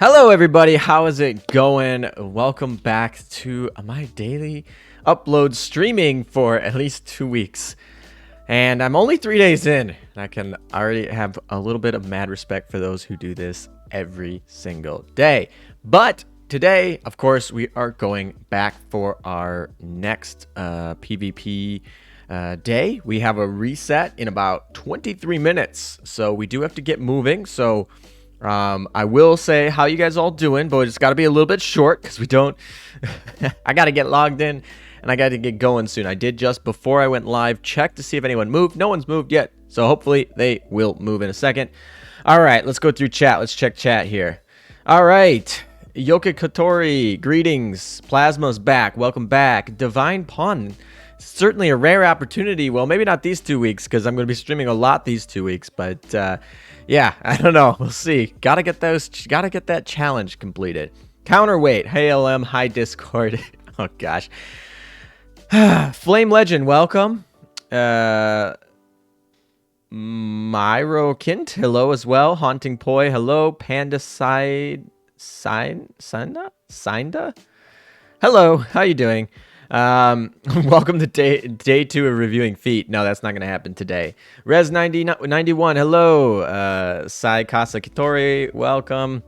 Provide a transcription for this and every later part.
Hello everybody, how is it going? Welcome back to my daily upload streaming for at least 2 weeks. And I'm only 3 days in, and I can already have a little bit of mad respect for those who do this every single day. But today, of course, we are going back for our next PvP day. We have a reset in about 23 minutes, so we do have to get moving. So I will say how you guys all doing, but it's got to be a little bit short because we don't I got to get logged in and I got to get going soon. I did just before I went live check to see if anyone moved. No one's moved yet, so hopefully they will move in a second. All right, let's go through chat. Let's check chat here. All right, Yoka Kotori, greetings. Plasma's back, welcome back. Divine Pun, certainly a rare opportunity. Well, maybe not these 2 weeks because I'm going to be streaming a lot these 2 weeks, but yeah, I don't know. We'll see. Gotta get that challenge completed. Counterweight. Hey LM. Hi Discord. Oh gosh. Flame Legend. Welcome. Myro Kint. Hello as well. Haunting Poi. Hello. Panda Side. Sinda. Hello. How you doing? Welcome to day 2 of reviewing feet. No, that's not going to happen today. Res 91, hello. Sai Casa Kitori, welcome.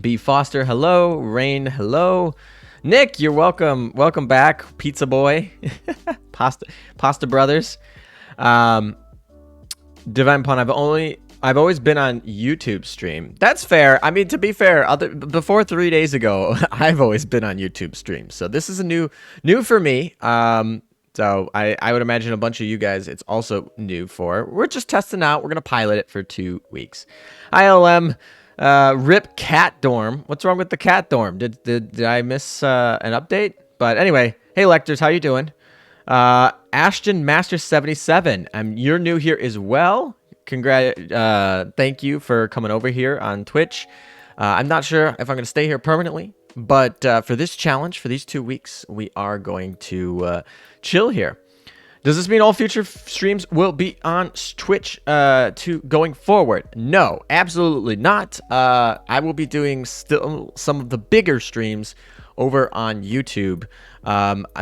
B Foster, hello. Rain, hello. Nick, you're welcome. Welcome back. Pizza Boy. Pasta Brothers. Divine Pun, I've always been on YouTube stream. That's fair. I mean, to be fair, before 3 days ago, I've always been on YouTube stream. So this is a new for me. So I would imagine a bunch of you guys, it's also new for. We're just testing out. We're going to pilot it for 2 weeks. ILM, RIP Cat Dorm. What's wrong with the Cat Dorm? Did I miss an update? But anyway, hey Lectors, how you doing? Ashton Master 77. You're new here as well. Thank you for coming over here on Twitch. I'm not sure if I'm going to stay here permanently, but for this challenge, for these 2 weeks, we are going to chill here. Does this mean all future streams will be on Twitch going forward? No, absolutely not. I will be doing still some of the bigger streams over on YouTube.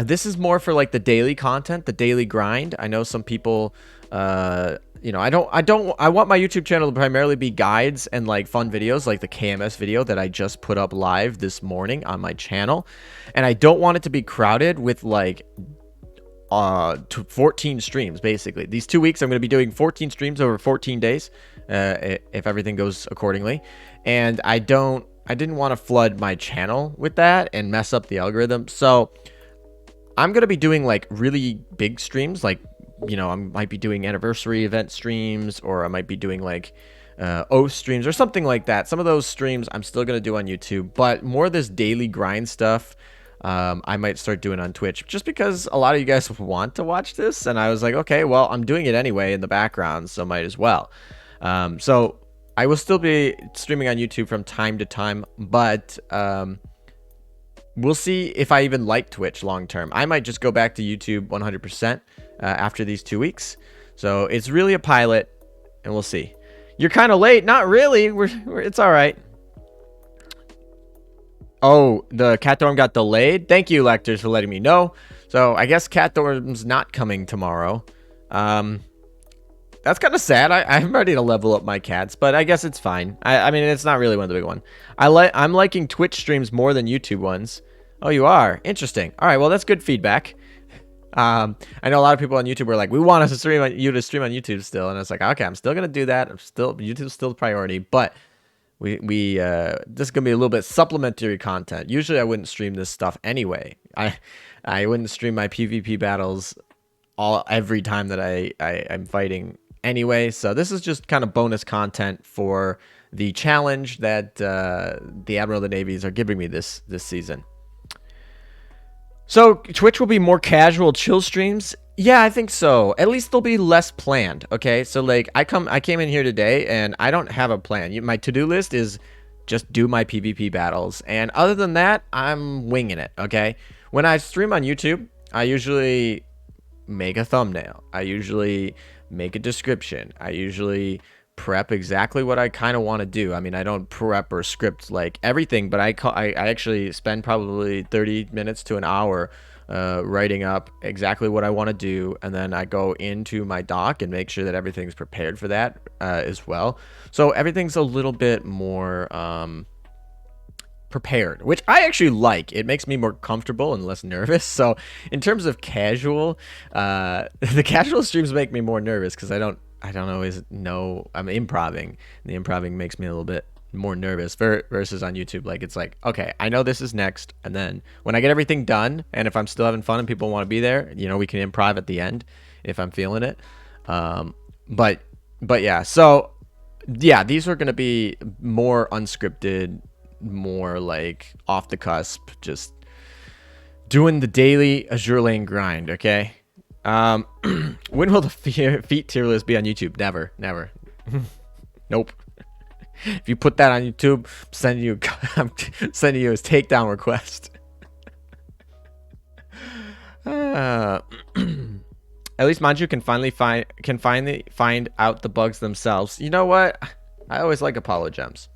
This is more for like the daily content, the daily grind. I know some people you know, I want my YouTube channel to primarily be guides and like fun videos like the KMS video that I just put up live this morning on my channel. And I don't want it to be crowded with like 14 streams basically. These 2 weeks I'm going to be doing 14 streams over 14 days if everything goes accordingly. And I didn't want to flood my channel with that and mess up the algorithm. So I'm going to be doing like really big streams, like, you know, I might be doing anniversary event streams, or I might be doing like oath streams or something like that. Some of those streams I'm still going to do on YouTube, but more of this daily grind stuff I might start doing on Twitch, just because a lot of you guys want to watch this. And I was like, okay, well, I'm doing it anyway in the background, so might as well. So I will still be streaming on YouTube from time to time, but we'll see if I even like Twitch long term. I might just go back to YouTube 100% after these 2 weeks. So it's really a pilot, and we'll see. You're kind of late. Not really. It's all right. Oh, the Cat Dorm got delayed. Thank you, Lectors, for letting me know. So I guess Cat Dorm's not coming tomorrow. That's kind of sad. I'm ready to level up my cats, but I guess it's fine. I mean, it's not really one of the big ones. I'm liking Twitch streams more than YouTube ones. Oh, you are? Interesting. All right, well, that's good feedback. I know a lot of people on YouTube were like, we want us to stream on YouTube still, and I was like, okay, I'm still gonna do that. YouTube's still the priority, but this is gonna be a little bit supplementary content. Usually, I wouldn't stream this stuff anyway. I wouldn't stream my PvP battles every time that I'm fighting anyway. So this is just kind of bonus content for the challenge that the Admiral of the Navies are giving me this season. So Twitch will be more casual, chill streams. Yeah, I think so. At least they'll be less planned. Okay, so like I came in here today and I don't have a plan. My to-do list is just do my PvP battles, and other than that, I'm winging it. Okay, when I stream on YouTube, I usually make a thumbnail. I usually make a description. I usually prep exactly what I kind of want to do. I mean, I don't prep or script like everything, but I actually spend probably 30 minutes to an hour writing up exactly what I want to do, and then I go into my doc and make sure that everything's prepared for that as well. So everything's a little bit more prepared, which I actually like. It makes me more comfortable and less nervous. So in terms of casual, the casual streams make me more nervous because I don't always know I'm improving. The improving makes me a little bit more nervous versus on YouTube. Like, it's like, okay, I know this is next, and then when I get everything done, and if I'm still having fun and people want to be there, you know, we can improv at the end if I'm feeling it. But yeah, so yeah, these are going to be more unscripted, more like off the cusp, just doing the daily Azure Lane grind. Okay. When will the feet tier list be on YouTube? Never. Nope. If you put that on YouTube, I'm sending you his takedown request. At least Manju can finally find out the bugs themselves. You know what? I always like Apollo gems.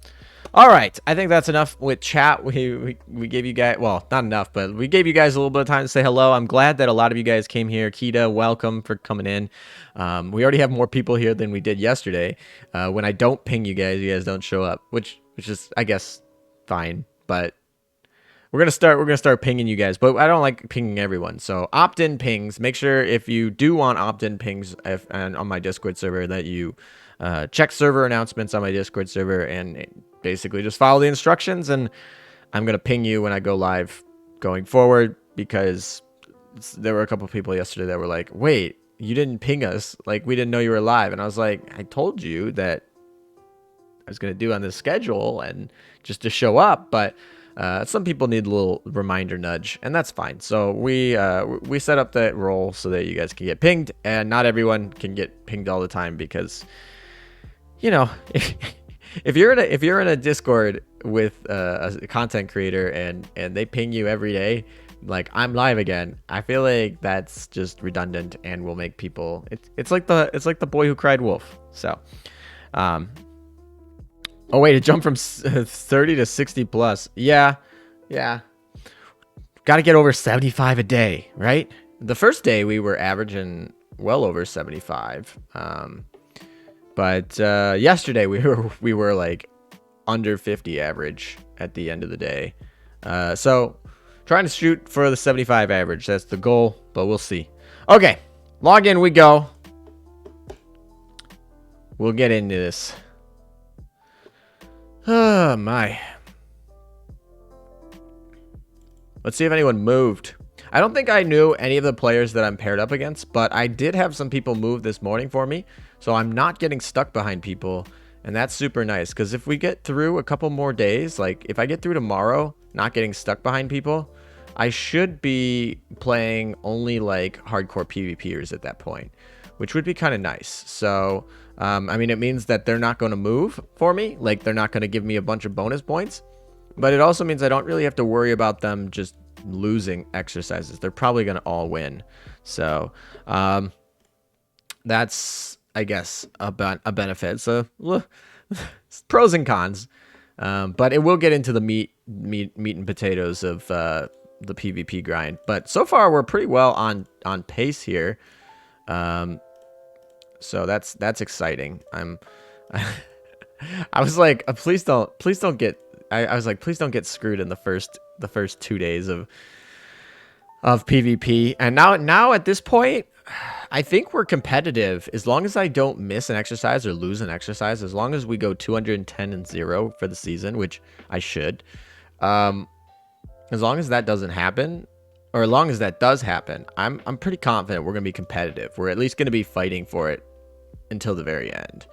All right, I think that's enough with chat. We gave you guys, well, not enough, but we gave you guys a little bit of time to say hello. I'm glad that a lot of you guys came here. Kita, welcome for coming in. We already have more people here than we did yesterday. When I don't ping you guys don't show up, which is, I guess, fine. But we're gonna start pinging you guys, but I don't like pinging everyone. So opt-in pings. Make sure if you do want opt-in pings and on my Discord server that you check server announcements on my Discord server and basically just follow the instructions, and I'm gonna ping you when I go live going forward, because there were a couple people yesterday that were like, wait, you didn't ping us, like we didn't know you were live. And I was like, I told you that I was gonna do on this schedule and just to show up, but some people need a little reminder nudge, and that's fine. So we set up that role so that you guys can get pinged, and not everyone can get pinged all the time, because, you know, if you're in a Discord with a content creator and they ping you every day, like, I'm live again, I feel like that's just redundant and will make people. It's like the boy who cried wolf. So, oh wait, it jumped from 30 to 60 plus. Yeah. Got to get over 75 a day, right? The first day we were averaging well over 75. But yesterday we were like under 50 average at the end of the day. So trying to shoot for the 75 average. That's the goal, but we'll see. Okay, log in we go. We'll get into this. Oh my. Let's see if anyone moved. I don't think I knew any of the players that I'm paired up against, but I did have some people move this morning for me. So I'm not getting stuck behind people, and that's super nice, because if we get through a couple more days, like if I get through tomorrow not getting stuck behind people, I should be playing only like hardcore PvPers at that point, which would be kind of nice. So, I mean, it means that they're not going to move for me, like they're not going to give me a bunch of bonus points, but it also means I don't really have to worry about them just losing exercises. They're probably going to all win. So, that's, I guess, a benefit. So pros and cons, but it will get into the meat and potatoes of the PvP grind. But so far we're pretty well on pace here. So that's exciting. I was like, please don't get. I was like, please don't get screwed in the first 2 days of PvP. And now at this point, I think we're competitive as long as I don't miss an exercise or lose an exercise. As long as we go 210-0 for the season, which I should. As long as that doesn't happen, or as long as that does happen, I'm pretty confident we're gonna be competitive. We're at least gonna be fighting for it until the very end.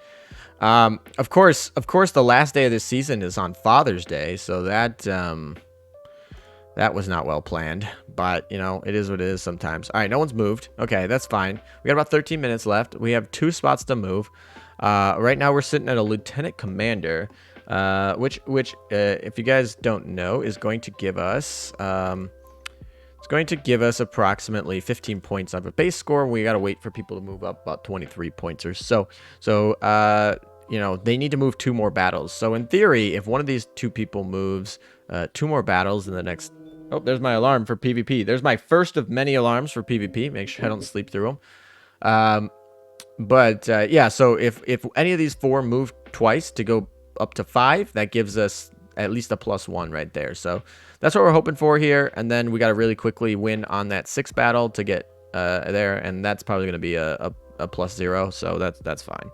Of course, the last day of this season is on Father's Day, so that was not well planned, but you know, it is what it is sometimes. All right, no one's moved. Okay, that's fine. We got about 13 minutes left. We have 2 spots to move. Right now we're sitting at a lieutenant commander, which if you guys don't know, is going to give us approximately 15 points of a base score. We got to wait for people to move up about 23 points or so. So you know, they need to move 2 more battles. So in theory, if one of these 2 people moves 2 more battles in the next... Oh, there's my alarm for PvP. There's my first of many alarms for PvP. Make sure I don't sleep through them. Yeah, so if any of these 4 move twice to go up to 5, that gives us at least a +1 right there. So that's what we're hoping for here. And then we got to really quickly win on that 6 battle to get there. And that's probably going to be a +0. So that's fine.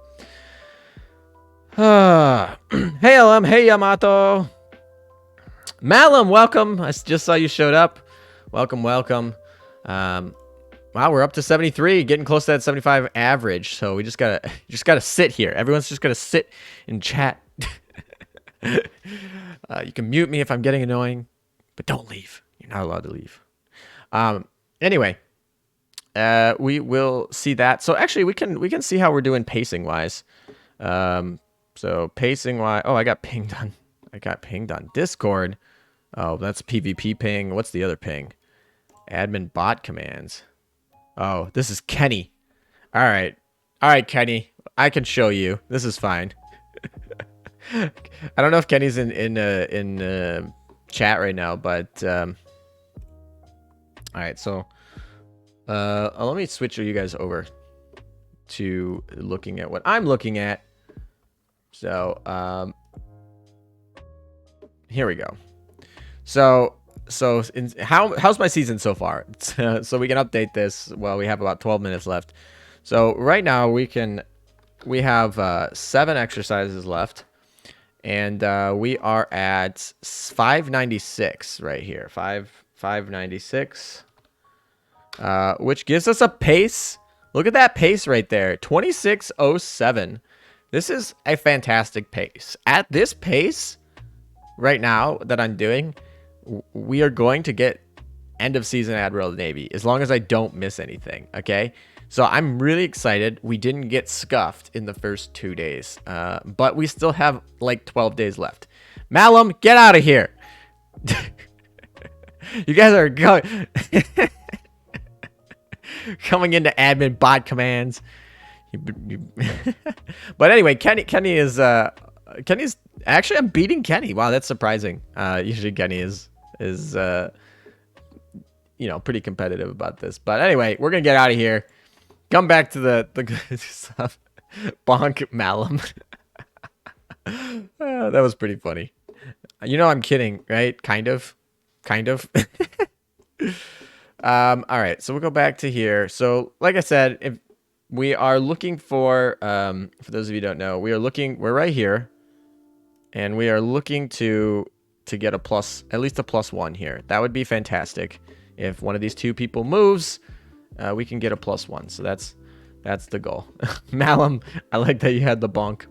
Hey, Alum. Hey, Yamato. Malum, welcome. I just saw you showed up. Welcome, welcome. Wow, we're up to 73, getting close to that 75 average. So we just gotta sit here. Everyone's just gonna sit and chat. You can mute me if I'm getting annoying, but don't leave. You're not allowed to leave. Anyway, we will see that. So actually, we can see how we're doing pacing wise. So pacing wise, oh, I got pinged on Discord. Oh, that's PvP ping. What's the other ping? Admin bot commands. Oh, this is Kenny. All right, Kenny. I can show you. This is fine. I don't know if Kenny's in chat right now, but all right. So let me switch you guys over to looking at what I'm looking at. So here we go. So how's my season so far? So we can update this. Well, we have about 12 minutes left. So right now we have 7 exercises left, and we are at 596 right here. 596, which gives us a pace. Look at that pace right there, 26:07. This is a fantastic pace. At this pace right now that I'm doing, we are going to get end of season Admiral of the Navy as long as I don't miss anything. Okay, so I'm really excited. We didn't get scuffed in the first 2 days, but we still have like 12 days left. Malum, get out of here. You guys are going coming into admin bot commands. But anyway, Kenny's actually, I'm beating Kenny. Wow, that's surprising. Usually Kenny is you know, pretty competitive about this. But anyway, we're gonna get out of here. Come back to the good stuff. Bonk Malum. That was pretty funny. You know, I'm kidding, right? Kind of. All right, so we'll go back to here. So like I said, if we are looking for those of you who don't know, we're right here, and we are looking to get at least a +1 here. That would be fantastic. If one of these 2 people moves, we can get a +1. So that's the goal. Malum, I like that you had the bonk.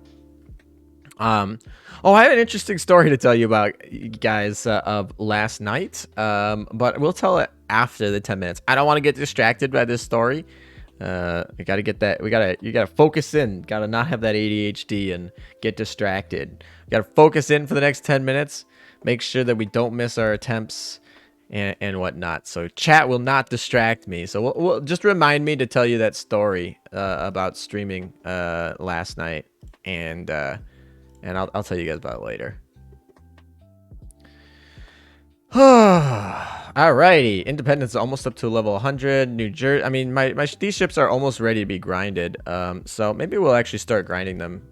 Oh, I have an interesting story to tell you about, guys, of last night. But we'll tell it after the 10 minutes. I don't want to get distracted by this story. I gotta get that. You gotta focus in. Gotta not have that ADHD and get distracted. You gotta focus in for the next 10 minutes. Make sure that we don't miss our attempts and whatnot. So chat will not distract me. So we'll just remind me to tell you that story about streaming last night, and I'll tell you guys about it later. Alrighty, Independence is almost up to level 100. New Jersey, I mean, these ships are almost ready to be grinded. So maybe we'll actually start grinding them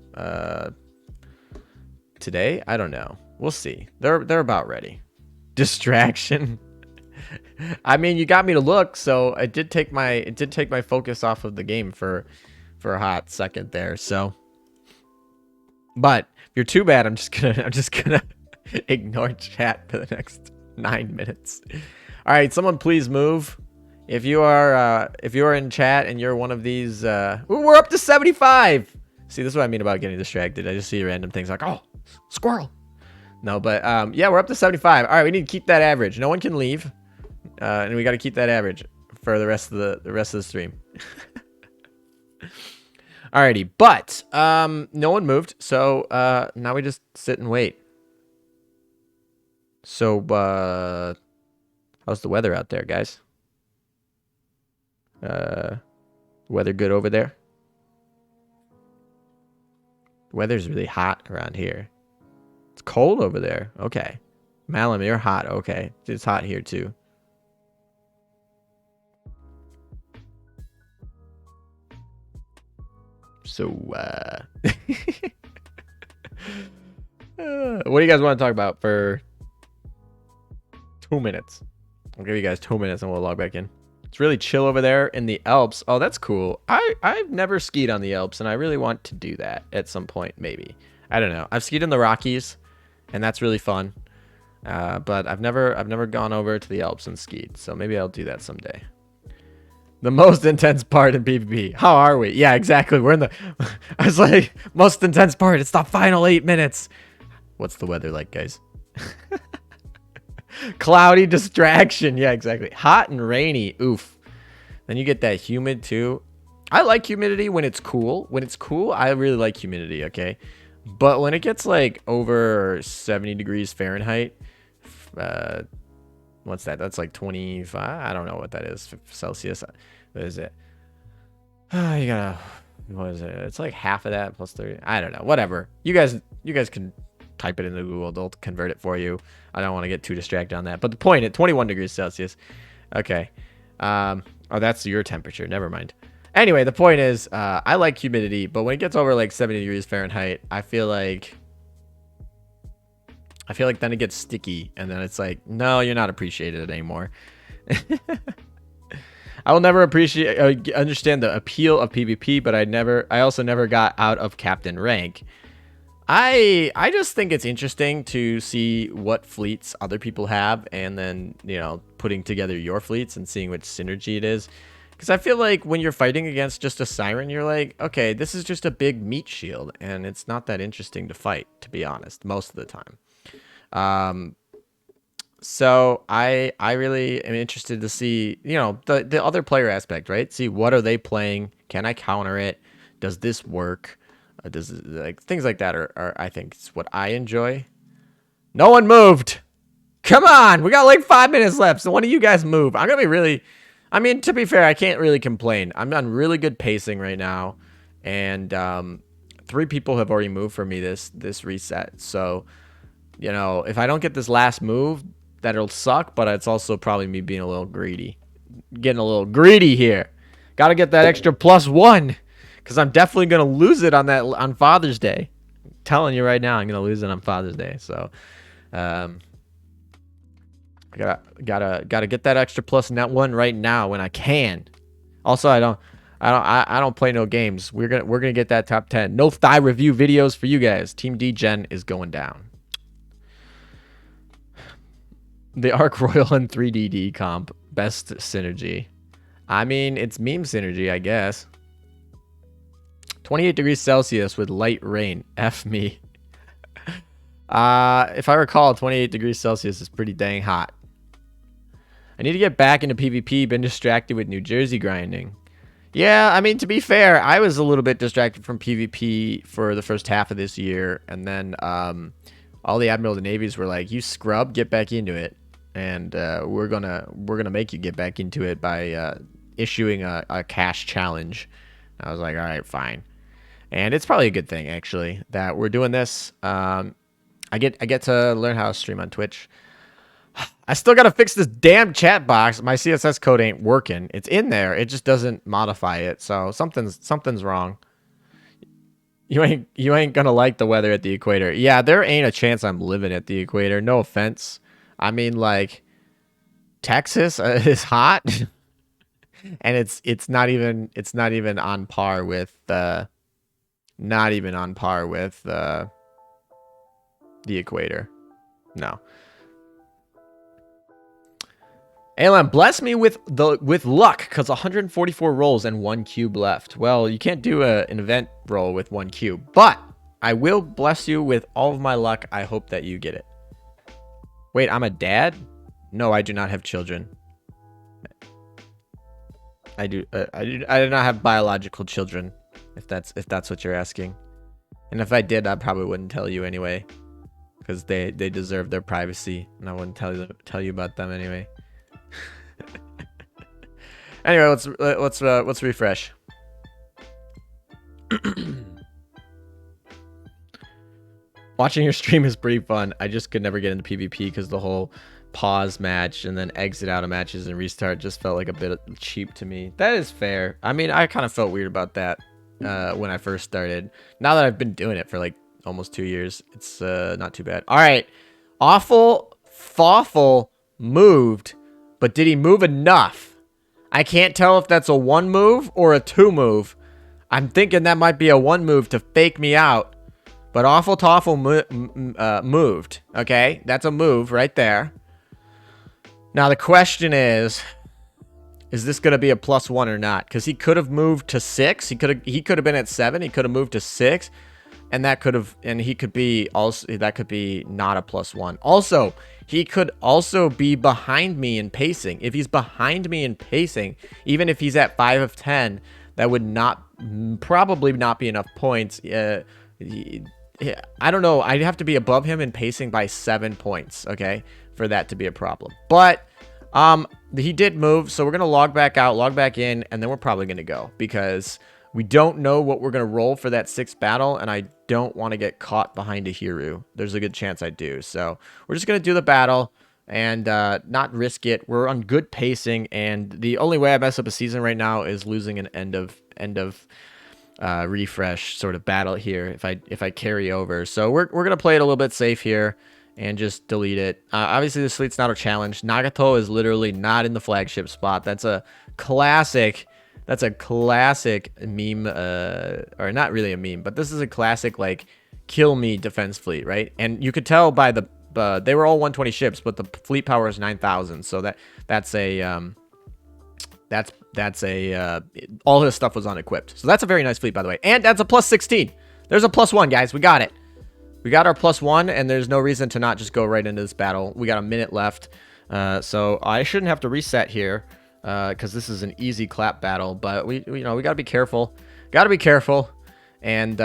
today. I don't know. We'll see. They're about ready. Distraction. I mean, you got me to look, so it did take my focus off of the game for a hot second there. So, but if you're too bad, I'm just gonna ignore chat for the next 9 minutes. All right, someone please move. If you are in chat and you're one of these, we're up to 75. See, this is what I mean about getting distracted. I just see random things like, oh, squirrel. No, but yeah, we're up to 75. All right, we need to keep that average. No one can leave, and we got to keep that average for the rest of the stream. Alrighty, but no one moved, so now we just sit and wait. So how's the weather out there, guys? Weather good over there? The weather's really hot around here. It's cold over there. Okay. Malum, you're hot. Okay. It's hot here too. So, what do you guys want to talk about for 2 minutes? I'll give you guys 2 minutes and we'll log back in. It's really chill over there in the Alps. Oh, that's cool. I've never skied on the Alps, and I really want to do that at some point, maybe. I don't know. I've skied in the Rockies, and that's really fun. But I've never gone over to the Alps and skied, so maybe I'll do that someday. The most intense part in PvP. How are we? Yeah, exactly. We're in the... I was like, most intense part. It's the final 8 minutes. What's the weather like, guys? Cloudy distraction. Yeah, exactly. Hot and rainy. Oof. Then you get that humid too. I like humidity when it's cool. When it's cool, I really like humidity, okay? But when it gets like over 70 degrees Fahrenheit, what's that? That's like 25. I don't know what that is. Celsius. What is it? You gotta... What is it? It's like half of that plus 30. I don't know. Whatever. You guys can type it into Google. They'll convert it for you. I don't want to get too distracted on that. But the point, at 21 degrees Celsius. Okay. Oh, that's your temperature. Never mind. Anyway, the point is, I like humidity, but when it gets over like 70 degrees Fahrenheit, I feel like then it gets sticky, and then it's like, no, you're not appreciated anymore. I will never understand the appeal of PvP, but I also never got out of captain rank. I just think it's interesting to see what fleets other people have, and then, you know, putting together your fleets and seeing which synergy it is. Because I feel like when you're fighting against just a siren, you're like, okay, this is just a big meat shield, and it's not that interesting to fight, to be honest, most of the time. So I really am interested to see, you know, the other player aspect, right? See, what are they playing? Can I counter it? Does this work? Does like things like that are I think it's what I enjoy. No one moved. Come on, we got like 5 minutes left. So one of you guys move. I'm gonna be really. I mean, to be fair, I can't really complain. I'm on really good pacing right now, and 3 people have already moved for me this reset. So, you know, if I don't get this last move, that'll suck. But it's also probably me being a little greedy, getting a little greedy here. Got to get that extra +1. Because I'm definitely going to lose it on Father's Day. I'm telling you right now, I'm going to lose it on Father's Day. So, I gotta get that extra +1 right now when I can. Also, I don't play no games. We're gonna get that top 10. No thigh review videos for you guys. Team D Gen is going down. The Arc Royal and 3DD comp, best synergy. I mean, it's meme synergy, I guess. 28 degrees Celsius with light rain. F me. If I recall, 28 degrees Celsius is pretty dang hot. I need to get back into PvP. Been distracted with New Jersey grinding. Yeah, I mean, to be fair, I was a little bit distracted from PvP for the first half of this year. And then all the Admiral of the Navies were like, you scrub, get back into it. And we're gonna make you get back into it by issuing a cash challenge. I was like, all right, fine. And it's probably a good thing, actually, that we're doing this. I get to learn how to stream on Twitch. I still got to fix this damn chat box. My CSS code ain't working. It's in there. It just doesn't modify it. So something's wrong. You ain't gonna like the weather at the equator. Yeah, there ain't a chance I'm living at the equator. No offense. I mean, like, Texas is hot, and it's not even on par with the equator. No. ALM, bless me with luck, because 144 rolls and 1 cube left. Well, you can't do an event roll with 1 cube, but I will bless you with all of my luck. I hope that you get it. Wait, I'm a dad? No, I do not have children. I do not have biological children, if that's what you're asking. And if I did, I probably wouldn't tell you anyway, because they deserve their privacy, and I wouldn't tell you about them anyway. Anyway, let's refresh. Watching your stream is pretty fun. I just could never get into PvP because the whole pause match and then exit out of matches and restart just felt like a bit cheap to me. That is fair. I mean, I kind of felt weird about that when I first started. Now that I've been doing it for like almost 2 years, it's not too bad. All right. Awful Fawful moved, but did he move enough? I can't tell if that's a 1 move or a 2 move. I'm thinking that might be a 1 move to fake me out. But Awful Toffle moved. Okay, that's a move right there. Now the question is this going to be a +1 or not? Because he could have moved to 6. He could have been at 7. He could have moved to 6, and that could have, and he could be also, that could be not a +1. Also, he could also be behind me in pacing. If he's behind me in pacing, even if he's at 5 of 10, that would probably not be enough points. I don't know. I'd have to be above him in pacing by 7 points, okay, for that to be a problem. But he did move, so we're going to log back out, log back in, and then we're probably going to go because we don't know what we're going to roll for that 6th battle, and I don't want to get caught behind a Hiru. There's a good chance I do. So we're just going to do the battle and not risk it. We're on good pacing, and the only way I mess up a season right now is losing an end of refresh sort of battle here if I carry over. So we're going to play it a little bit safe here and just delete it. Obviously, this fleet's not a challenge. Nagato is literally not in the flagship spot. That's a classic meme, or not really a meme, but this is a classic, like, kill me defense fleet, right? And you could tell by they were all 120 ships, but the fleet power is 9,000. So that's all his stuff was unequipped. So that's a very nice fleet, by the way. And that's a +16. There's a +1, guys. We got it. We got our +1, and there's no reason to not just go right into this battle. We got a minute left. So I shouldn't have to reset here, because this is an easy clap battle. But we got to be careful. Got to be careful. And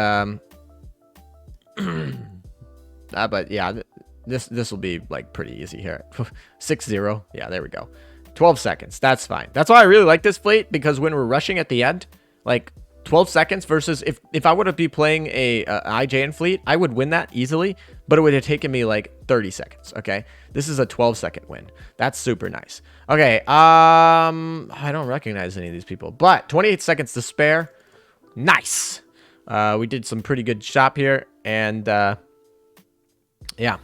but yeah, this will be like pretty easy here. 6-0. Yeah, there we go. 12 seconds. That's fine. That's why I really like this fleet, because when we're rushing at the end, like 12 seconds versus if I would have been playing a IJN fleet, I would win that easily, but it would have taken me like 30 seconds. Okay. This is a 12-second win. That's super nice. Okay. I don't recognize any of these people, but 28 seconds to spare. Nice. We did some pretty good shop here, and yeah.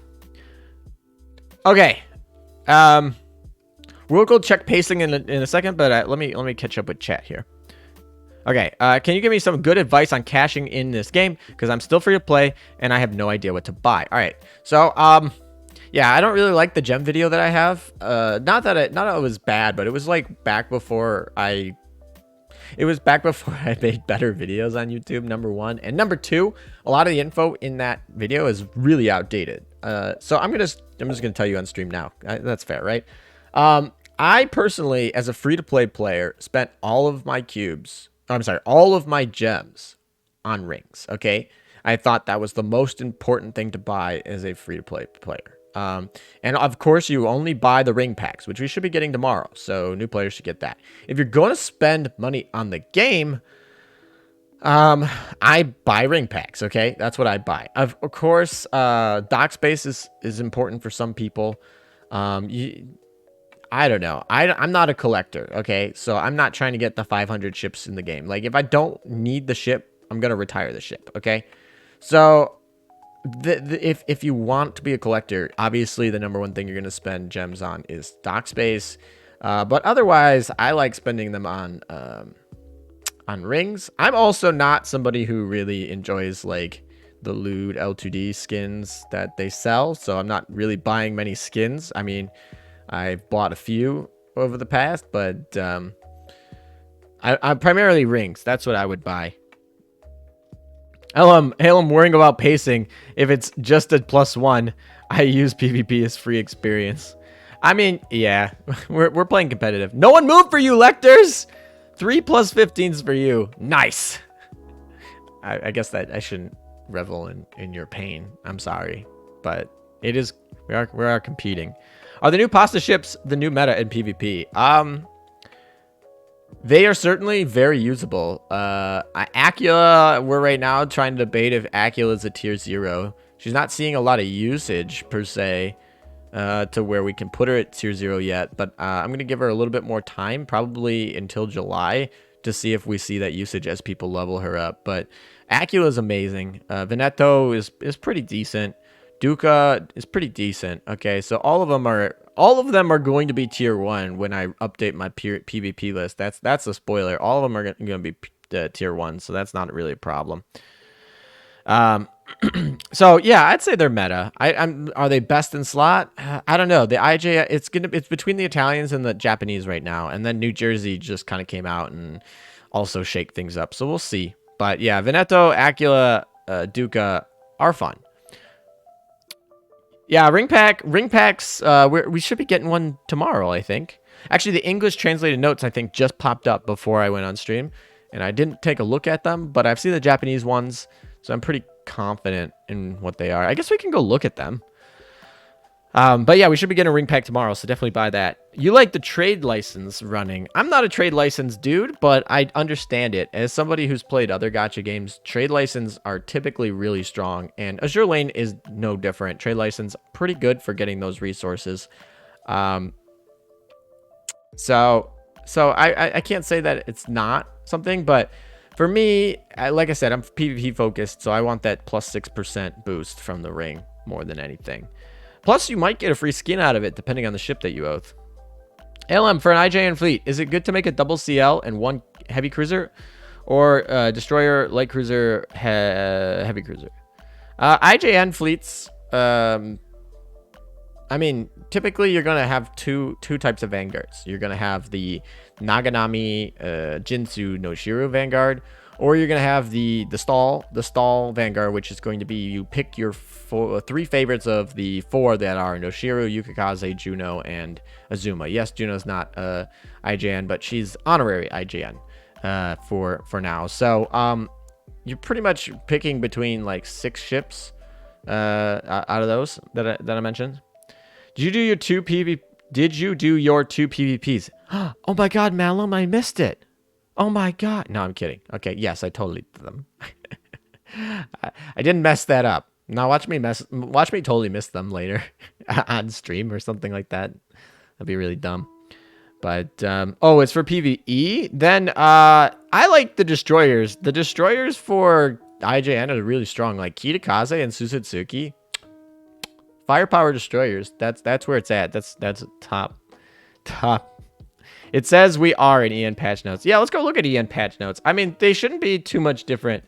Okay. We'll go check pacing in a second, but let me catch up with chat here. Okay, can you give me some good advice on cashing in this game? Because I'm still free to play, and I have no idea what to buy. All right, so yeah, I don't really like the gem video that I have. Not that it was bad, but it was like back before I made better videos on YouTube. Number one, and number two, a lot of the info in that video is really outdated. So I'm just gonna tell you on stream now. That's fair, right? I personally, as a free-to-play player, spent all of my gems on rings, okay? I thought that was the most important thing to buy as a free-to-play player. And of course, you only buy the ring packs, which we should be getting tomorrow, so new players should get that. If you're going to spend money on the game, I buy ring packs, okay? That's what I buy. Of course, dock space is important for some people. I don't know. I'm not a collector, okay? So I'm not trying to get the 500 ships in the game. Like, if I don't need the ship, I'm going to retire the ship, okay? So if you want to be a collector, obviously the number one thing you're going to spend gems on is dock space. But otherwise, I like spending them on rings. I'm also not somebody who really enjoys, like, the lewd L2D skins that they sell. So I'm not really buying many skins. I mean, I've bought a few over the past, but I'm primarily rings. That's what I would buy. I'm worrying about pacing. If it's just a +1, I use PvP as free experience. I mean, yeah, we're playing competitive. No one moved for you, Lectors. 3 +15s for you. Nice. I guess that I shouldn't revel in your pain. I'm sorry, but it is. We are competing. Are the new pasta ships the new meta in PvP? They are certainly very usable. Acula, we're right now trying to debate if Acula is a tier 0 She's not seeing a lot of usage per se to where we can put her at tier 0 yet. But I'm going to give her a little bit more time, probably until July, to see if we see that usage as people level her up. But Acula is amazing. Veneto is pretty decent. Duca is pretty decent. Okay, so all of them are going to be tier 1 when I update my PvP list. That's a spoiler. All of them are going to be tier 1, so that's not really a problem. So yeah, I'd say they're meta. Are they best in slot? I don't know. The IJ it's between the Italians and the Japanese right now, and then New Jersey just kind of came out and also shake things up. So we'll see. But yeah, Veneto, Acula, Duca are fun. Yeah, ring packs. We should be getting one tomorrow, I think. Actually, the English translated notes I think just popped up before I went on stream, and I didn't take a look at them, but I've seen the Japanese ones, so I'm pretty confident in what they are. I guess we can go look at them. But yeah, we should be getting a ring pack tomorrow, so definitely buy that. You like the trade license running. I'm not a trade license dude, but I understand it. As somebody who's played other gacha games, trade license are typically really strong, and Azure Lane is no different. Trade license, pretty good for getting those resources. So I can't say that it's not something, but for me, like I said, I'm PvP focused, so I want that plus 6% boost from the ring more than anything. Plus, you might get a free skin out of it, depending on the ship that you oath. LM, for an IJN fleet, is it good to make a double CL and one heavy cruiser? Or destroyer, light cruiser, heavy cruiser? IJN fleets, I mean, typically you're going to have two types of vanguards. You're going to have the Naganami Jinsu no Shiru vanguard, or you're going to have the stall vanguard, which is going to be you pick your 3 favorites of the 4 that are Noshiru, Yukikaze, Juno, and Azuma. Yes, Juno's not IJN, but she's honorary IJN for now. So you're pretty much picking between like 6 ships out of those that I mentioned. Did you do your 2 PvPs? Oh my god, Malum, I missed it. Oh my god. No, I'm kidding. Okay, yes, I totally did them. I didn't mess that up. Now watch me totally miss them later on stream or something like that. That'd be really dumb. But oh, it's for PvE? Then I like the destroyers. The destroyers for IJN are really strong, like Kitakaze and Susutsuki. Firepower destroyers. That's where it's at. That's top. It says we are in EN patch notes. Yeah, let's go look at EN patch notes. I mean, they shouldn't be too much different.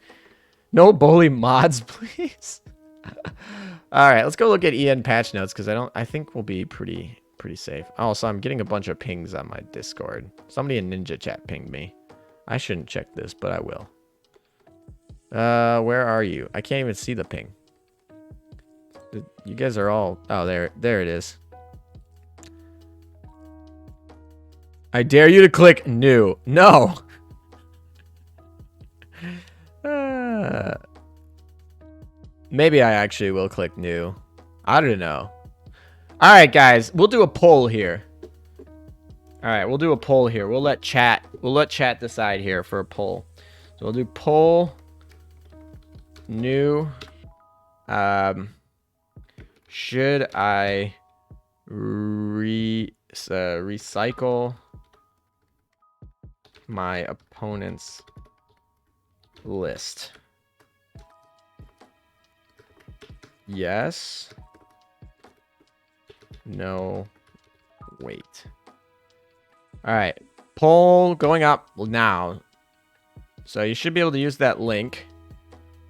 No bully mods, please. All right, let's go look at EN patch notes because I think we'll be pretty safe. Oh, so I'm getting a bunch of pings on my Discord. Somebody in Ninja Chat pinged me. I shouldn't check this, but I will. Where are you? I can't even see the ping. You guys are all... Oh, there it is. I dare you to click new. No. Maybe I actually will click new. I don't know. All right, guys. We'll do a poll here. All right, we'll do a poll here. We'll let chat decide here for a poll. So we'll do poll new. Should I recycle my opponent's list? Yes. No. Wait. All right. Poll going up now. So you should be able to use that link.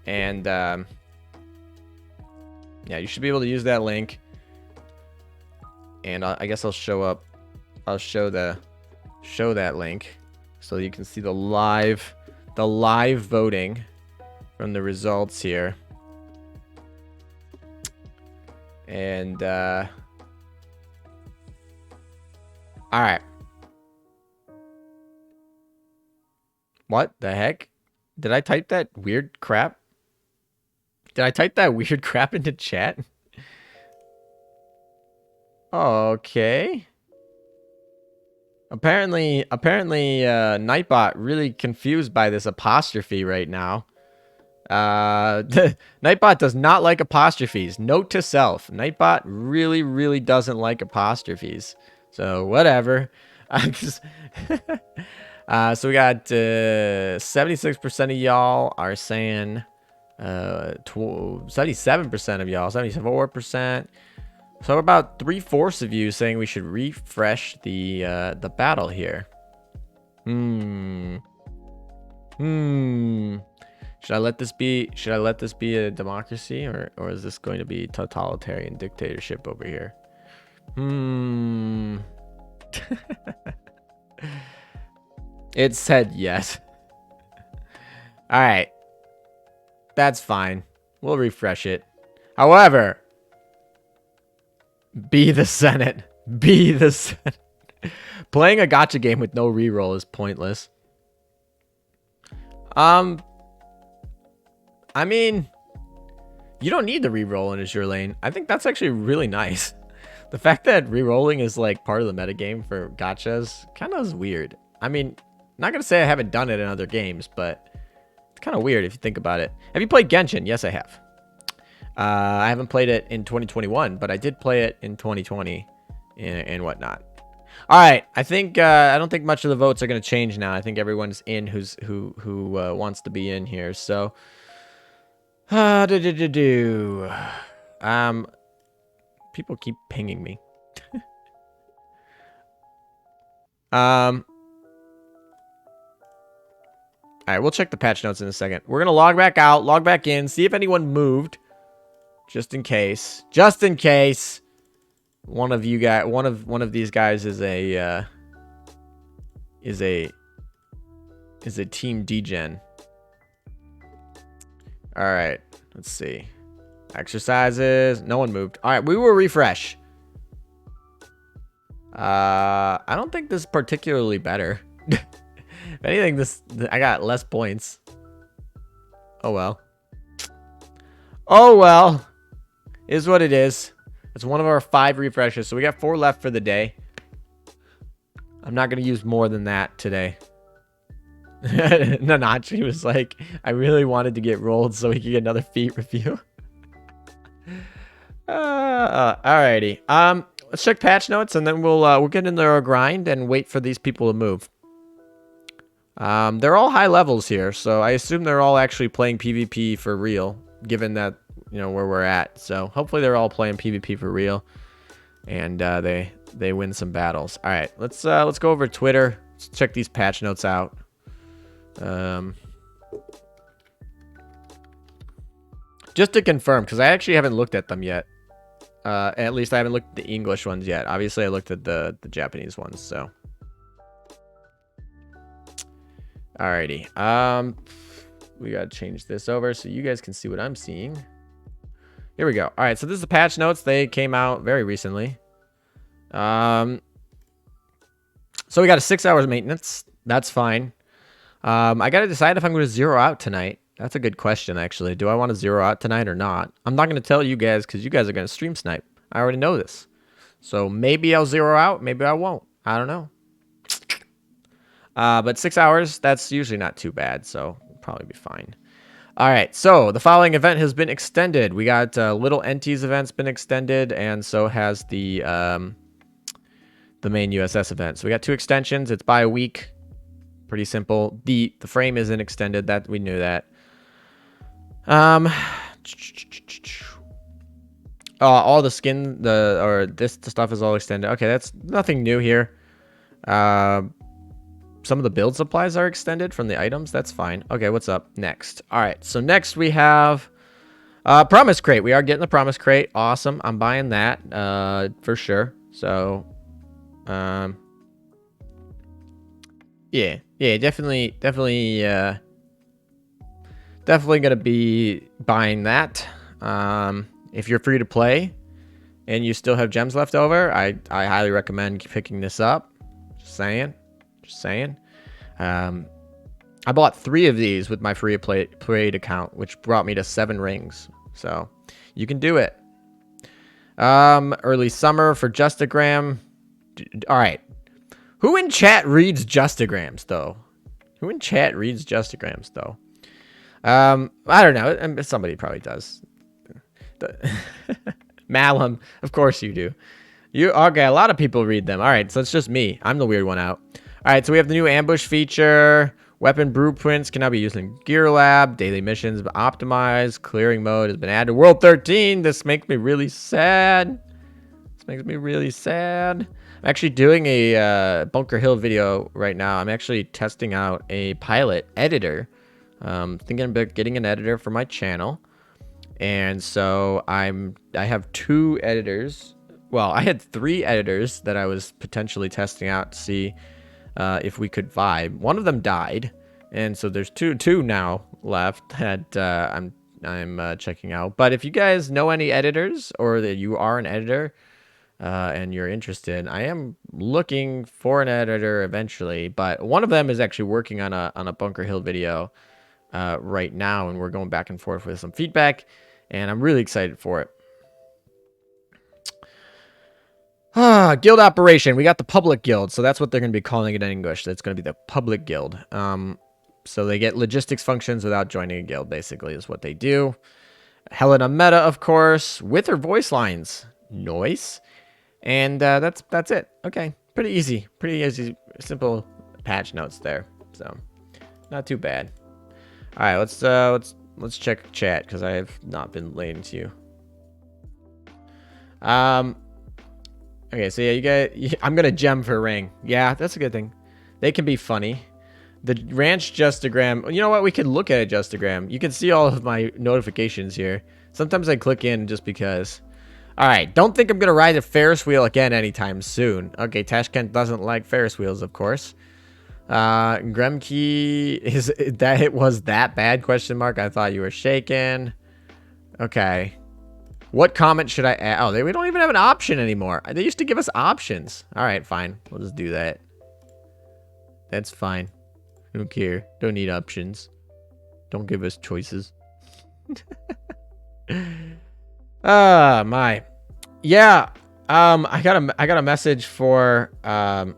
And yeah, you should be able to use that link. And I guess I'll show that link so you can see the live voting from the results here. And all right. What the heck? Did I type that weird crap? Did I type that weird crap into chat? Okay. Apparently, Nightbot really confused by this apostrophe right now. Nightbot does not like apostrophes. Note to self: Nightbot really, really doesn't like apostrophes. So whatever. Just so we got 76% of y'all are saying 77% of y'all, 74%. So about 3/4 of you saying we should refresh the battle here. Should I let this be a democracy, or is this going to be totalitarian dictatorship over here? It said yes. All right. That's fine. We'll refresh it. However, be the Senate. Be the Senate. Playing a gacha game with no reroll is pointless. I mean, you don't need the reroll in Azure Lane. I think that's actually really nice. The fact that rerolling is like part of the metagame for gachas kind of is weird. I mean, not gonna say I haven't done it in other games, but it's kind of weird if you think about it. Have you played Genshin? Yes, I have. I haven't played it in 2021, but I did play it in 2020 and whatnot. All right, I think I don't think much of the votes are gonna change now. I think everyone's in who wants to be in here. So, people keep pinging me. All right, we'll check the patch notes in a second. We're gonna log back out, log back in, see if anyone moved, just in case. Just in case one of you guys, one of these guys is a team degen. All right, let's see. Exercises. No one moved. All right, we will refresh. I don't think this is particularly better. If anything, I got less points. Oh well. Oh well. Is what it is. It's one of our 5 refreshes, so we got 4 left for the day. I'm not gonna use more than that today. Nanachi was like, I really wanted to get rolled so he could get another feat review. Alrighty. Let's check patch notes, and then we'll get into our grind and wait for these people to move. They're all high levels here, so I assume they're all actually playing PvP for real, given that, you know, where we're at. So hopefully they're all playing PvP for real, and they win some battles. All right, let's go over Twitter. Let's check these patch notes out. Just to confirm, because I actually haven't looked at them yet. At least I haven't looked at the English ones yet. Obviously, I looked at the Japanese ones, so. Alrighty. We gotta change this over so you guys can see what I'm seeing. Here we go. All right, so this is the patch notes. They came out very recently. So we got a 6 hours maintenance. That's fine. I gotta decide if I'm going to zero out tonight. That's a good question, actually. Do I want to zero out tonight or not? I'm not going to tell you guys because you guys are going to stream snipe. I already know this. So maybe I'll zero out. Maybe I won't. I don't know. But 6 hours, that's usually not too bad. So we'll probably be fine. All right. So the following event has been extended. We got Little Entity's event's been extended. And so has the main USS event. So we got 2 extensions. It's by a week. Pretty simple. The frame isn't extended. That we knew that. All the skin, this stuff is all extended. Okay, that's nothing new here. Some of the build supplies are extended from the items. That's fine. Okay, what's up next? All right, so next we have Promise Crate. We are getting the Promise Crate. Awesome. I'm buying that for sure. So, yeah, definitely gonna be buying that. If you're free to play and you still have gems left over, I highly recommend picking this up. Just saying. I bought 3 of these with my free play account, which brought me to 7 rings. So you can do it. Early summer for Justagram. All right. Who in chat reads Justagrams though? I don't know. Somebody probably does. Malum, of course you do. You okay? A lot of people read them. All right, so it's just me. I'm the weird one out. All right, so we have the new ambush feature. Weapon blueprints can now be used in Gear Lab. Daily missions optimized. Clearing mode has been added to World 13. This makes me really sad. This makes me really sad. I'm actually doing a Bunker Hill video right now. I'm actually testing out a pilot editor. Thinking about getting an editor for my channel. And so I have 2 editors. Well, I had 3 editors that I was potentially testing out to see if we could vibe. One of them died, and so there's two now left that I'm checking out. But if you guys know any editors, or that you are an editor and you're interested, I am looking for an editor eventually. But one of them is actually working on a Bunker Hill video right now, and we're going back and forth with some feedback, and I'm really excited for it. Guild operation. We got the public guild, so that's what they're going to be calling it in English. That's going to be the public guild. So they get logistics functions without joining a guild, basically, is what they do. Helena Meta, of course, with her voice lines. Noise. And that's it. Okay, pretty easy, simple patch notes there. So not too bad. All right, let's check chat because I have not been laying to you. Okay, so yeah, you guys, I'm gonna gem for a ring. Yeah, that's a good thing. They can be funny. The ranch justagram. You know what? We could look at a justagram. You can see all of my notifications here. Sometimes I click in just because. All right, don't think I'm gonna ride a Ferris wheel again anytime soon. Okay, Tashkent doesn't like Ferris wheels, of course. Gremkey, is that it was that bad? Question mark. I thought you were shaken. Okay. What comment should I add? Oh, we don't even have an option anymore. They used to give us options. All right, fine. We'll just do that. That's fine. Don't care. Don't need options. Don't give us choices. My. Yeah. I got a message for I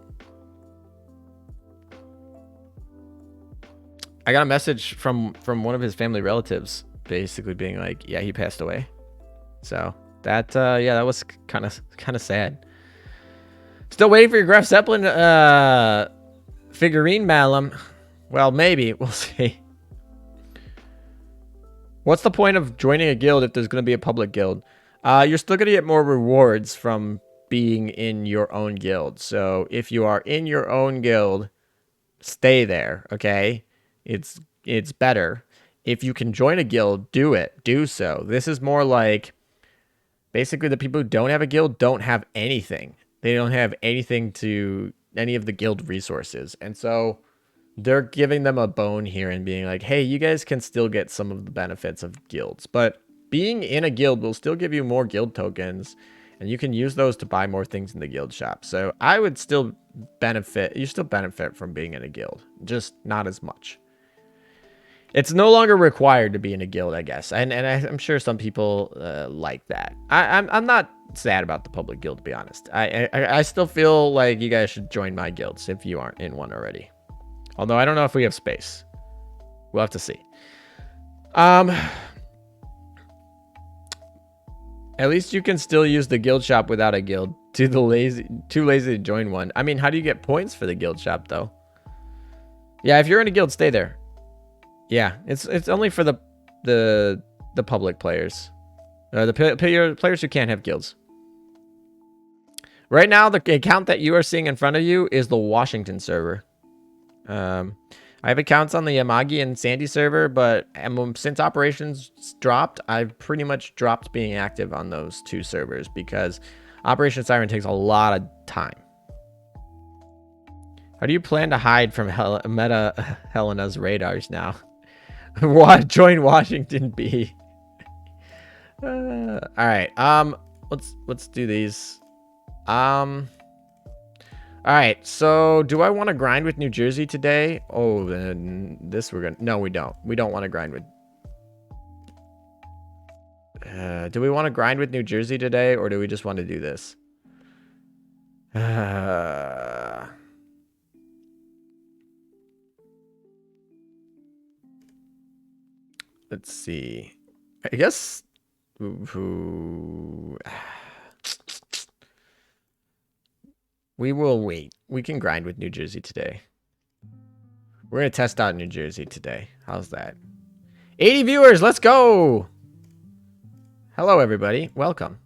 got a message from one of his family relatives, basically being like, yeah, he passed away. So that yeah, that was kind of sad. Still waiting for your Graf Zeppelin figurine, Malum. Well, maybe we'll see. What's the point of joining a guild if there's going to be a public guild? You're still going to get more rewards from being in your own guild. So if you are in your own guild, stay there. Okay, it's better. If you can join a guild, do it. Do so. This is more like. Basically, the people who don't have a guild don't have anything. They don't have anything to any of the guild resources. And so they're giving them a bone here and being like, hey, you guys can still get some of the benefits of guilds. But being in a guild will still give you more guild tokens. And you can use those to buy more things in the guild shop. So I would still benefit. You still benefit from being in a guild. Just not as much. It's no longer required to be in a guild, I guess, and I'm sure some people like that. I'm not sad about the public guild, to be honest. I still feel like you guys should join my guilds if you aren't in one already. Although I don't know if we have space. We'll have to see. At least you can still use the guild shop without a guild. Too lazy to join one. I mean, how do you get points for the guild shop though? Yeah, if you're in a guild, stay there. Yeah, it's only for the public players, the players who can't have guilds. Right now, the account that you are seeing in front of you is the Washington server. I have accounts on the Yamagi and Sandy server, but since operations dropped, I've pretty much dropped being active on those 2 servers because Operation Siren takes a lot of time. How do you plan to hide from Meta Helena's radars now? Join Washington B. All right. Let's do these. All right. So, do I want to grind with New Jersey today? Oh, then no, we don't. We don't want to grind with. Do we want to grind with New Jersey today, or do we just want to do this? let's see. I guess who we will wait. We can grind with New Jersey today. We're gonna test out New Jersey today. How's that? 80 viewers, let's go! Hello everybody, welcome.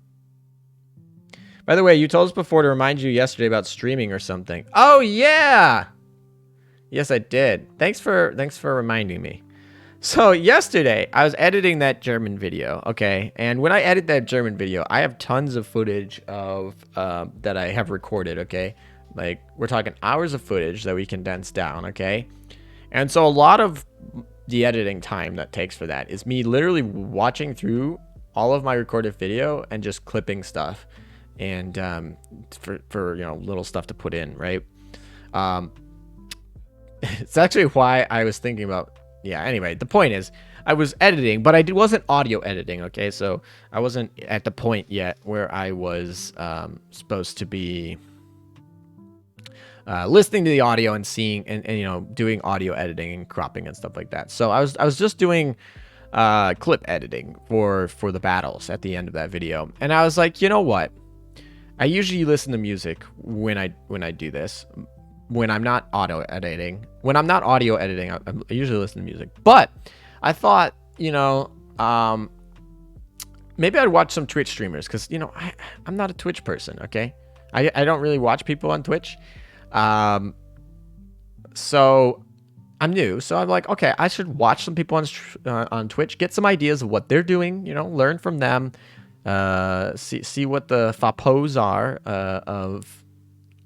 By the way, you told us before to remind you yesterday about streaming or something. Oh yeah! Yes, I did. Thanks for reminding me. So yesterday, I was editing that German video, okay? And when I edit that German video, I have tons of footage of that I have recorded, okay? Like, we're talking hours of footage that we condense down, okay? And so a lot of the editing time that takes for that is me literally watching through all of my recorded video and just clipping stuff and for you know, little stuff to put in, right? It's actually why I was thinking about, yeah, anyway, the point is I was editing, but I wasn't audio editing, okay? So I wasn't at the point yet where I was supposed to be listening to the audio and seeing and you know, doing audio editing and cropping and stuff like that. So I was just doing clip editing for the battles at the end of that video. And I was like, you know what? I usually listen to music when I do this. When I'm not audio editing, I usually listen to music. But I thought, you know, maybe I'd watch some Twitch streamers because, you know, I'm not a Twitch person, okay? I don't really watch people on Twitch. So I'm new. So I'm like, okay, I should watch some people on Twitch, get some ideas of what they're doing, you know, learn from them, see what the fapos are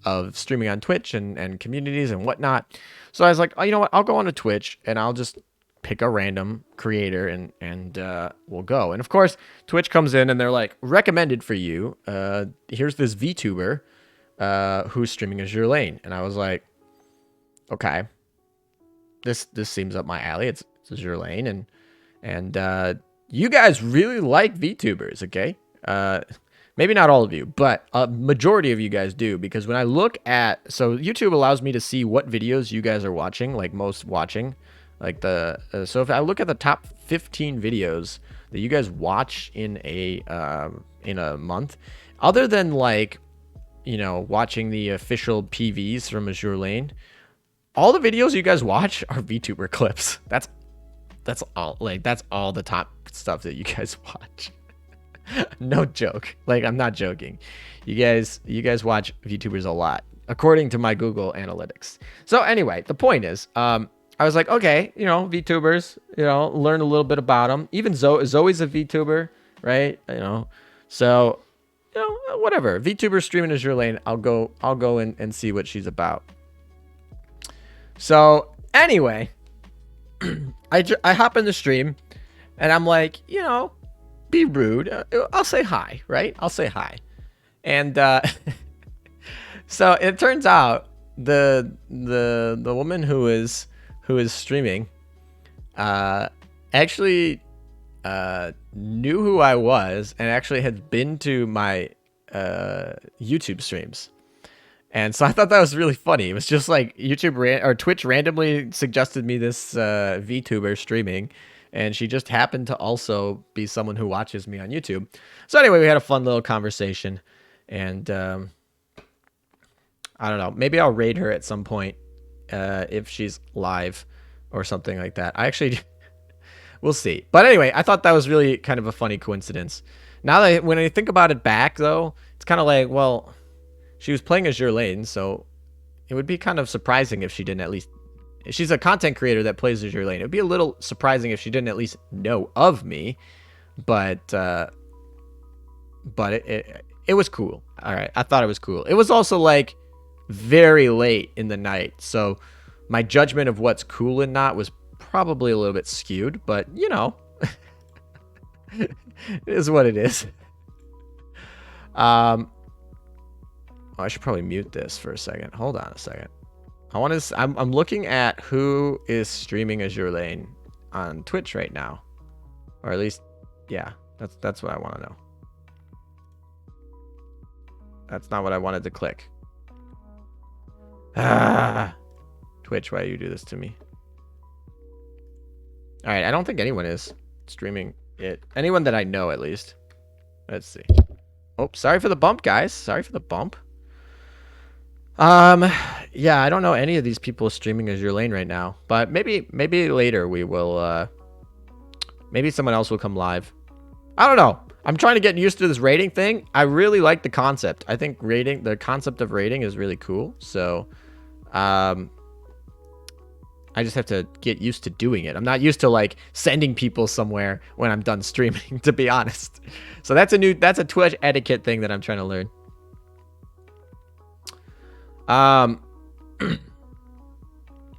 of streaming on Twitch and communities and whatnot. So I was like, oh, you know what? I'll go on to Twitch and I'll just pick a random creator and we'll go. And of course, Twitch comes in and they're like, recommended for you. Here's this VTuber who's streaming Azure Lane. And I was like, okay, this seems up my alley. It's Azure Lane and you guys really like VTubers, okay? Maybe not all of you, but a majority of you guys do, because when I look at, so YouTube allows me to see what videos you guys are watching, like most watching, like so if I look at the top 15 videos that you guys watch in a month, other than like, you know, watching the official PVs from Azure Lane, all the videos you guys watch are VTuber clips. That's all, like, that's all the top stuff that you guys watch. No joke. Like, I'm not joking. You guys watch VTubers a lot, according to my Google Analytics. So anyway, the point is, I was like, okay, you know, VTubers, you know, learn a little bit about them. Even Zoe's a VTuber, right? You know, so, you know, whatever. VTuber streaming Azure Lane, I'll go and see what she's about. So anyway, I hop in the stream and I'm like, you know, be rude. I'll say hi, right? I'll say hi. And so it turns out the woman who is streaming actually knew who I was and actually had been to my YouTube streams. And so I thought that was really funny. It was just like Twitch randomly suggested me this VTuber streaming, and she just happened to also be someone who watches me on YouTube. So anyway, we had a fun little conversation, and I don't know. Maybe I'll raid her at some point if she's live or something like that. I actually, we'll see. But anyway, I thought that was really kind of a funny coincidence. Now that when I think about it back, though, it's kind of like, well, she was playing Azure Lane, so it would be kind of surprising if she didn't at least... She's a content creator that plays Azure Lane. It would be a little surprising if she didn't at least know of me, but it was cool. All right, I thought it was cool. It was also like very late in the night, so my judgment of what's cool and not was probably a little bit skewed, but you know, it is what it is. I should probably mute this for a second. Hold on a second. I'm looking at who is streaming Azure Lane on Twitch right now, or at least, yeah, that's what I want to know. That's not what I wanted to click. Twitch, why do you do this to me? All right, I don't think anyone is. streaming it. Anyone that I know, at least. Let's see. Oh, sorry for the bump, guys. Sorry for the bump. Yeah, I don't know any of these people streaming Azure Lane right now, but maybe later we will. Maybe someone else will come live. I don't know. I'm trying to get used to this rating thing. I really like the concept. I think the concept of rating is really cool. So, I just have to get used to doing it. I'm not used to like sending people somewhere when I'm done streaming, to be honest. So that's a Twitch etiquette thing that I'm trying to learn.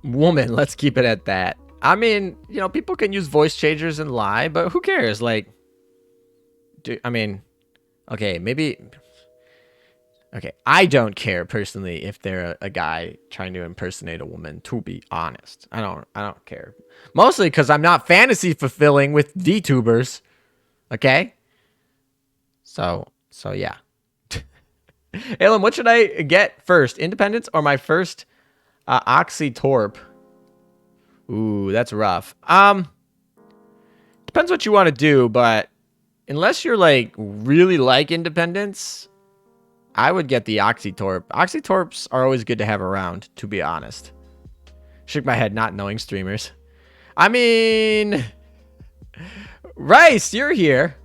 Woman, let's keep it at that. I mean, you know, people can use voice changers and lie, but who cares? Like, I mean, okay, maybe. Okay, I don't care personally if they're a guy trying to impersonate a woman. To be honest, I don't care. Mostly because I'm not fantasy fulfilling with VTubers. Okay. So yeah. Alan, what should I get first? Independence or my first Oxytorp? Ooh, that's rough. Depends what you want to do, but unless you're like really like Independence, I would get the Oxytorp. Oxytorps are always good to have around, to be honest. Shook my head not knowing streamers. I mean, Rice, you're here.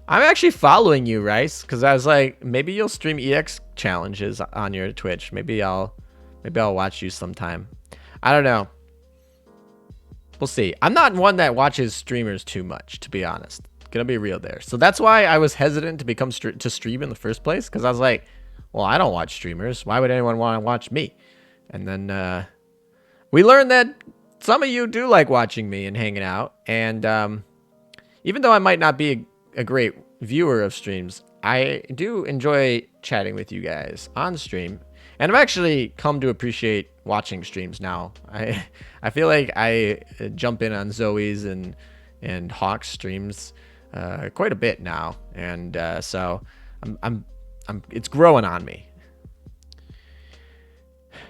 I'm actually following you, Rice, because I was like, maybe you'll stream EX challenges on your Twitch. Maybe I'll watch you sometime. I don't know. We'll see. I'm not one that watches streamers too much, to be honest. Gonna be real there. So that's why I was hesitant to become to stream in the first place, because I was like, well, I don't watch streamers. Why would anyone want to watch me? And then we learned that some of you do like watching me and hanging out. And even though I might not be a great viewer of streams, I do enjoy chatting with you guys on stream. And I've actually come to appreciate watching streams now. I feel like I jump in on Zoe's and Hawk's streams quite a bit now, and so I'm it's growing on me.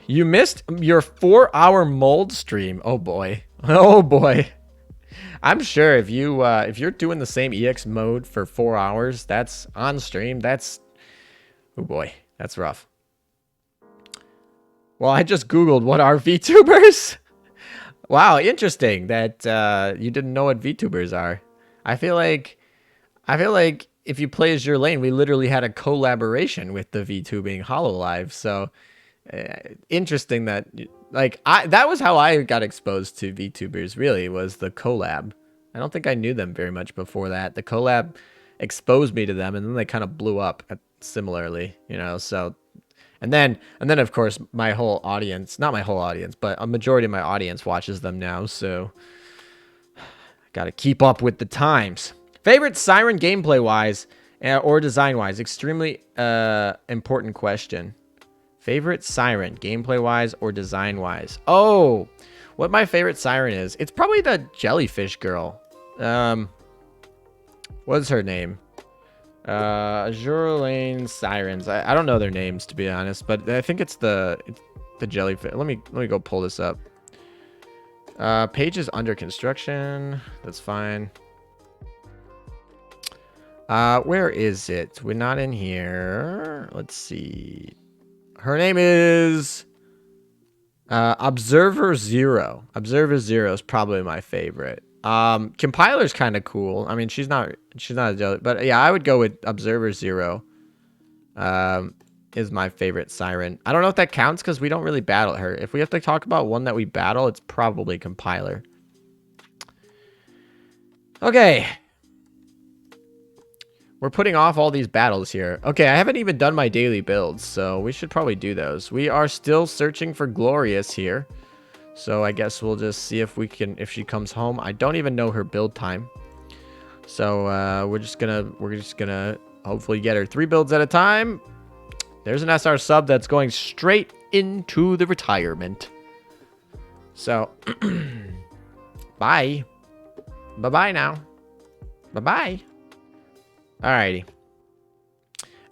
You missed your 4-hour mold stream. Oh boy. Oh boy. I'm sure if you're doing the same EX mode for 4 hours, that's on stream. That's, oh boy, that's rough. Well, I just Googled what are VTubers. Wow, interesting that you didn't know what VTubers are. I feel like if you play Azure Lane, we literally had a collaboration with the VTubing HoloLive. So interesting that that was how I got exposed to VTubers. Really, was the collab. I don't think I knew them very much before that. The collab exposed me to them, and then they kind of blew up similarly, you know. So. And then of course my whole audience, not my whole audience, but a majority of my audience watches them now, so I gotta keep up with the times. Favorite Siren gameplay wise or design wise? Extremely important question. Favorite Siren gameplay wise or design wise? Oh, what my favorite Siren is? It's probably the jellyfish girl. What's her name? Azure Lane Sirens. I don't know their names, to be honest, but I think it's the jellyfish. Let me go pull this up. Page is under construction. That's fine. Where is it? We're not in here. Let's see. Her name is Observer Zero. Observer Zero is probably my favorite. Compiler's kind of cool. I mean, she's not a jelly, but yeah, I would go with Observer Zero. Is my favorite Siren. I don't know if that counts because we don't really battle her. If we have to talk about one that we battle, it's probably Compiler. Okay. We're putting off all these battles here. Okay, I haven't even done my daily builds, so we should probably do those. We are still searching for Glorious here. So I guess we'll just see if if she comes home. I don't even know her build time. So we're just gonna hopefully get her 3 builds at a time. There's an SR sub that's going straight into the retirement. So bye. Bye-bye now. Bye-bye. Alrighty.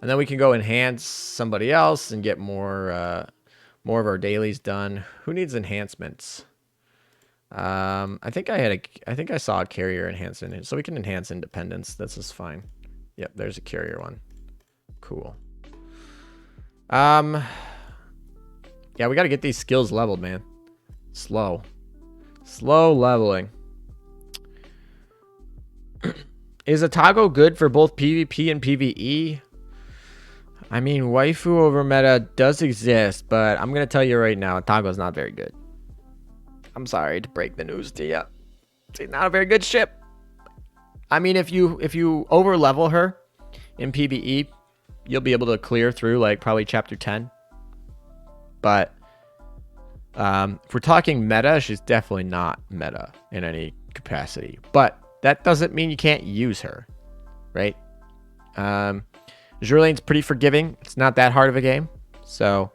And then we can go enhance somebody else and get more of our dailies done. Who needs enhancements? I think I think I saw a carrier enhancement, so we can enhance independence. This is fine. Yep, there's a carrier one. Cool. Yeah, we got to get these skills leveled, man. Slow leveling. Is a toggle good for both PvP and PvE? I mean, waifu over meta does exist, but I'm gonna tell you right now, toggle is not very good. I'm sorry to break the news to you. It's not a very good ship. I mean, if you over level her in PvE, you'll be able to clear through like probably chapter 10. But if we're talking meta, she's definitely not meta in any capacity. But that doesn't mean you can't use her, right? Azure Lane's pretty forgiving. It's not that hard of a game, so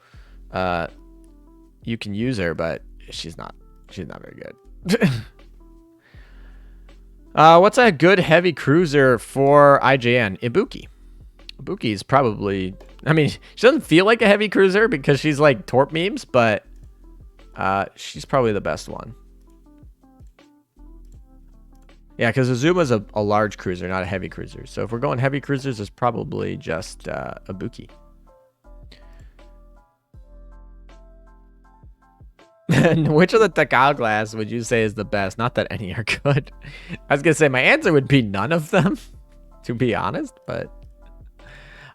you can use her, but she's not very good. What's a good heavy cruiser for IJN? Ibuki. Ibuki is probably, I mean, she doesn't feel like a heavy cruiser because she's like torp memes, but she's probably the best one. Yeah, because Azuma's a large cruiser, not a heavy cruiser. So if we're going heavy cruisers, it's probably just Ibuki. And which of the Takao class would you say is the best? Not that any are good. I was going to say my answer would be none of them, to be honest. But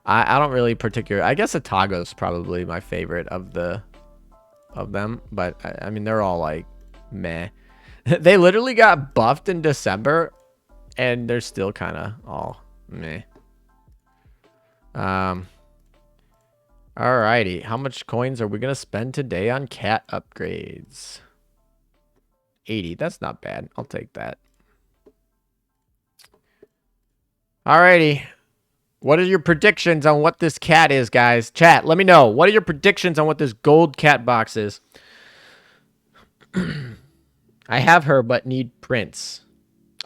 I don't really I guess Atago's probably my favorite of them. But I mean, they're all like meh. They literally got buffed in December, and they're still kind of all meh. Alrighty, how much coins are we gonna spend today on cat upgrades? 80, that's not bad. I'll take that. Alrighty, what are your predictions on what this cat is, guys? Chat, let me know. What are your predictions on what this gold cat box is? I have her, but need prints.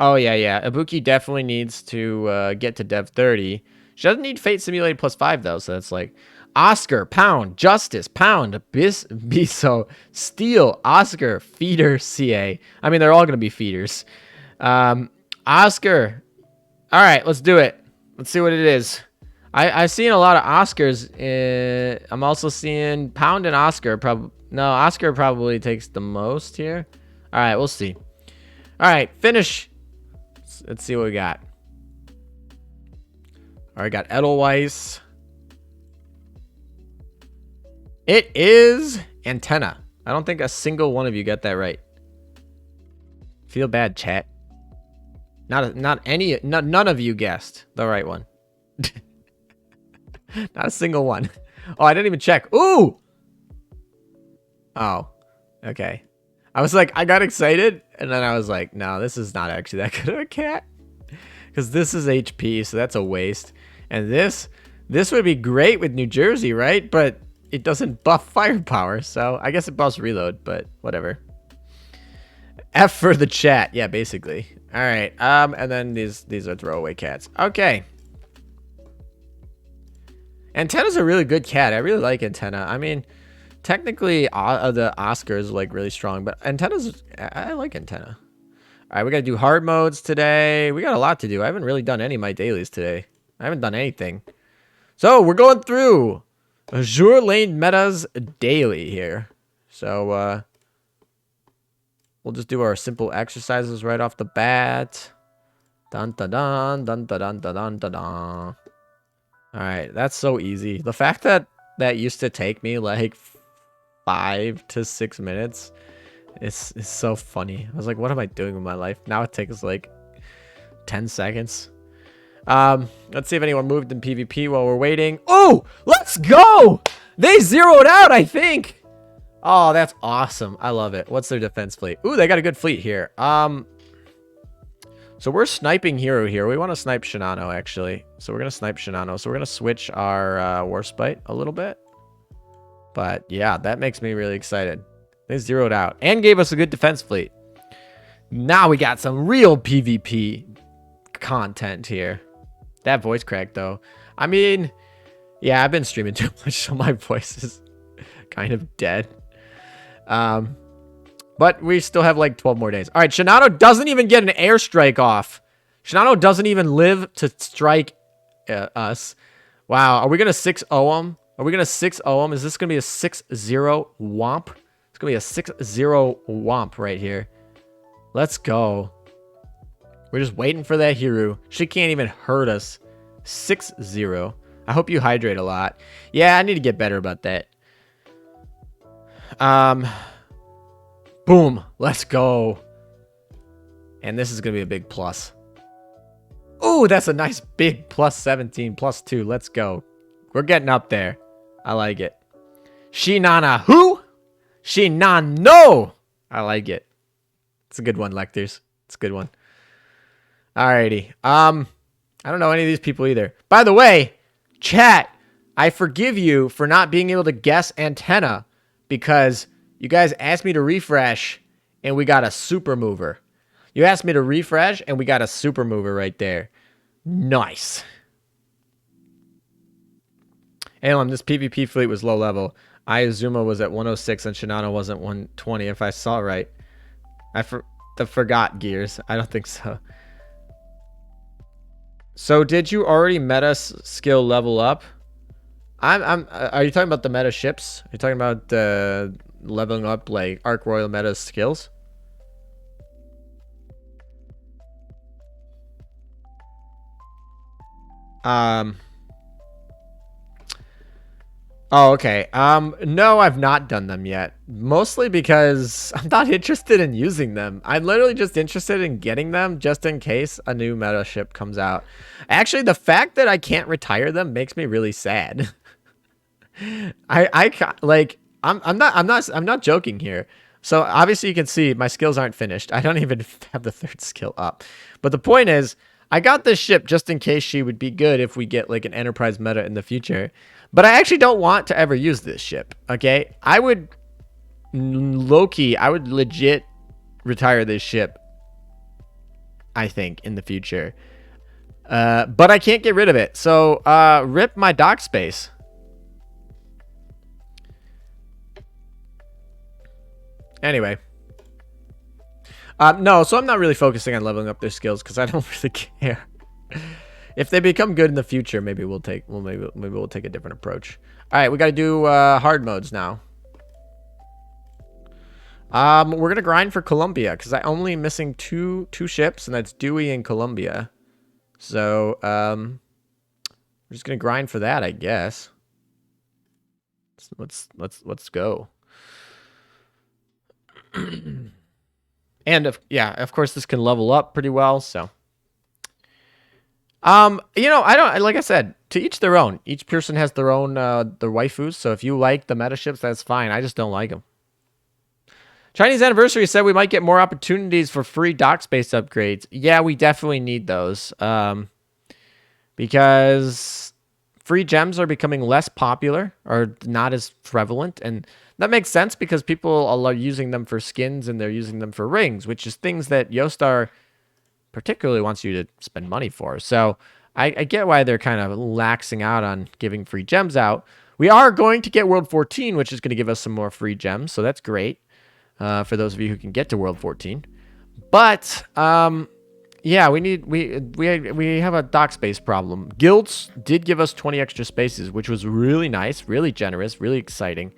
Oh, yeah. Ibuki definitely needs to get to Dev 30. She doesn't need Fate Simulated +5, though, so that's like... Oscar, Pound, Justice, Pound, Biso, Steel, Oscar, Feeder, CA. I mean, they're all going to be feeders. Oscar. All right, let's do it. Let's see what it is. I've seen a lot of Oscars. I'm also seeing Pound and Oscar. No, Oscar probably takes the most here. All right, we'll see. All right, finish. Let's see what we got. All right, got Edelweiss. It is Antenna. I don't think a single one of you got that right. Feel bad, chat. None of you guessed the right one. Not a single one. Oh, I didn't even check. Ooh. Oh, okay. I was like, I got excited, and then I was like, no, this is not actually that good of a cat. Because this is HP, so that's a waste. And this would be great with New Jersey, right? But it doesn't buff firepower, so I guess it buffs reload, but whatever. F for the chat. Yeah, basically. All right. And then these are throwaway cats. Okay. Antenna's a really good cat. I really like Antenna. I mean, technically, the Oscar is like really strong, but I like Antenna. All right, we got to do hard modes today. We got a lot to do. I haven't really done any of my dailies today. I haven't done anything. So we're going through Azure Lane metas daily here. So we'll just do our simple exercises right off the bat. Dun dun dun dun dun dun dun dun dun. All right, that's so easy. The fact that used to take me like 5 to 6 minutes is so funny. I was like, what am I doing with my life? Now it takes like 10 seconds. Let's see if anyone moved in PvP while we're waiting. Oh, let's go! They zeroed out, I think. Oh, that's awesome. I love it. What's their defense fleet? Ooh, they got a good fleet here. So we're sniping Hero here. We want to snipe Shinano, actually. So we're going to snipe Shinano. So we're going to switch our Warspite a little bit. But yeah, that makes me really excited. They zeroed out and gave us a good defense fleet. Now we got some real PvP content here. That voice crack, though. I mean, yeah, I've been streaming too much, so my voice is kind of dead. But we still have like 12 more days. All right, Shinano doesn't even get an airstrike off. Shinano doesn't even live to strike us. Wow, are we going to 6-0 him? Are we going to 6-0 him? Is this going to be a 6-0 womp? It's going to be a 6-0 womp right here. Let's go. We're just waiting for that Hiru. She can't even hurt us. 6-0. I hope you hydrate a lot. Yeah, I need to get better about that. Boom. Let's go. And this is going to be a big plus. Ooh, that's a nice big plus 17, plus 2. Let's go. We're getting up there. I like it. Shinana who? Shinano. I like it. It's a good one, Lectors. It's a good one. Alrighty. I don't know any of these people either. By the way, chat, I forgive you for not being able to guess antenna because you guys asked me to refresh and we got a super mover. You asked me to refresh and we got a super mover right there. Nice. Alem, this PvP fleet was low level. Ayazuma was at 106 and Shinano was at 120 if I saw right. I forgot Gears. I don't think so. So did you already meta skill level up? Are you talking about the meta ships? Are you talking about leveling up like Arc Royal meta skills? Oh, okay. No, I've not done them yet. Mostly because I'm not interested in using them. I'm literally just interested in getting them just in case a new meta ship comes out. Actually, the fact that I can't retire them makes me really sad. I'm not joking here. So obviously you can see my skills aren't finished. I don't even have the 3rd skill up. But the point is, I got this ship just in case she would be good if we get like an enterprise meta in the future. But I actually don't want to ever use this ship, okay? I would legit retire this ship, I think, in the future. But I can't get rid of it. So, rip my dock space. Anyway. No, so I'm not really focusing on leveling up their skills because I don't really care. If they become good in the future, maybe we'll take a different approach. All right, we got to do hard modes now. We're gonna grind for Columbia because I'm only missing two ships, and that's Dewey and Columbia. So we're just gonna grind for that, I guess. Let's go. And of course, this can level up pretty well. So. Like I said, to each their own. Each person has their own, their waifus. So if you like the meta ships, that's fine. I just don't like them. Chinese Anniversary said we might get more opportunities for free dock space upgrades. Yeah, we definitely need those. Because free gems are becoming less popular or not as prevalent. And that makes sense because people are using them for skins and they're using them for rings, which is things that Yostar particularly wants you to spend money for. So I get why they're kind of laxing out on giving free gems out. We are going to get World 14, which is going to give us some more free gems. So that's great for those of you who can get to World 14. But yeah, we have a dock space problem. Guilds did give us 20 extra spaces, which was really nice, really generous, really exciting.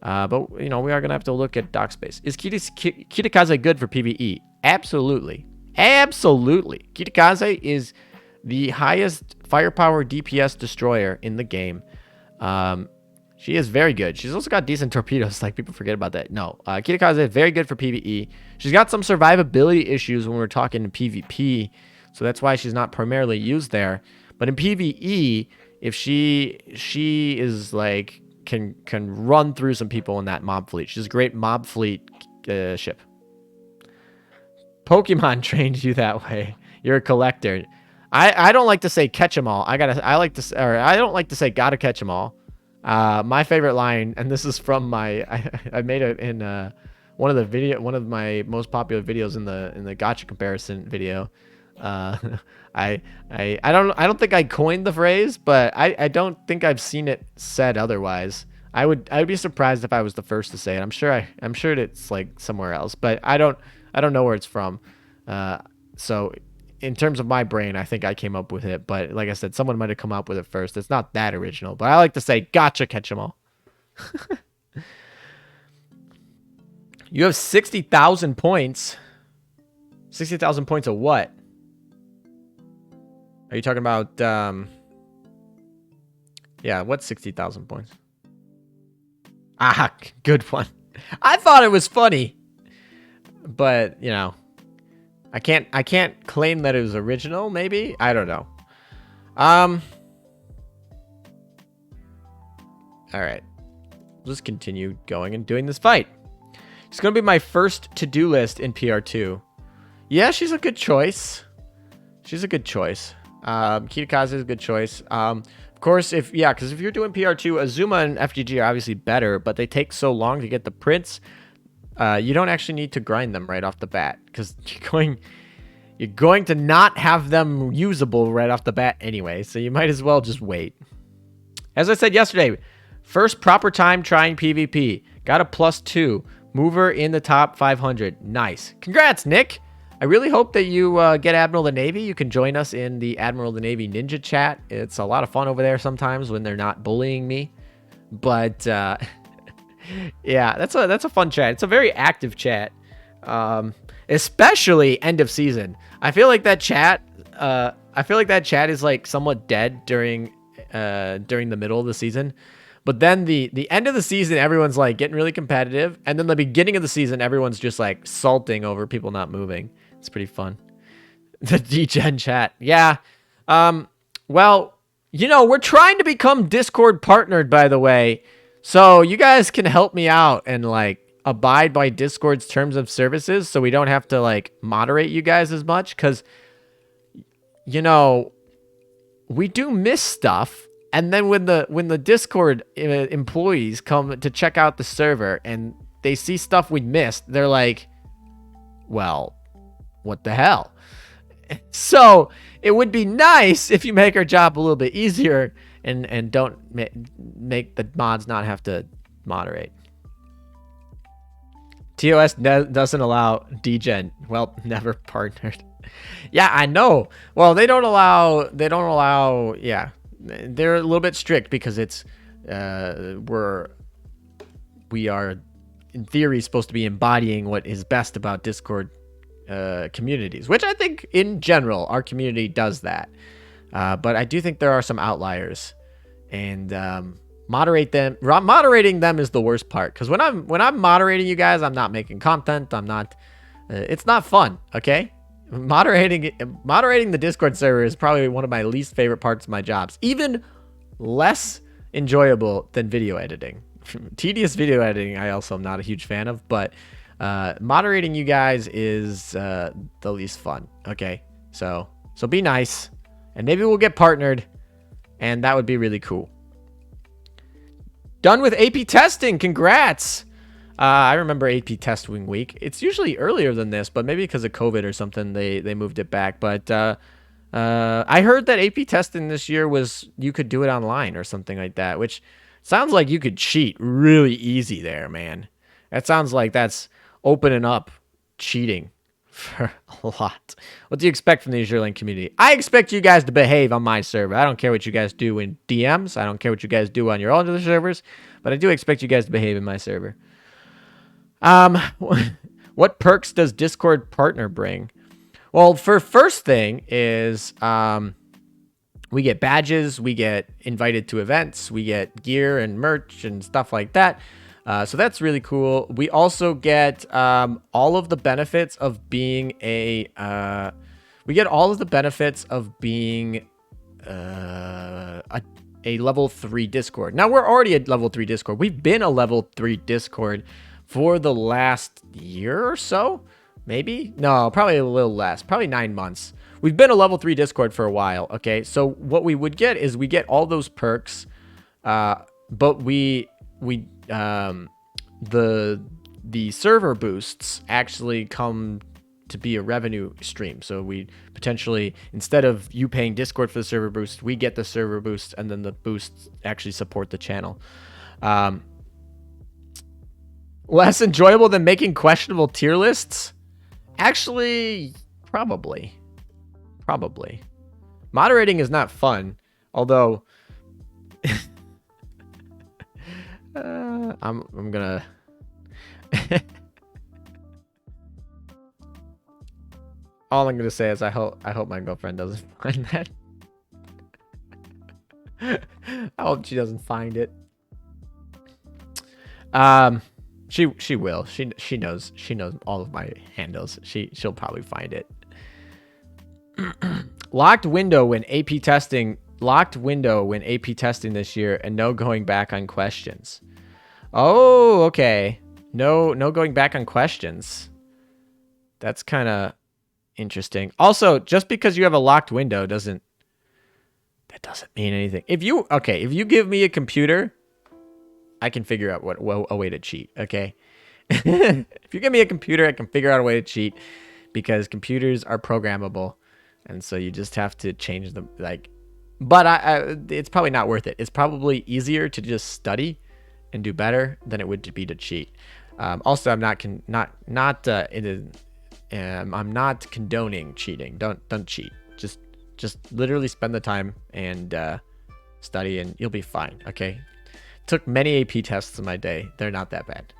But we are going to have to look at dock space. Is Kitakaze good for PvE? Absolutely. Absolutely. Kitakaze is the highest firepower DPS destroyer in the game. She is very good. She's also got decent torpedoes. Like, people forget about that. No, Kitakaze is very good for PvE. She's got some survivability issues when we're talking PvP, so that's why she's not primarily used there. But in PvE, if she is like can run through some people in that mob fleet. She's a great mob fleet ship. Pokemon trained you that way. You're a collector. I don't like to say catch 'em all. I don't like to say gotta catch 'em all. My favorite line, and this is from I made it in one of my most popular videos in the gacha comparison video. I don't think I coined the phrase, but I don't think I've seen it said otherwise. I would be surprised if I was the first to say it. I'm sure it's like somewhere else, but I don't know where it's from. So in terms of my brain, I think I came up with it, but like I said, someone might have come up with it first. It's not that original, but I like to say, gotcha, catch 'em all. You have 60,000 points. 60,000 points of what? Are you talking about, yeah, what's 60,000 points? Ah, good one. I thought it was funny, but, you know, I can't claim that it was original, maybe? I don't know. All right. Let's continue going and doing this fight. It's going to be my first to-do list in PR2. Yeah, she's a good choice. She's a good choice. Kitakaze is a good choice. Of course, because if you're doing PR2, Azuma and FGG are obviously better, but they take so long to get the prints. You don't actually need to grind them right off the bat, because you're going to not have them usable right off the bat anyway, so you might as well just wait. As I said yesterday, first proper time trying PvP. Got a +2. Mover in the top 500. Nice. Congrats, Nick. I really hope that you get Admiral of the Navy. You can join us in the Admiral of the Navy Ninja chat. It's a lot of fun over there sometimes when they're not bullying me. But, yeah, that's a fun chat. It's a very active chat, especially end of season. I feel like that chat is like somewhat dead during the middle of the season. But then the end of the season, everyone's like getting really competitive. And then the beginning of the season, everyone's just like salting over people not moving. It's pretty fun. The DGen chat. Yeah. Well, you know, we're trying to become Discord partnered, by the way. So you guys can help me out and like abide by Discord's terms of services so we don't have to like moderate you guys as much. Because, you know, we do miss stuff. And then when the Discord employees come to check out the server and they see stuff we missed, they're like, well, what the hell? So it would be nice if you make our job a little bit easier and don't make the mods not have to moderate. TOS doesn't allow DGen. Well, never partnered. Yeah, I know. Well, they don't allow, yeah. They're a little bit strict because it's we are in theory supposed to be embodying what is best about Discord communities, which I think in general our community does that, but I do think there are some outliers, and moderating them is the worst part, because when I'm moderating you guys, I'm not making content, I'm not it's not fun. Okay, moderating the Discord server is probably one of my least favorite parts of my jobs. Even less enjoyable than video editing. Tedious video editing, I also am not a huge fan of, but moderating you guys is the least fun. Okay, so be nice, and maybe we'll get partnered, and that would be really cool. Done with AP testing. Congrats. I remember AP testing week. It's usually earlier than this, but maybe because of COVID or something, they moved it back. But I heard that AP testing this year was you could do it online or something like that, which sounds like you could cheat really easy there, man. That sounds like that's opening up cheating for a lot. What do you expect from the Azure Lane community? I expect you guys to behave on my server. I don't care what you guys do in DMs. I don't care what you guys do on your other servers, but I do expect you guys to behave in my server. What perks does Discord partner bring? Well, first thing is, we get badges, we get invited to events, we get gear and merch and stuff like that. So that's really cool. We also get, all of the benefits of being a level 3 Discord. Now we're already a level 3 Discord. We've been a level 3 Discord for the last year or so, maybe? No, probably a little less, probably 9 months. We've been a level 3 Discord for a while, okay? So what we would get is we get all those perks, but the server boosts actually come to be a revenue stream. So we potentially, instead of you paying Discord for the server boost, we get the server boost, and then the boosts actually support the channel. Um, less enjoyable than making questionable tier lists? Actually, probably. Probably. Moderating is not fun, although I'm gonna all I'm gonna say is I hope my girlfriend doesn't find that. I hope she doesn't find it. She will. She knows all of my handles. She'll probably find it. Locked window when AP testing this year, and no going back on questions. Oh, okay. No going back on questions. That's kind of interesting. Also, just because you have a locked window doesn't mean anything. If you give me a computer, I can figure out a way to cheat, okay? If you give me a computer, I can figure out a way to cheat, because computers are programmable, and so you just have to change them. But it's probably not worth it. It's probably easier to just study and do better than it would be to cheat. Also, I'm not condoning cheating. Don't cheat. Just literally spend the time and study, and you'll be fine. Okay. Took many AP tests in my day. They're not that bad.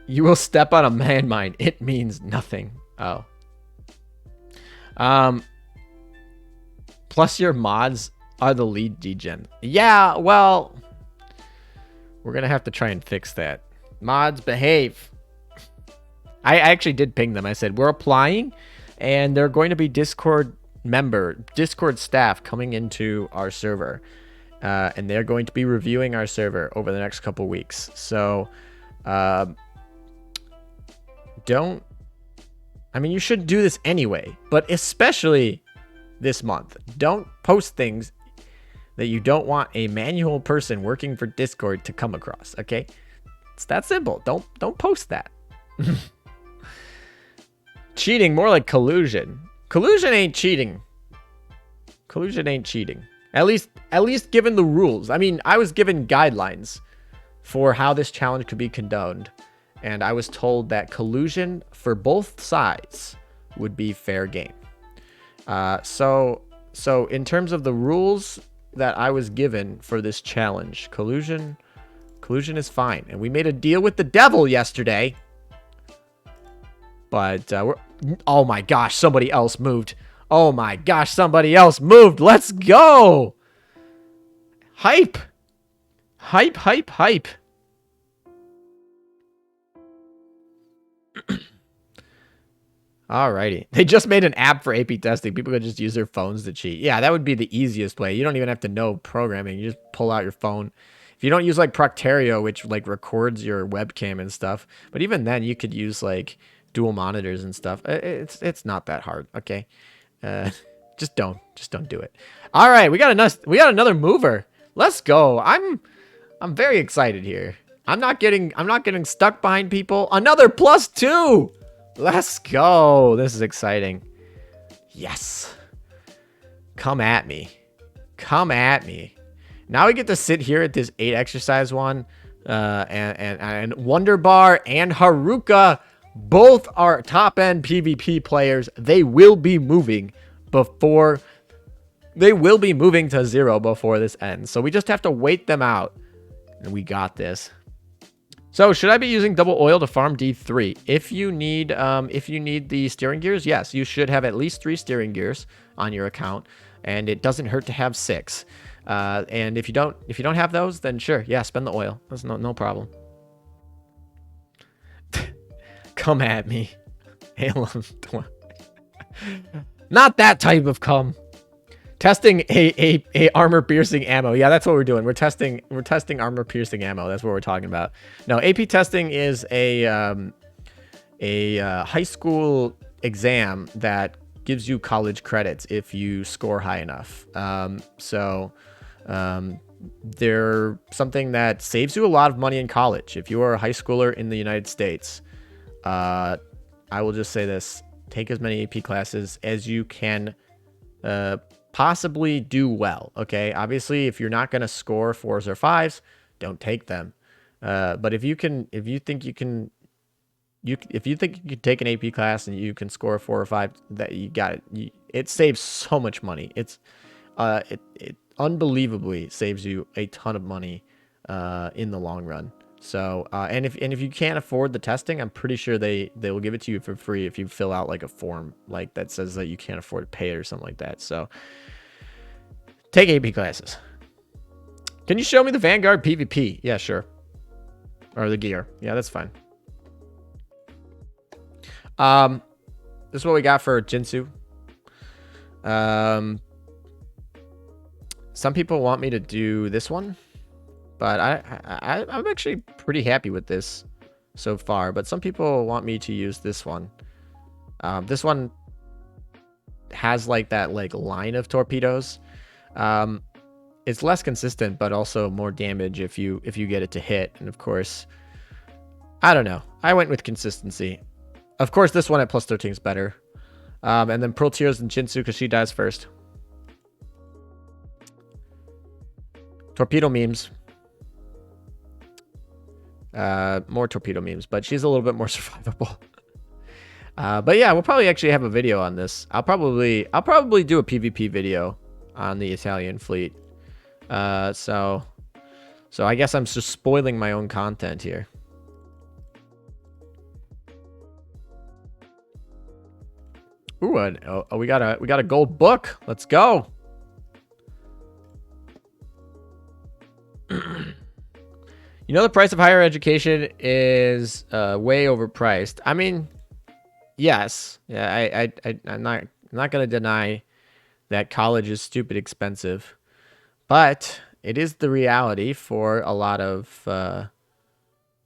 You will step on a landmine. It means nothing. Oh. Plus your mods are the lead degen. Yeah, well, we're gonna have to try and fix that. Mods, behave. I actually did ping them. I said, we're applying, and they're going to be Discord staff coming into our server. And they're going to be reviewing our server over the next couple weeks. So, you should do this anyway, but especially this month. Don't post things that you don't want a manual person working for Discord to come across, okay? It's that simple. Don't post that. Cheating, more like collusion. Collusion ain't cheating. Collusion ain't cheating. At least given the rules. I mean, I was given guidelines for how this challenge could be condoned, and I was told that collusion for both sides would be fair game. So in terms of the rules that I was given for this challenge, collusion is fine. And we made a deal with the devil yesterday. But oh my gosh, somebody else moved. Oh my gosh, somebody else moved. Let's go. Hype. Hype, hype, hype. Alrighty. They just made an app for AP testing. People could just use their phones to cheat. Yeah, that would be the easiest way. You don't even have to know programming. You just pull out your phone. If you don't use like Procterio, which like records your webcam and stuff, but even then you could use like dual monitors and stuff. It's not that hard. Okay. Just don't do it. All right, we got another mover. Let's go. I'm very excited here. I'm not getting stuck behind people. Another +2. Let's go. This is exciting. Yes. Come at me. Come at me. Now we get to sit here at this 8 exercise one. And Wonder Bar and Haruka both are top end PvP players. They will be moving to 0 before this ends. So we just have to wait them out. And we got this. So should I be using double oil to farm D3? If you need the steering gears, yes, you should have at least 3 steering gears on your account, and it doesn't hurt to have 6. And if you don't have those, then sure, yeah, spend the oil. That's no problem. Come at me. Not that type of come. Testing a armor piercing ammo. Yeah, that's what we're doing. We're testing armor piercing ammo. That's what we're talking about. No, AP testing is a high school exam that gives you college credits if you score high enough. They're something that saves you a lot of money in college. If you are a high schooler in the United States, I will just say this: take as many AP classes as you can possibly do well. Okay, obviously, if you're not going to score 4s or 5s, don't take them. But if you think you can, if you think you can take an AP class and you can score a 4 or 5, that you got it. It saves so much money. It unbelievably saves you a ton of money in the long run. So and if you can't afford the testing, I'm pretty sure they will give it to you for free if you fill out like a form like that says that you can't afford to pay it or something like that. So take AP classes. Can you show me the Vanguard PvP? Yeah, sure. Or the gear. Yeah, that's fine. This is what we got for Jinsu. Some people want me to do this one, but I'm actually pretty happy with this so far. But some people want me to use this one. This one has like that line of torpedoes. It's less consistent, but also more damage if you get it to hit. And of course, I don't know. I went with consistency. Of course, this one at plus 13 is better. And then Pearl Tears and Jinsu because she dies first. Torpedo memes. More torpedo memes, but she's a little bit more survivable. But yeah, we'll probably actually have a video on this. I'll probably do a PvP video on the Italian fleet. So I guess I'm just spoiling my own content here. Ooh, we got a gold book. Let's go. You know, the price of higher education is way overpriced. I mean, yes. Yeah, I'm not gonna deny that college is stupid expensive, but it is the reality for a lot of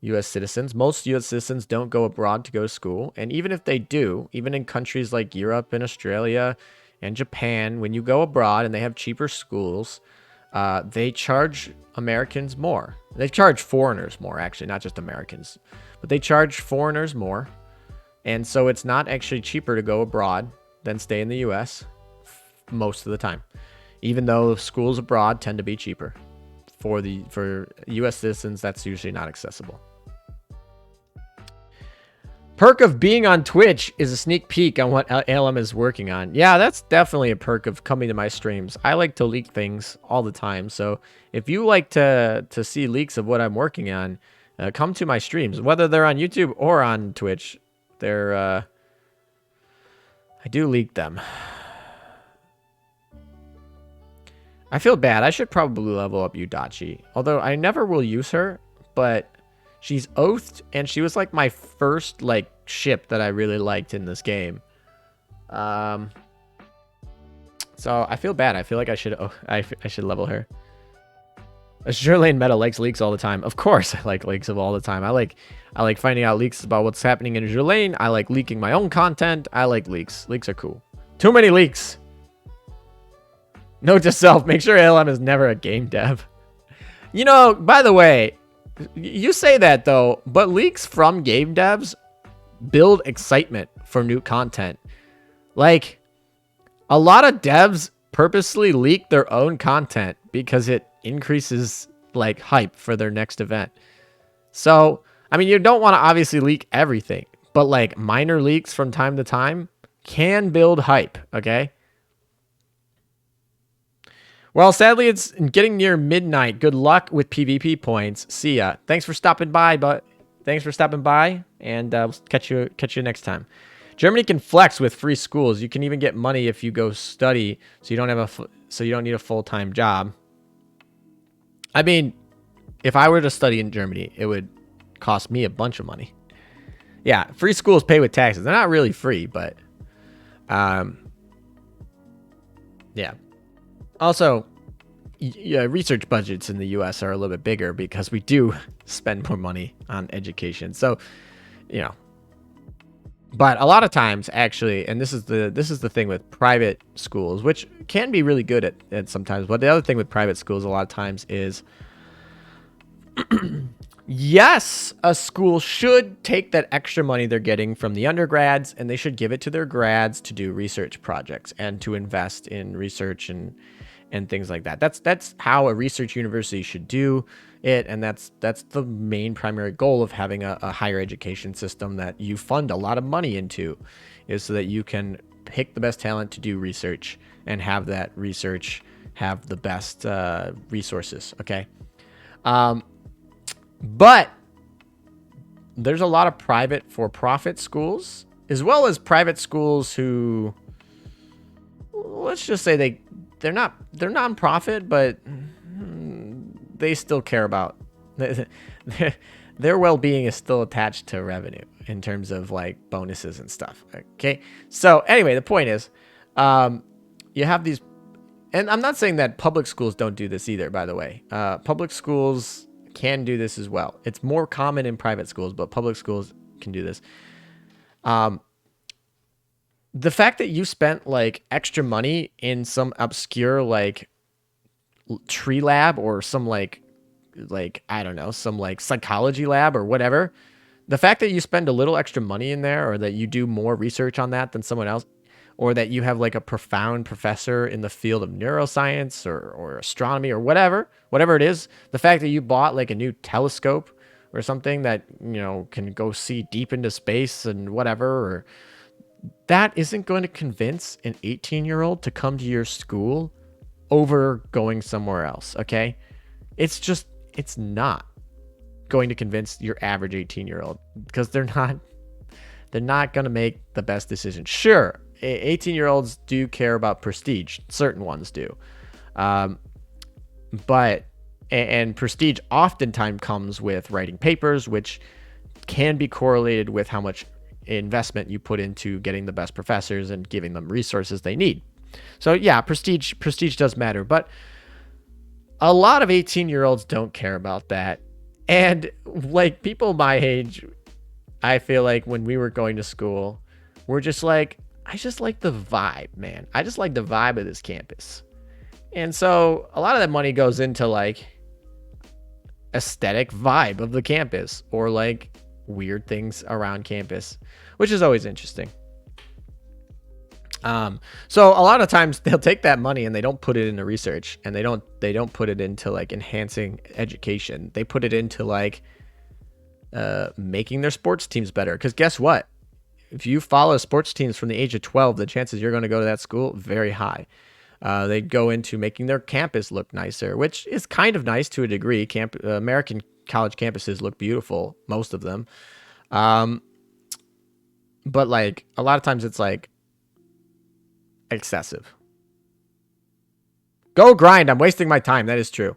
U.S. citizens. Most U.S. citizens don't go abroad to go to school, and even if they do, even in countries like Europe and Australia and Japan, when you go abroad and they have cheaper schools, they charge Americans more. They charge foreigners more, actually, not just Americans, but they charge foreigners more. And so it's not actually cheaper to go abroad than stay in the U.S. most of the time, even though schools abroad tend to be cheaper. For U.S. citizens, that's usually not accessible. Perk of being on Twitch is a sneak peek on what ALM is working on. Yeah, that's definitely a perk of coming to my streams. I like to leak things all the time. So if you like to see leaks of what I'm working on, come to my streams, whether they're on YouTube or on Twitch. I do leak them. I feel bad. I should probably level up Udachi. Although I never will use her, but she's oathed, and she was like my first ship that I really liked in this game. So I feel bad. I feel like I should level her. Surelane Meta likes leaks all the time. Of course I like leaks of all the time. I like finding out leaks about what's happening in Surelane. I like leaking my own content. I like leaks. Leaks are cool. Too many leaks. Note to self, make sure ALM is never a game dev. You know, by the way, you say that though, but leaks from game devs build excitement for new content. Like, a lot of devs purposely leak their own content because it increases hype for their next event. So, I mean, you don't want to obviously leak everything, but minor leaks from time to time can build hype, okay? Well, sadly, it's getting near midnight. Good luck with PvP points. See ya. Thanks for stopping by, and we'll catch you next time. Germany can flex with free schools. You can even get money if you go study, so you don't need a full-time job. I mean, if I were to study in Germany, it would cost me a bunch of money. Yeah, free schools pay with taxes. They're not really free, but yeah. Also, research budgets in the U.S. are a little bit bigger because we do spend more money on education. So, you know, but a lot of times, actually, and this is the thing with private schools, which can be really good at sometimes. But the other thing with private schools, a lot of times, is Yes, a school should take that extra money they're getting from the undergrads and they should give it to their grads to do research projects and to invest in research and things like that. That's how a research university should do it, and that's the main primary goal of having a higher education system that you fund a lot of money into, is so that you can pick the best talent to do research and have that research have the best resources. Okay. But there's a lot of private for-profit schools, as well as private schools who, let's just say they're nonprofit, but they still care about their well-being is still attached to revenue in terms of like bonuses and stuff. Okay. So anyway, the point is, you have these, and I'm not saying that public schools don't do this either, by the way. Public schools can do this as well. It's more common in private schools, but public schools can do this. The fact that you spent like extra money in some obscure like tree lab or some like I don't know, some like psychology lab or whatever, the fact that you spend a little extra money in there, or that you do more research on that than someone else, or that you have like a profound professor in the field of neuroscience or astronomy or whatever it is, the fact that you bought like a new telescope or something that, you know, can go see deep into space and whatever, or that isn't going to convince an 18-year-old to come to your school over going somewhere else. Okay. It's not going to convince your average 18-year-old, because they're not going to make the best decision. Sure, 18-year-olds do care about prestige. Certain ones do. But prestige oftentimes comes with writing papers, which can be correlated with how much investment you put into getting the best professors and giving them resources they need. So yeah, prestige does matter, but a lot of 18-year-olds don't care about that. And like people my age, I feel like when we were going to school, we're just like, I just like the vibe, man. I just like the vibe of this campus. And so a lot of that money goes into like aesthetic vibe of the campus, or like weird things around campus, which is always interesting. So a lot of times they'll take that money and they don't put it into research, and they don't put it into like enhancing education. They put it into like making their sports teams better. Because guess what? If you follow sports teams from the age of 12, the chances you're going to go to that school, very high. They go into making their campus look nicer, which is kind of nice to a degree. American college campuses look beautiful, most of them. But like a lot of times it's like excessive. Go grind. I'm wasting my time. That is true.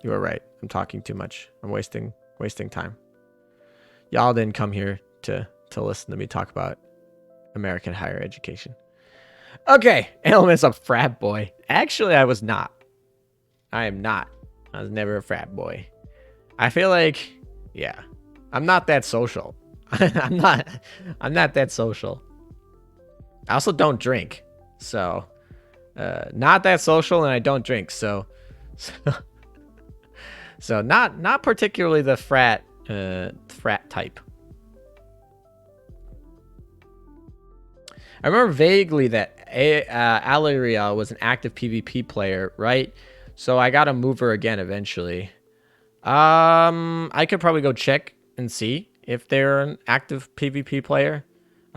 You are right. I'm talking too much. I'm wasting time. Y'all didn't come here to listen to me talk about American higher education. Okay, elements of frat boy. Actually, I was not. I am not. I was never a frat boy. I feel like, yeah, I'm not that social. I'm not that social. I also don't drink, so not that social, and I don't drink, so not particularly the frat type. I remember vaguely that Alaria was an active PvP player, right? So I gotta move her again eventually. I could probably go check and see if they're an active PvP player,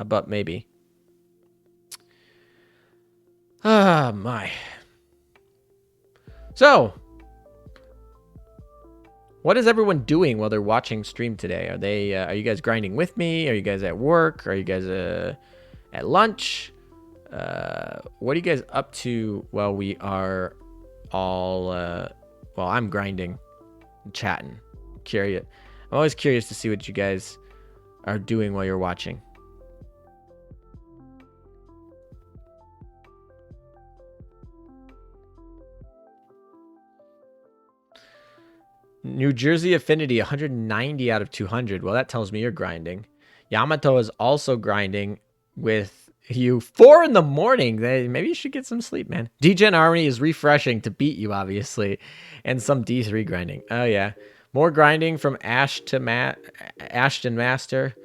but maybe. Ah, my. So, what is everyone doing while they're watching stream today? Are you guys grinding with me? Are you guys at work? Are you guys at lunch? What are you guys up to while we are all well, I'm grinding, chatting, curious. I'm always curious to see what you guys are doing while you're watching. New Jersey Affinity, 190 out of 200. Well, that tells me you're grinding. Yamato is also grinding with You 4 in the morning. Maybe you should get some sleep, man. Degen Army is refreshing to beat you, obviously, and some D3 grinding. Oh yeah, more grinding from Ashton Master.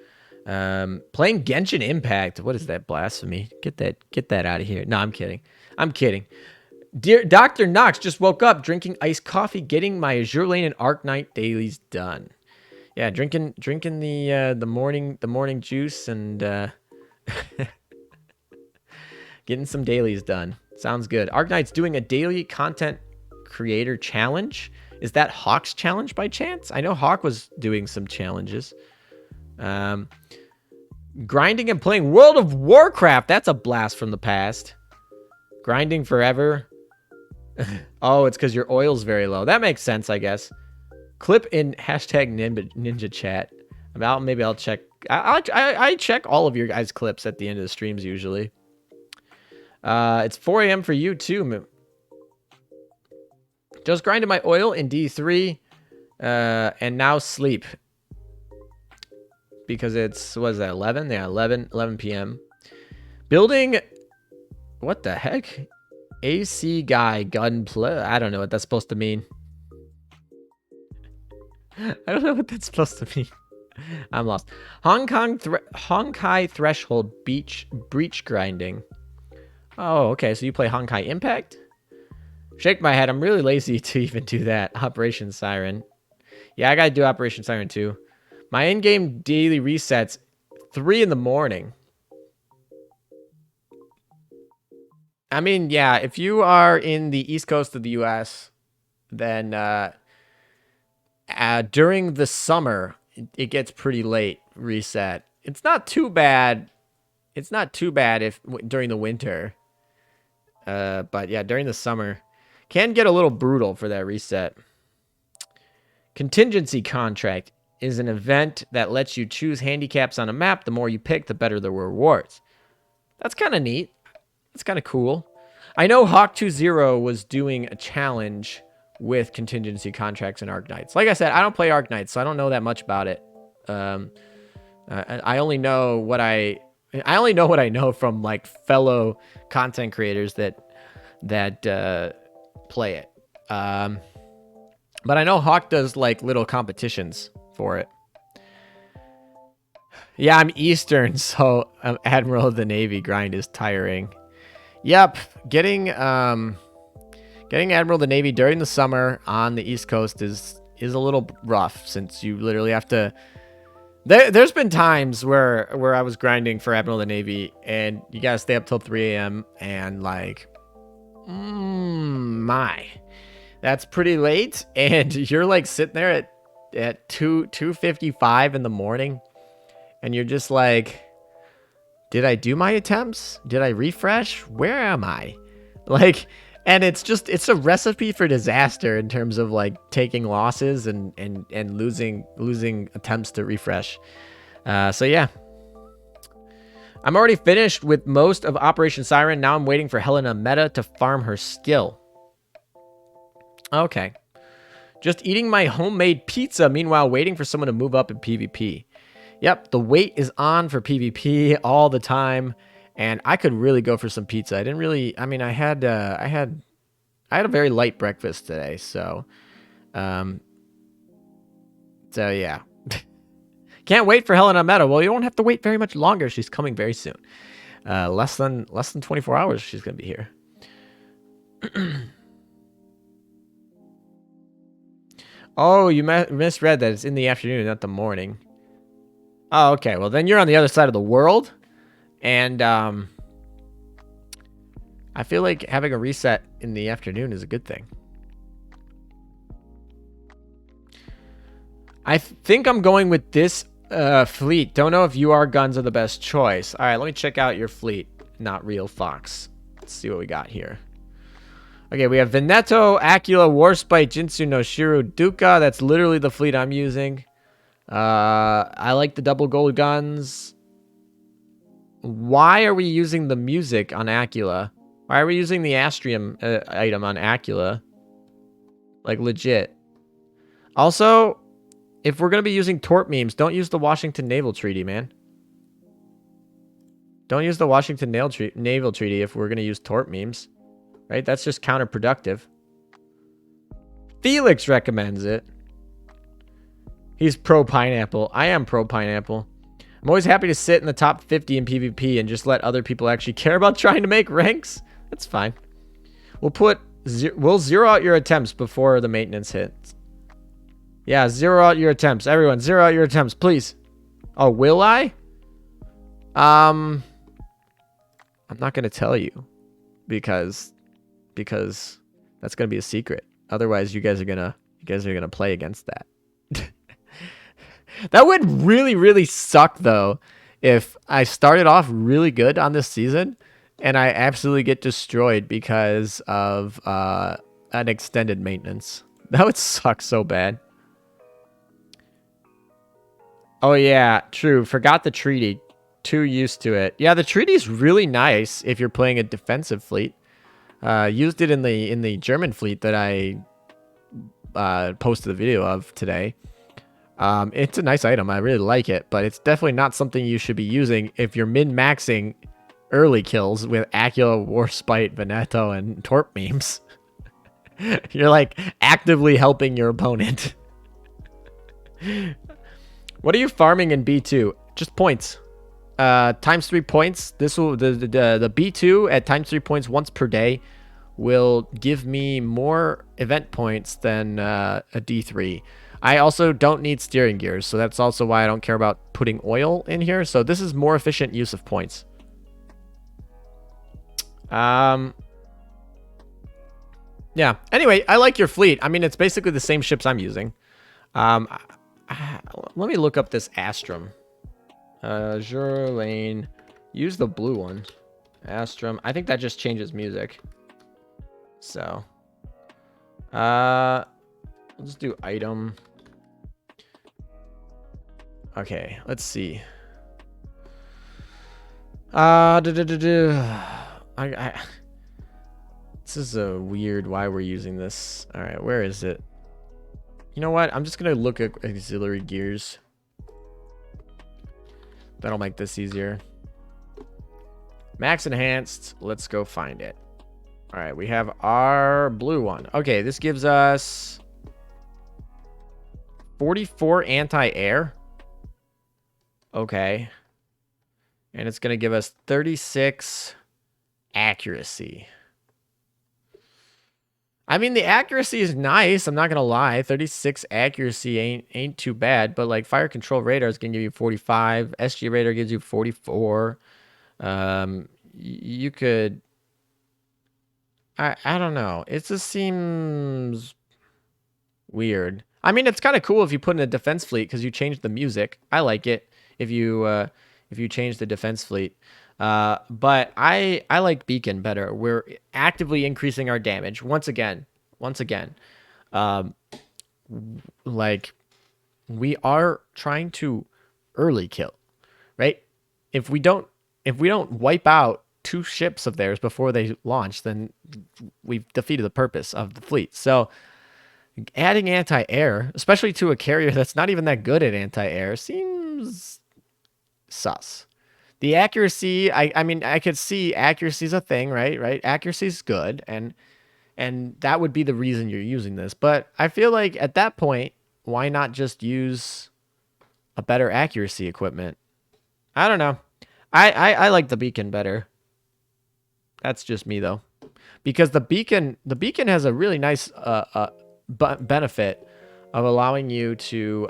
Playing Genshin Impact. What is that blasphemy? Get that out of here. No, I'm kidding. I'm kidding. Dear Dr. Knox just woke up, drinking iced coffee, getting my Azure Lane and Arknight dailies done. Yeah, drinking the morning juice and getting some dailies done. Sounds good. Arknight's doing a daily content creator challenge. Is that Hawk's challenge by chance? I know Hawk was doing some challenges. Grinding and playing World of Warcraft. That's a blast from the past. Grinding forever. Oh, it's because your oil's very low. That makes sense, I guess. Clip in hashtag ninja chat. Maybe I'll check. I check all of your guys' clips at the end of the streams usually. It's 4 a.m. for you too. Just grinded my oil in D3, and now sleep. Because it's, what is that, 11? Yeah, 11 p.m. Building, what the heck? AC guy gunplay. I don't know what that's supposed to mean. I don't know what that's supposed to mean. I'm lost. Honkai Threshold breach grinding. Oh, okay. So you play Honkai Impact? Shake my head. I'm really lazy to even do that. Operation Siren. Yeah, I gotta do Operation Siren too. My in-game daily resets 3 in the morning. I mean, yeah, if you are in the East Coast of the U.S., then during the summer, it gets pretty late reset. It's not too bad. It's not too bad if during the winter. But yeah, during the summer, can get a little brutal for that reset. Contingency contract is an event that lets you choose handicaps on a map. The more you pick, the better the rewards. That's kind of neat. That's kind of cool. I know Hawk20 was doing a challenge with contingency contracts and Arknights. Like I said, I don't play Arknights, so I don't know that much about it. I only know what I know from like fellow content creators that play it. But I know Hawk does like little competitions for it. Yeah, I'm Eastern, so Admiral of the Navy grind is tiring. Yep, getting Admiral of the Navy during the summer on the East Coast is a little rough, since you literally have to. There's been times where I was grinding for Admiral of the Navy, and you gotta stay up till 3 a.m. and like, that's pretty late, and you're like sitting there at 2:55 in the morning, and you're just like, did I do my attempts? Did I refresh? Where am I? Like, and it's a recipe for disaster in terms of like taking losses and losing attempts to refresh. So yeah. I'm already finished with most of Operation Siren. Now I'm waiting for Helena Meta to farm her skill. Okay. Just eating my homemade pizza, meanwhile waiting for someone to move up in PvP. Yep, the wait is on for PvP all the time, and I could really go for some pizza. I had a very light breakfast today, so yeah. Can't wait for Helena Meta. Well, you don't have to wait very much longer. She's coming very soon. Less than 24 hours she's going to be here. Oh, you misread that. It's in the afternoon, not the morning. Oh, okay. Well, then you're on the other side of the world. And I feel like having a reset in the afternoon is a good thing. I think I'm going with this fleet. Don't know if UR guns are the best choice. All right, let me check out your fleet. Not real Fox. Let's see what we got here. Okay, we have Veneto, Acula, Warspite, Jinsu, Noshiru, Duca. That's literally the fleet I'm using. I like the double gold guns. Why are we using the music on Acula? Why are we using the Astrium item on Acula? Like, legit. Also, if we're going to be using tort memes, don't use the Washington Naval Treaty, man. Don't use the Washington Naval Treaty if we're going to use torp memes. Right? That's just counterproductive. Felix recommends it. He's pro pineapple. I am pro pineapple. I'm always happy to sit in the top 50 in PvP and just let other people actually care about trying to make ranks. That's fine. We'll zero out your attempts before the maintenance hits. Yeah, zero out your attempts. Everyone, zero out your attempts, please. Oh, will I? I'm not gonna tell you because that's gonna be a secret. Otherwise, you guys are gonna play against that. That would really suck though if I started off really good on this season and I absolutely get destroyed because of an extended maintenance. That would suck so bad. Oh yeah, true. Forgot the treaty. Too used to it. Yeah, the treaty is really nice if you're playing a defensive fleet. Used it in the German fleet that I posted a video of today. It's a nice item. I really like it, but it's definitely not something you should be using if you're min-maxing early kills with Acula, Warspite, Veneto, and Torp memes. You're like actively helping your opponent. What are you farming in B2? Just points. Times 3 points. This will the B2 at times 3 points once per day will give me more event points than a D3. I also don't need steering gears, so that's also why I don't care about putting oil in here. So this is more efficient use of points. Yeah. Anyway, I like your fleet. I mean, it's basically the same ships I'm using. Let me look up this Astrum. Azure Lane. Use the blue one. Astrum. I think that just changes music. So. Let's do item. Okay, let's see. This is a weird why we're using this. All right, where is it? You know what? I'm just gonna look at auxiliary gears. That'll make this easier. Max enhanced. Let's go find it. All right, we have our blue one. Okay, this gives us 44 anti-air. Okay. And it's going to give us 36 accuracy. I mean, the accuracy is nice. I'm not going to lie. 36 accuracy ain't too bad. But like fire control radar is going to give you 45. SG radar gives you 44. You could... I don't know. It just seems weird. I mean, it's kind of cool if you put in a defense fleet because you change the music. I like it if you change the defense fleet. But I like Beacon better. We're actively increasing our damage once again. Like we are trying to early kill, right? If we don't wipe out 2 ships of theirs before they launch, then we've defeated the purpose of the fleet. So adding anti-air, especially to a carrier that's not even that good at anti-air, seems sus. The accuracy, I mean, I could see accuracy is a thing, right? Accuracy is good, and that would be the reason you're using this. But I feel like at that point, why not just use a better accuracy equipment? I don't know. I like the Beacon better. That's just me though, because the beacon has a really nice benefit of allowing you to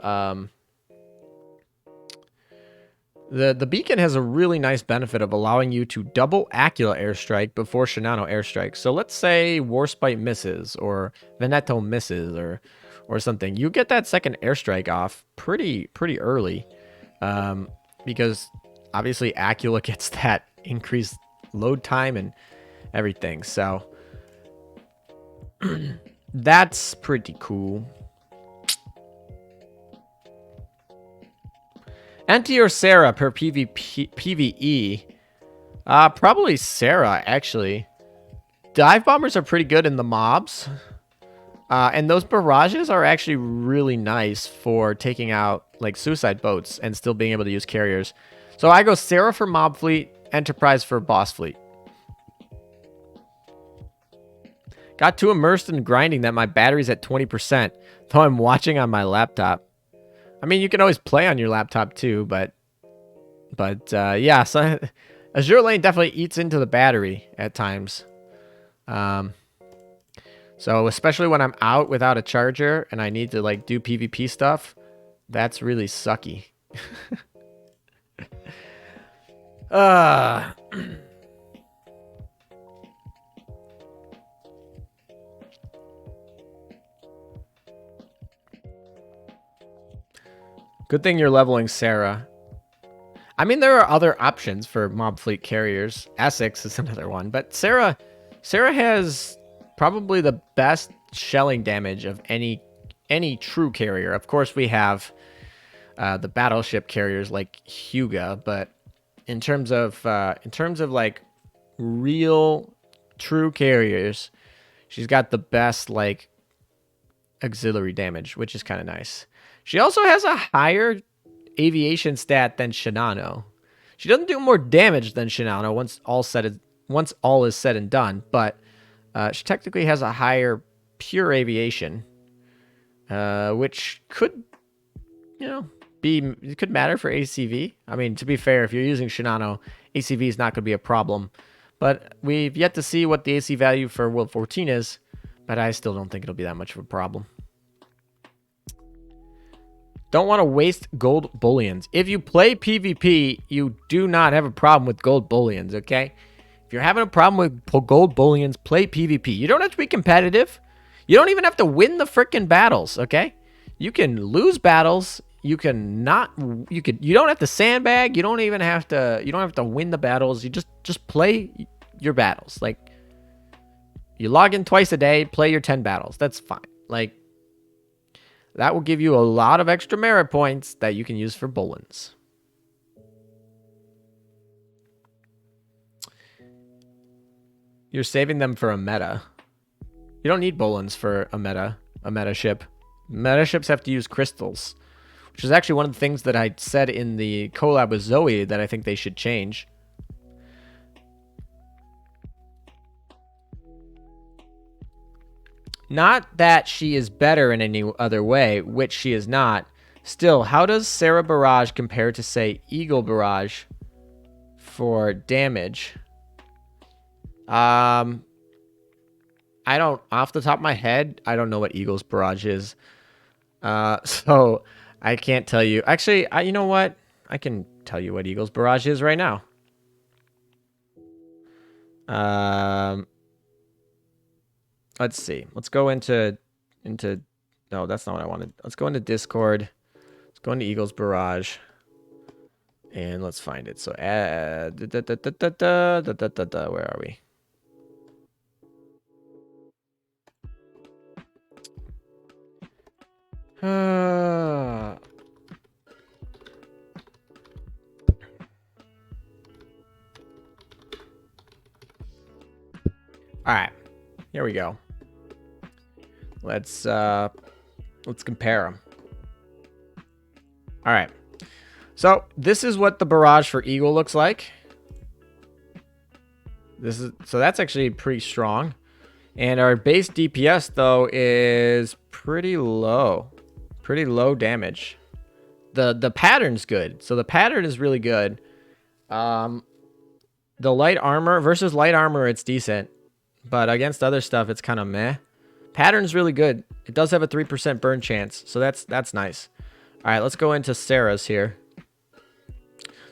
the beacon has a really nice benefit of allowing you to double Acula airstrike before Shinano airstrike. So let's say Warspite misses or Veneto misses or something. You get that second airstrike off pretty early, because obviously Acula gets that increased load time and everything. So that's pretty cool. Anti or Sarah per PvE? Probably Sarah, actually. Dive bombers are pretty good in the mobs. And those barrages are actually really nice for taking out like suicide boats and still being able to use carriers. So I go Sarah for mob fleet, Enterprise for boss fleet. Got too immersed in grinding that my battery's at 20%, though I'm watching on my laptop. I mean, you can always play on your laptop too, but yeah, so Azure Lane definitely eats into the battery at times. So especially when I'm out without a charger and I need to like do PvP stuff, that's really sucky. Good thing you're leveling Sarah. I mean, there are other options for mob fleet carriers. Essex is another one, but Sarah has probably the best shelling damage of any true carrier. Of course, we have the battleship carriers like Hyuga, but in terms of like real true carriers, she's got the best like auxiliary damage, which is kind of nice. She also has a higher aviation stat than Shinano. She doesn't do more damage than Shinano once all is said and done, but she technically has a higher pure aviation, which could, it could matter for ACV. I mean, to be fair, if you're using Shinano, ACV is not going to be a problem. But we've yet to see what the AC value for World 14 is, but I still don't think it'll be that much of a problem. Don't want to waste gold bullions. If you play PvP, you do not have a problem with gold bullions, okay? If you're having a problem with gold bullions, play PvP. You don't have to be competitive. You don't even have to win the frickin' battles, okay? You can lose battles. You don't have to sandbag. You don't have to win the battles. You just play your battles. Like, you log in twice a day, play your 10 battles. That's fine. Like, that will give you a lot of extra merit points that you can use for bullins. You're saving them for a meta. You don't need bullins for a meta ship. Meta ships have to use crystals, which is actually one of the things that I said in the collab with Zoe that I think they should change. Not that she is better in any other way, which she is not. Still, how does Sarah Barrage compare to, say, Eagle Barrage for damage? I don't, off the top of my head, I don't know what Eagle's Barrage is. So I can't tell you. Actually, you know what? I can tell you what Eagle's Barrage is right now. Let's see. Let's go into. No, that's not what I wanted. Let's go into Discord. Let's go into Eagle's Barrage, and let's find it. So, where are we? All right, here we go. Let's compare them. All right. So this is what the barrage for Eagle looks like. So that's actually pretty strong. And our base DPS though is pretty low. Pretty low damage. The pattern's good. So the pattern is really good. The light armor versus light armor, it's decent. But against other stuff, it's kind of meh. Pattern's really good. It does have a 3% burn chance, so that's nice. All right, let's go into Sarah's here.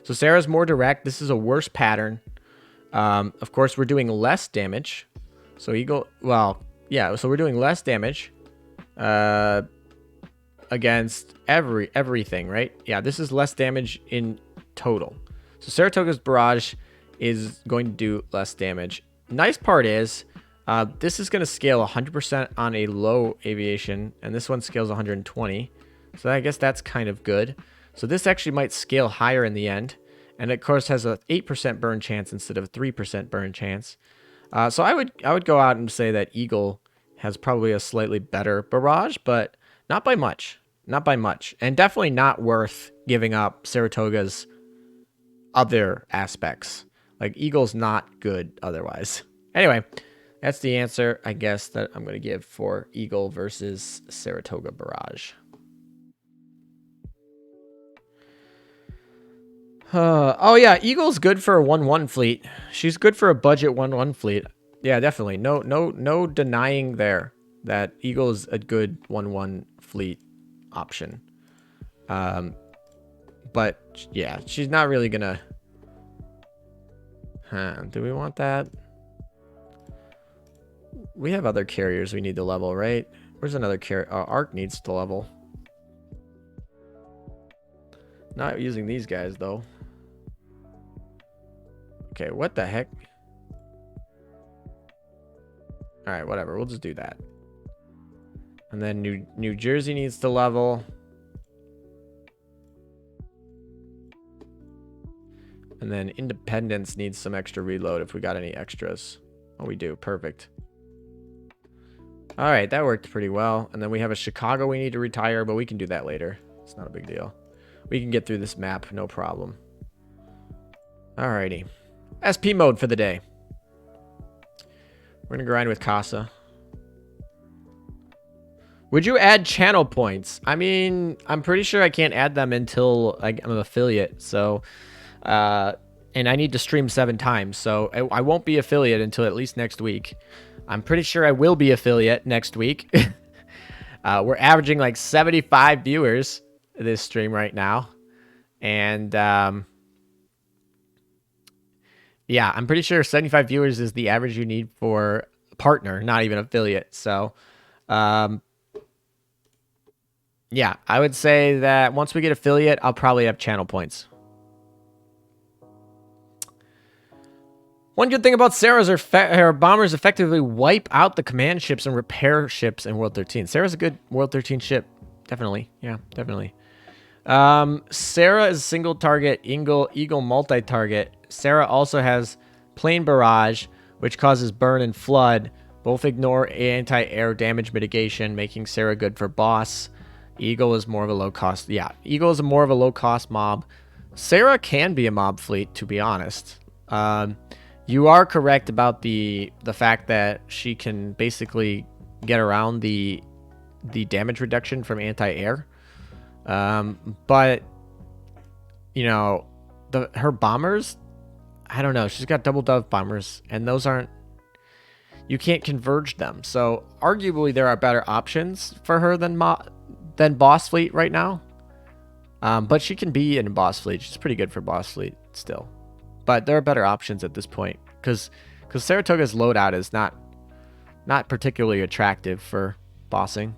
So Sarah's more direct. This is a worse pattern. Of course, we're doing less damage. So Eagle, well, yeah. So we're doing less damage against everything, right? Yeah, this is less damage in total. So Saratoga's Barrage is going to do less damage. Nice part is this is going to scale 100% on a low aviation, and this one scales 120. So I guess that's kind of good. So this actually might scale higher in the end, and of course has a 8% burn chance instead of a 3% burn chance. So I would go out and say that Eagle has probably a slightly better barrage, but not by much. Not by much. And definitely not worth giving up Saratoga's other aspects. Like, Eagle's not good otherwise. Anyway, that's the answer, I guess, that I'm going to give for Eagle versus Saratoga Barrage. Oh, yeah, Eagle's good for a 1-1 fleet. She's good for a budget 1-1 fleet. Yeah, definitely. No denying there that Eagle is a good 1-1 fleet option. But, yeah, she's not really going to... do we want that? We have other carriers we need to level, right? Where's another carrier? Arc needs to level. Not using these guys, though. Okay, what the heck? Alright, whatever. We'll just do that. And then New Jersey needs to level. And then Independence needs some extra reload if we got any extras. Oh, we do. Perfect. Alright, that worked pretty well. And then we have a Chicago we need to retire, but we can do that later. It's not a big deal. We can get through this map, no problem. Alrighty. SP mode for the day. We're going to grind with Casa. Would you add channel points? I mean, I'm pretty sure I can't add them until I'm an affiliate. So, and I need to stream 7 times. So I won't be affiliate until at least next week. I'm pretty sure I will be affiliate next week. We're averaging like 75 viewers this stream right now. And yeah, I'm pretty sure 75 viewers is the average you need for partner, not even affiliate. So yeah, I would say that once we get affiliate, I'll probably have channel points. One good thing about Sarah's her bombers effectively wipe out the command ships and repair ships in World 13. Sarah's a good World 13 ship. Definitely. Yeah, definitely. Sarah is single target, Eagle multi-target. Sarah also has plane barrage, which causes burn and flood. Both ignore anti-air damage mitigation, making Sarah good for boss. Eagle is more of a low-cost... Yeah, Eagle is more of a low-cost mob. Sarah can be a mob fleet, to be honest. You are correct about the fact that she can basically get around the damage reduction from anti-air. But, you know, her bombers, I don't know. She's got double dove bombers, and those aren't... You can't converge them. So, arguably, there are better options for her than boss fleet right now. But she can be in boss fleet. She's pretty good for boss fleet still. But there are better options at this point. Because Saratoga's loadout is not particularly attractive for bossing.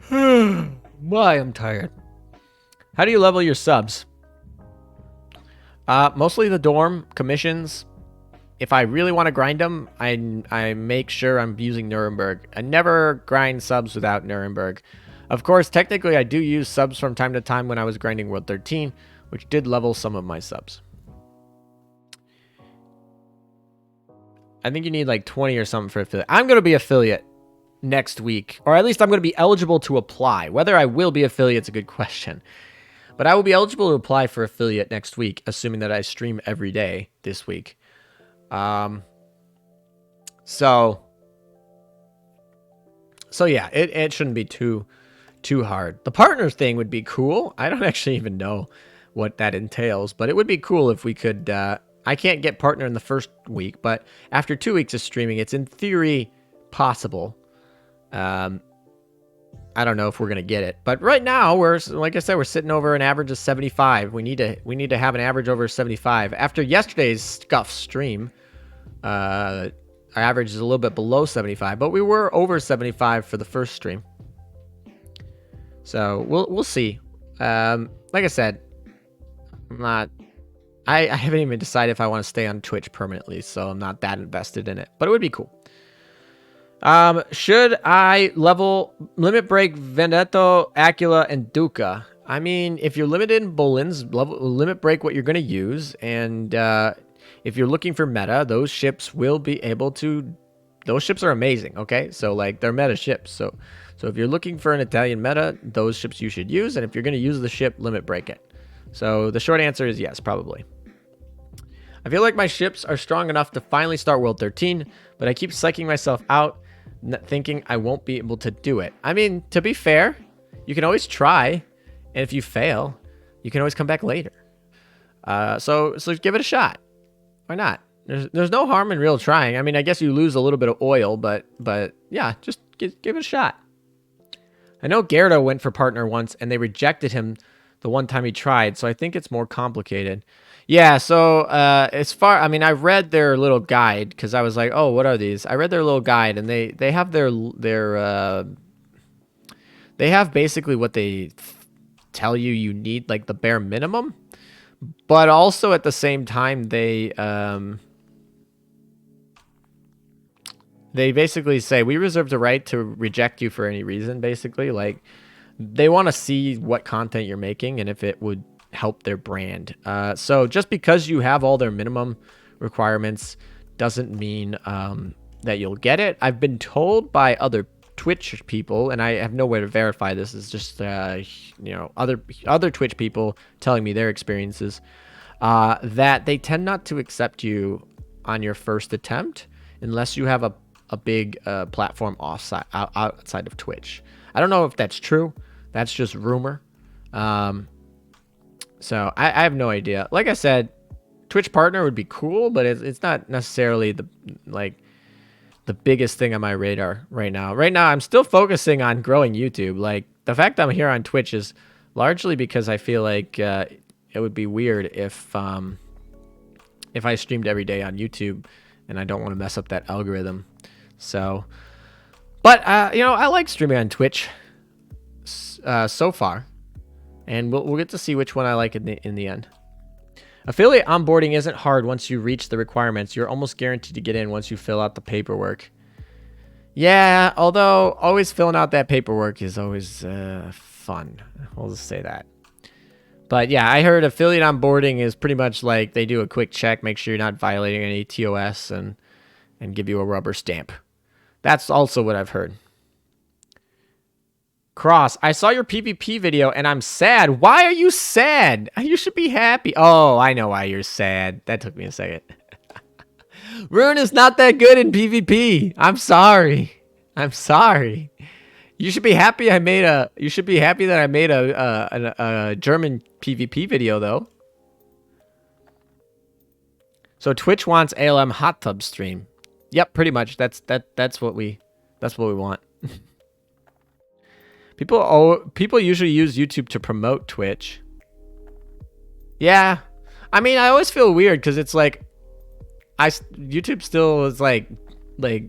Why I'm tired. How do you level your subs? Mostly the dorm commissions. If I really want to grind them, I make sure I'm using Nuremberg. I never grind subs without Nuremberg. Of course, technically I do use subs from time to time when I was grinding World 13, which did level some of my subs. I think you need like 20 or something for affiliate. I'm going to be affiliate next week, or at least I'm going to be eligible to apply. Whether I will be affiliate is a good question. But I will be eligible to apply for affiliate next week, assuming that I stream every day this week. So yeah, it shouldn't be too hard. The partner thing would be cool. I don't actually even know what that entails, but it would be cool if we could, I can't get partner in the first week, but after 2 weeks of streaming, it's in theory possible. I don't know if we're going to get it, but right now like I said, we're sitting over an average of 75. We need to have an average over 75. After yesterday's scuff stream, our average is a little bit below 75, but we were over 75 for the first stream. So we'll see. Like I said, I haven't even decided if I want to stay on Twitch permanently, so I'm not that invested in it, but it would be cool. Should I limit break Veneto, Acula, and Duca? I mean, if you're limited in Bolins, limit break what you're going to use, and if you're looking for meta, those ships will be able to... Those ships are amazing, okay? So, like, they're meta ships. So if you're looking for an Italian meta, those ships you should use, and if you're going to use the ship, limit break it. So the short answer is yes, probably. I feel like my ships are strong enough to finally start World 13, but I keep psyching myself out, thinking I won't be able to do it. I mean, to be fair, you can always try, and if you fail, you can always come back later. So give it a shot. Why not? There's no harm in real trying. I mean, I guess you lose a little bit of oil, but yeah, just give it a shot. I know Gerda went for partner once, and they rejected him the one time he tried, so I think it's more complicated. Yeah, so I mean, I read their little guide because I was like, oh, what are these? I read their little guide, and they have they have basically what they tell you need, like the bare minimum, but also at the same time they basically say we reserve the right to reject you for any reason. Basically, like they want to see what content you're making and if it would help their brand. So just because you have all their minimum requirements doesn't mean that you'll get it. I've been told by other Twitch people, and I have no way to verify this. It's just you know, other Twitch people telling me their experiences, that they tend not to accept you on your first attempt unless you have a big platform outside of Twitch. I don't know if that's true. That's just rumor. So I have no idea. Like I said, Twitch partner would be cool, but it's not necessarily the biggest thing on my radar right now. Right now, I'm still focusing on growing YouTube. Like the fact I'm here on Twitch is largely because I feel like it would be weird if I streamed every day on YouTube, and I don't want to mess up that algorithm. So, but you know, I like streaming on Twitch so far, and we'll get to see which one I like in the end. Affiliate onboarding isn't hard once you reach the requirements. You're almost guaranteed to get in once you fill out the paperwork. Yeah, although always filling out that paperwork is always fun. We'll just say that. But yeah, I heard affiliate onboarding is pretty much like they do a quick check, make sure you're not violating any TOS, and give you a rubber stamp. That's also what I've heard. Cross, I saw your PvP video and I'm sad. Why are you sad? You should be happy. Oh, I know why you're sad. That took me a second. Rune is not that good in PvP. I'm sorry. I'm sorry. You should be happy I made a. You should be happy that I made a German PvP video though. So Twitch wants ALM hot tub stream. Yep, pretty much. That's what we want. People usually use YouTube to promote Twitch. Yeah, I mean, I always feel weird because it's like, YouTube still is like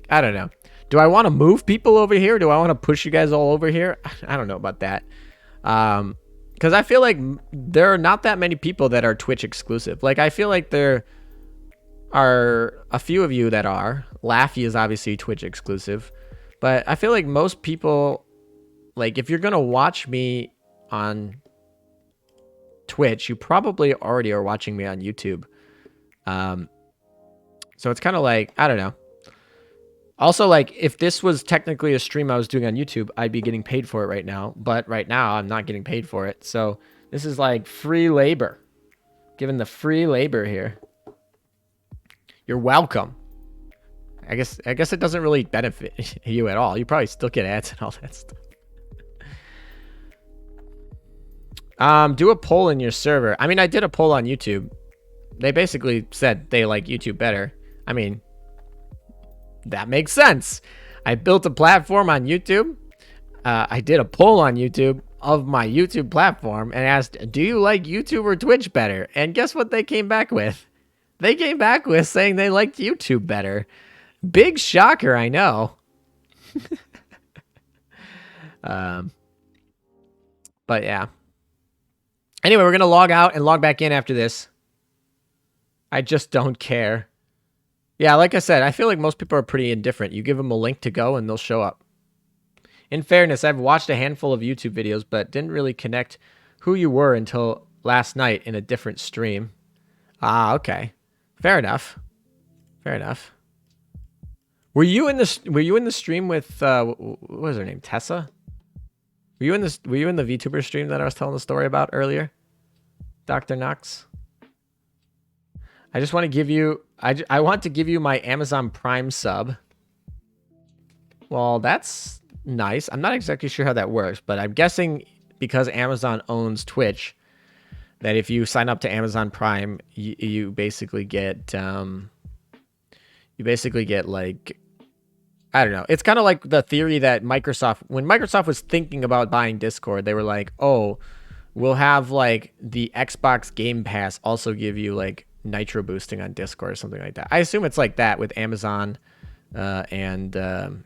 I don't know. Do I want to move people over here? Do I want to push you guys all over here? I don't know about that. Because I feel like there are not that many people that are Twitch exclusive. Like I feel like there are a few of you that are. Laffy is obviously Twitch exclusive, but I feel like most people, like if you're gonna watch me on Twitch, you probably already are watching me on YouTube. So it's kind of like, I don't know. Also, like if this was technically a stream I was doing on YouTube, I'd be getting paid for it right now, but right now I'm not getting paid for it. So this is like free labor. Given the free labor here. You're welcome. I guess it doesn't really benefit you at all. You probably still get ads and all that stuff. Do a poll in your server. I mean, I did a poll on YouTube. They basically said they like YouTube better. I mean, that makes sense. I built a platform on YouTube. I did a poll on YouTube of my YouTube platform and asked, do you like YouTube or Twitch better? And guess what they came back with? They came back with saying they liked YouTube better. Big shocker, I know. But yeah. Anyway, we're going to log out and log back in after this. I just don't care. Yeah, like I said, I feel like most people are pretty indifferent. You give them a link to go and they'll show up. In fairness, I've watched a handful of YouTube videos, but didn't really connect who you were until last night in a different stream. Ah, okay. Fair enough. Fair enough. Were you in the stream with what was her name? Tessa? Were you in the VTuber stream that I was telling the story about earlier? Dr. Knox? I just want to give you, I want to give you my Amazon Prime sub. Well, that's nice. I'm not exactly sure how that works, but I'm guessing because Amazon owns Twitch, that if you sign up to Amazon Prime, you basically get, like, I don't know. It's kind of like the theory that Microsoft, when Microsoft was thinking about buying Discord, they were like, oh, we'll have like the Xbox Game Pass also give you like nitro boosting on Discord or something like that. I assume it's like that with Amazon and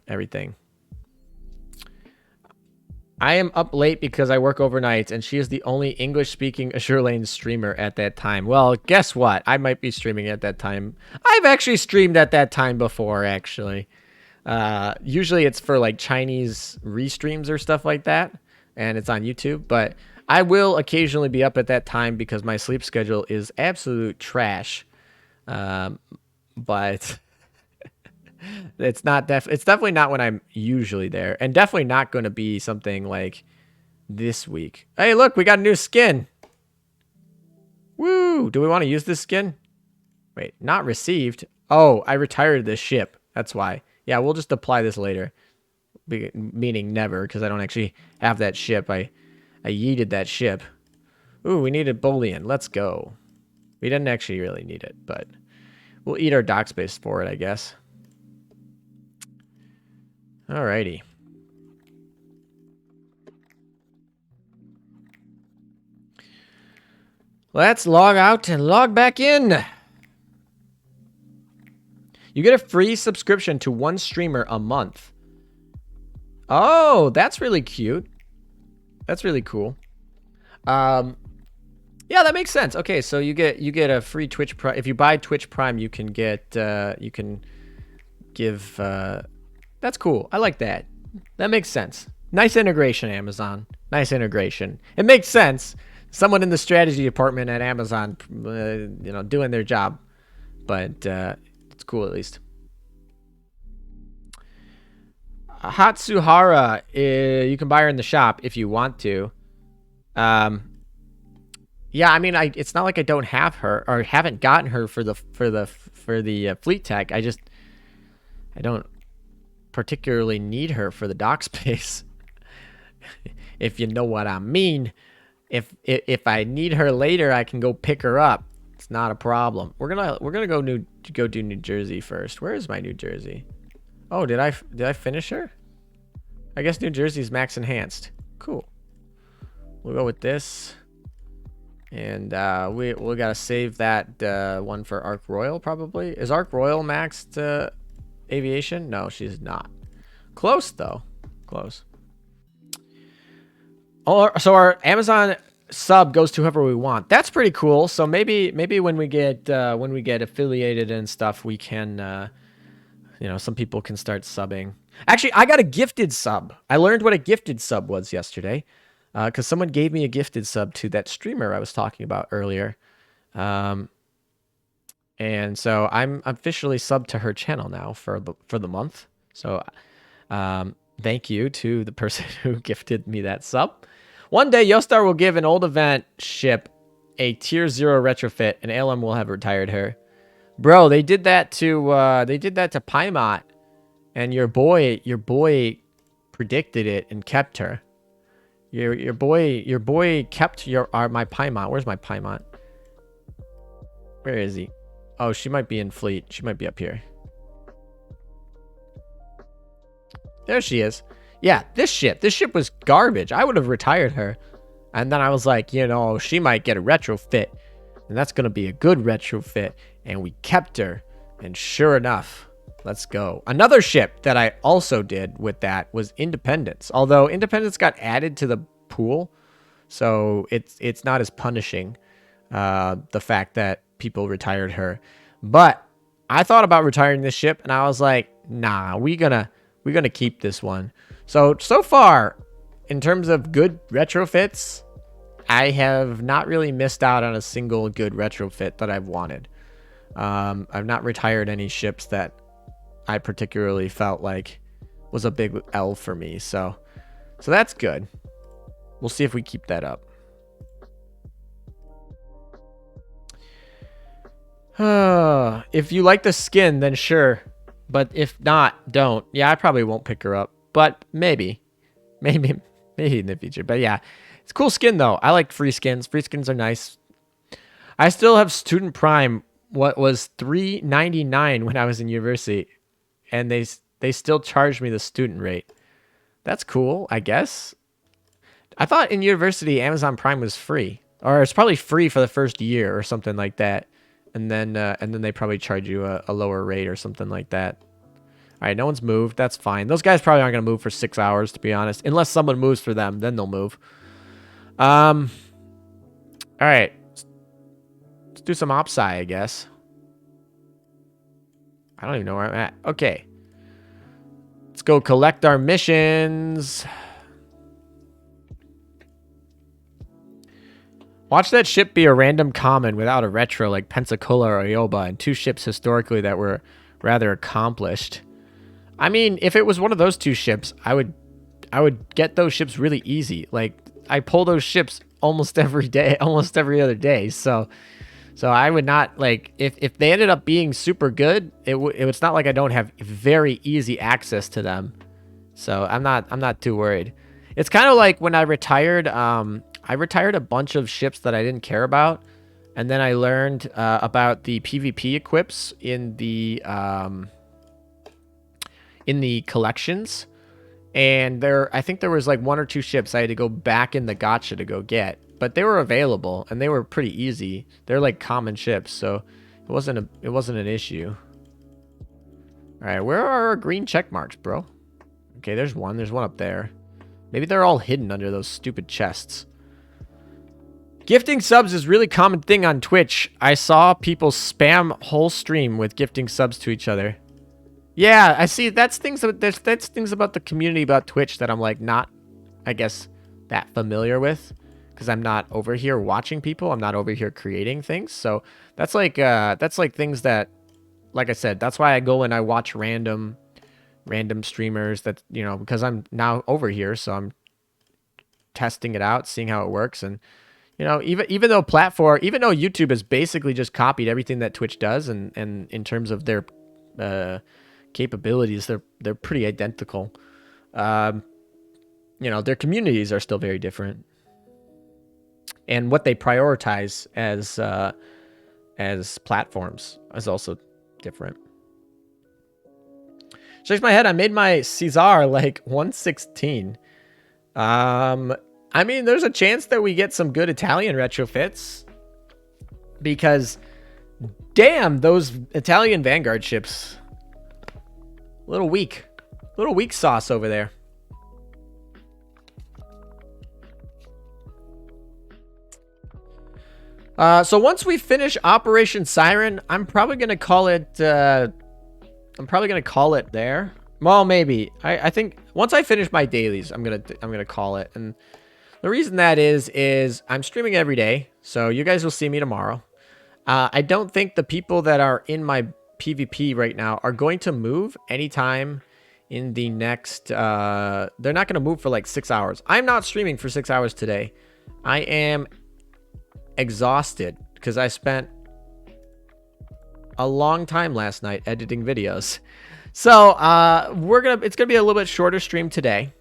everything. I am up late because I work overnight, and she is the only English-speaking Azure Lane streamer at that time. Well, guess what? I might be streaming at that time. I've actually streamed at that time before, actually. Usually it's for like Chinese restreams or stuff like that, and it's on YouTube. But I will occasionally be up at that time because my sleep schedule is absolute trash. But it's not it's definitely not when I'm usually there, and definitely not going to be something like this week. Hey, look, we got a new skin. Woo! Do we want to use this skin? Wait, not received. Oh, I retired this ship. That's why. Yeah, we'll just apply this later. Meaning never, because I don't actually have that ship. I yeeted that ship. Ooh, we needed bullion. Let's go. We didn't actually really need it, but we'll eat our dock space for it, I guess. Alrighty. Let's log out and log back in. You get a free subscription to one streamer a month. Oh, that's really cute. That's really cool. Yeah, that makes sense. Okay, so you get a free Twitch Prime. If you buy Twitch Prime, you can get you can give. That's cool. I like that. That makes sense. Nice integration, Amazon. Nice integration. It makes sense. Someone in the strategy department at Amazon, you know, doing their job. But it's cool at least. Hatsuhara, you can buy her in the shop if you want to. Yeah, I mean, it's not like I don't have her or haven't gotten her for the fleet tech. I don't particularly need her for the dock space. If you know what I mean. If I need her later, I can go pick her up. It's not a problem. We're gonna go do New Jersey first. Where is my New Jersey? Oh, did I finish her? I guess New Jersey's max enhanced. Cool. We'll go with this. And we gotta save that one for Ark Royal probably. Is Ark Royal maxed aviation? No, she's not. Close though. Close. Oh, so our Amazon sub goes to whoever we want. That's pretty cool. So maybe when we get affiliated and stuff, we can you know, some people can start subbing. Actually, I got a gifted sub. I learned what a gifted sub was yesterday. Because someone gave me a gifted sub to that streamer I was talking about earlier. And so I'm officially subbed to her channel now for the month. So thank you to the person who gifted me that sub. One day, Yostar will give an old event ship a tier 0 retrofit, and ALM will have retired her. Bro, they did that to Paimot, and your boy predicted it and kept her. Your boy kept my Paimon. Where's my Paimon? Where is he? Oh, she might be in fleet. She might be up here. There she is. Yeah, this ship was garbage. I would have retired her. And then I was like, you know, she might get a retrofit. And that's going to be a good retrofit. And we kept her. And sure enough, let's go. Another ship that I also did with that was Independence. Although Independence got added to the pool, so it's not as punishing, the fact that people retired her. But I thought about retiring this ship, and I was like, nah, we're gonna keep this one. So far, in terms of good retrofits, I have not really missed out on a single good retrofit that I've wanted. I've not retired any ships that I particularly felt like was a big L for me. So that's good. We'll see if we keep that up. If you like the skin, then sure. But if not, don't. Yeah, I probably won't pick her up. But maybe. Maybe in the future. But yeah, it's cool skin, though. I like free skins. Free skins are nice. I still have Student Prime, what was $3.99 when I was in university. And they still charged me the student rate. That's cool, I guess. I thought in university, Amazon Prime was free. Or it's probably free for the first year or something like that. And then they probably charge you a lower rate or something like that. All right, no one's moved. That's fine. Those guys probably aren't going to move for 6 hours, to be honest. Unless someone moves for them, then they'll move. All right. Let's do some OpSci, I guess. I don't even know where I'm at. Okay. Let's go collect our missions. Watch that ship be a random common without a retro like Pensacola or Ioba, and 2 ships historically that were rather accomplished. I mean, if it was one of those 2 ships, I would get those ships really easy. Like, I pull those ships almost every day, almost every other day. So I would not, like, if they ended up being super good, it's not like I don't have very easy access to them. So I'm not too worried. It's kind of like when I retired. I retired a bunch of ships that I didn't care about, and then I learned about the PvP equips in the collections. And I think there was like 1 or 2 ships I had to go back in the gacha to go get, but they were available and they were pretty easy. They're like common ships, so it wasn't an issue. All right, where are our green check marks, bro? Okay, there's one. There's one up there. Maybe they're all hidden under those stupid chests. Gifting subs is a really common thing on Twitch. I saw people spam whole stream with gifting subs to each other. Yeah, I see. That's things about the community about Twitch that I'm like not, I guess, that familiar with, because I'm not over here watching people. I'm not over here creating things. So that's like things that, like I said, that's why I go and I watch random streamers that, you know, because I'm now over here, so I'm testing it out, seeing how it works. And you know, even though YouTube has basically just copied everything that Twitch does, and in terms of their capabilities, they're pretty identical. You know, their communities are still very different, and what they prioritize as platforms is also different. Shakes my head. I made my Caesar like 116. I mean, there's a chance that we get some good Italian retrofits, because damn, those Italian Vanguard ships, little weak sauce over there. So once we finish Operation Siren, I'm probably gonna call it there. Well, maybe. I think once I finish my dailies, I'm gonna call it. And the reason that is I'm streaming every day, so you guys will see me tomorrow. I don't think the people that are in my PvP right now are going to move anytime in the next... they're not going to move for like 6 hours. I'm not streaming for 6 hours today. I am exhausted because I spent a long time last night editing videos. So it's gonna be a little bit shorter stream today.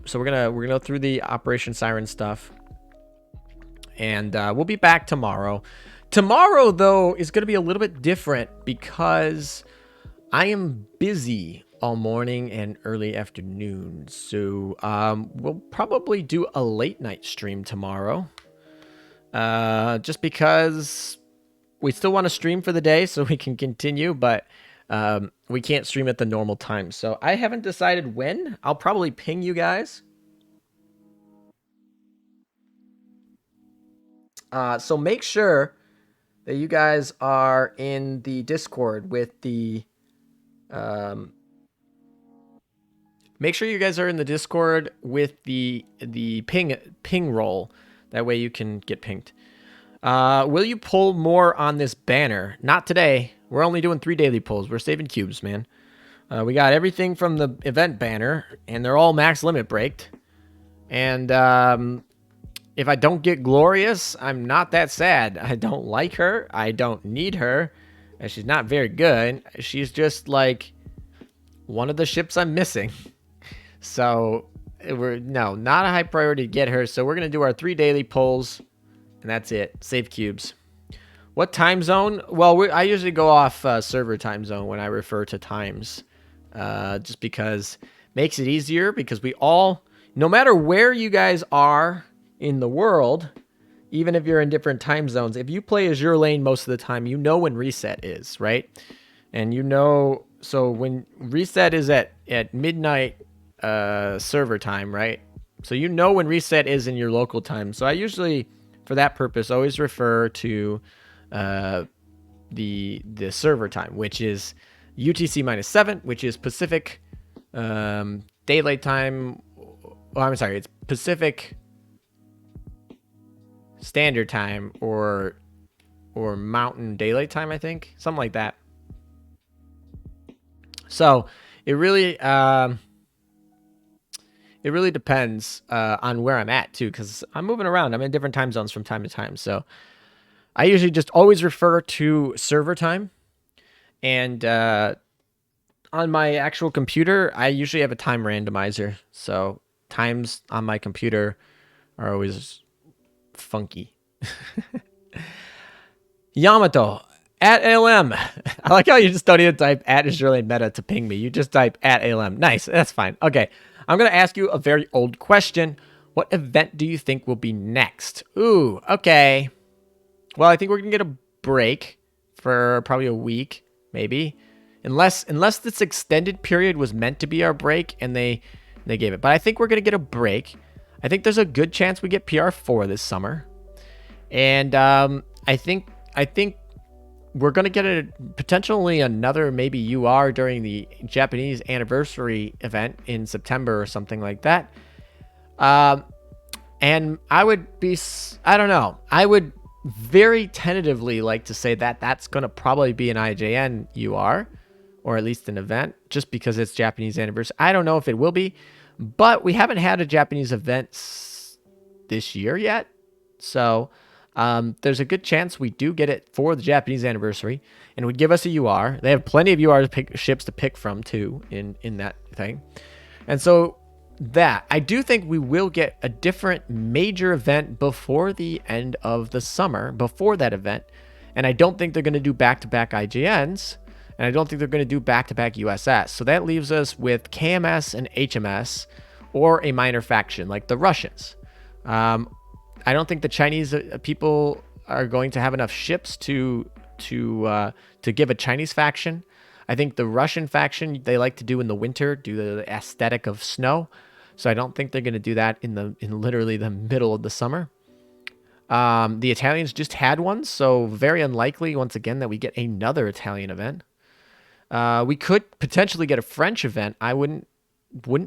So we're gonna go through the Operation Siren stuff, and we'll be back tomorrow. Tomorrow, though, is gonna be a little bit different because I am busy all morning and early afternoon. So we'll probably do a late night stream tomorrow, just because we still want to stream for the day so we can continue, but we can't stream at the normal time. So I haven't decided when. I'll probably ping you guys. So make sure that you guys are in the Discord with the... make sure you guys are in the Discord with the ping roll. That way you can get pinged. Will you pull more on this banner? Not today. We're only doing 3 daily pulls. We're saving cubes, man. We got everything from the event banner, and they're all max limit breaked. And if I don't get Glorious, I'm not that sad. I don't like her. I don't need her. And she's not very good. She's just like one of the ships I'm missing. So no, not a high priority to get her. So we're going to do our 3 daily polls, and that's it. Save cubes. What time zone? Well, I usually go off server time zone when I refer to times, just because it makes it easier, because we all, no matter where you guys are in the world, even if you're in different time zones, if you play Azure Lane most of the time, you know when reset is, right? And you know, so when reset is at midnight server time, right? So you know when reset is in your local time. So I usually, for that purpose, always refer to the server time, which is UTC -7, which is Pacific daylight time. Oh, I'm sorry, it's Pacific Standard Time or Mountain Daylight Time, I think, something like that. So it really depends on where I'm at too, because I'm moving around. I'm in different time zones from time to time. So I usually just always refer to server time, and on my actual computer, I usually have a time randomizer. So times on my computer are always funky. Yamato at ALM. I like how you just don't even type at Azure Lane Meta to ping me. You just type at ALM. Nice. That's fine. Okay. I'm going to ask you a very old question. What event do you think will be next? Ooh, okay. Well, I think we're going to get a break for probably a week, maybe. Unless this extended period was meant to be our break and they gave it. But I think we're going to get a break. I think there's a good chance we get PR4 this summer. And I think we're going to get potentially another maybe UR during the Japanese anniversary event in September or something like that. And I don't know. I would very tentatively like to say that that's going to probably be an IJN UR, or at least an event, just because it's Japanese anniversary. I don't know if it will be, but we haven't had a Japanese event this year yet. So there's a good chance we do get it for the Japanese anniversary, and it would give us a UR. They have plenty of UR ships to pick from too in that thing. And so that I do think we will get a different major event before the end of the summer, before that event. And I don't think they're going to do back-to-back IJNs, and I don't think they're going to do back-to-back USS. So that leaves us with KMS and HMS, or a minor faction like the Russians. I don't think the Chinese people are going to have enough ships to give a Chinese faction. I think the Russian faction, they like to do in the winter, do the aesthetic of snow. So I don't think they're going to do that in literally the middle of the summer. The Italians just had one, so very unlikely once again that we get another Italian event. We could potentially get a French event. I wouldn't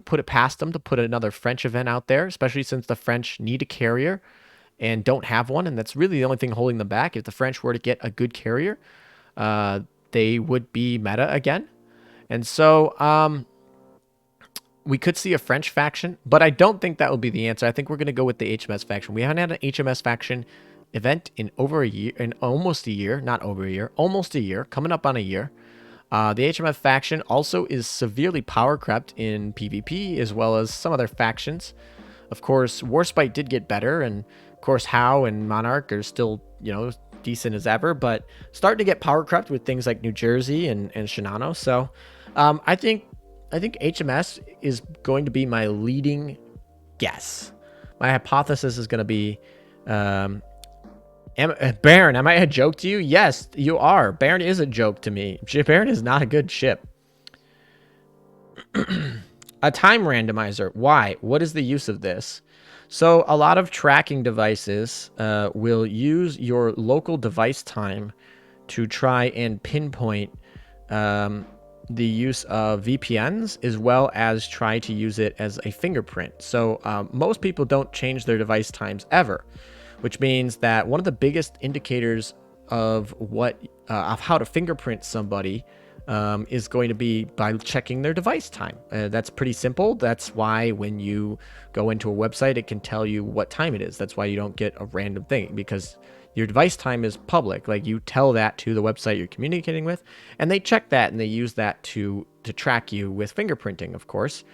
put it past them to put another French event out there, especially since the French need a carrier and don't have one, and that's really the only thing holding them back. If the French were to get a good carrier, they would be meta again. And so we could see a French faction, but I don't think that will be the answer. I think we're going to go with the HMS faction. We haven't had an HMS faction event in over a year, in almost a year, not over a year, almost a year, coming up on a year. The HMS faction also is severely power crept in PvP, as well as some other factions. Of course, Warspite did get better, and of course, Howe and Monarch are still, decent as ever, but starting to get power crept with things like New Jersey and Shinano. So I think HMS is going to be my leading guess. My hypothesis is going to be Baron. Am I a joke to you? Yes, you are. Baron is a joke to me. Baron is not a good ship. A time randomizer. Why? What is the use of this? So a lot of tracking devices will use your local device time to try and pinpoint the use of VPNs, as well as try to use it as a fingerprint. So most people don't change their device times ever, which means that one of the biggest indicators of how to fingerprint somebody is going to be by checking their device time. That's pretty simple. That's why when you go into a website, it can tell you what time it is. That's why you don't get a random thing, because your device time is public. Like, you tell that to the website you're communicating with, and they check that, and they use that to track you with fingerprinting, of course.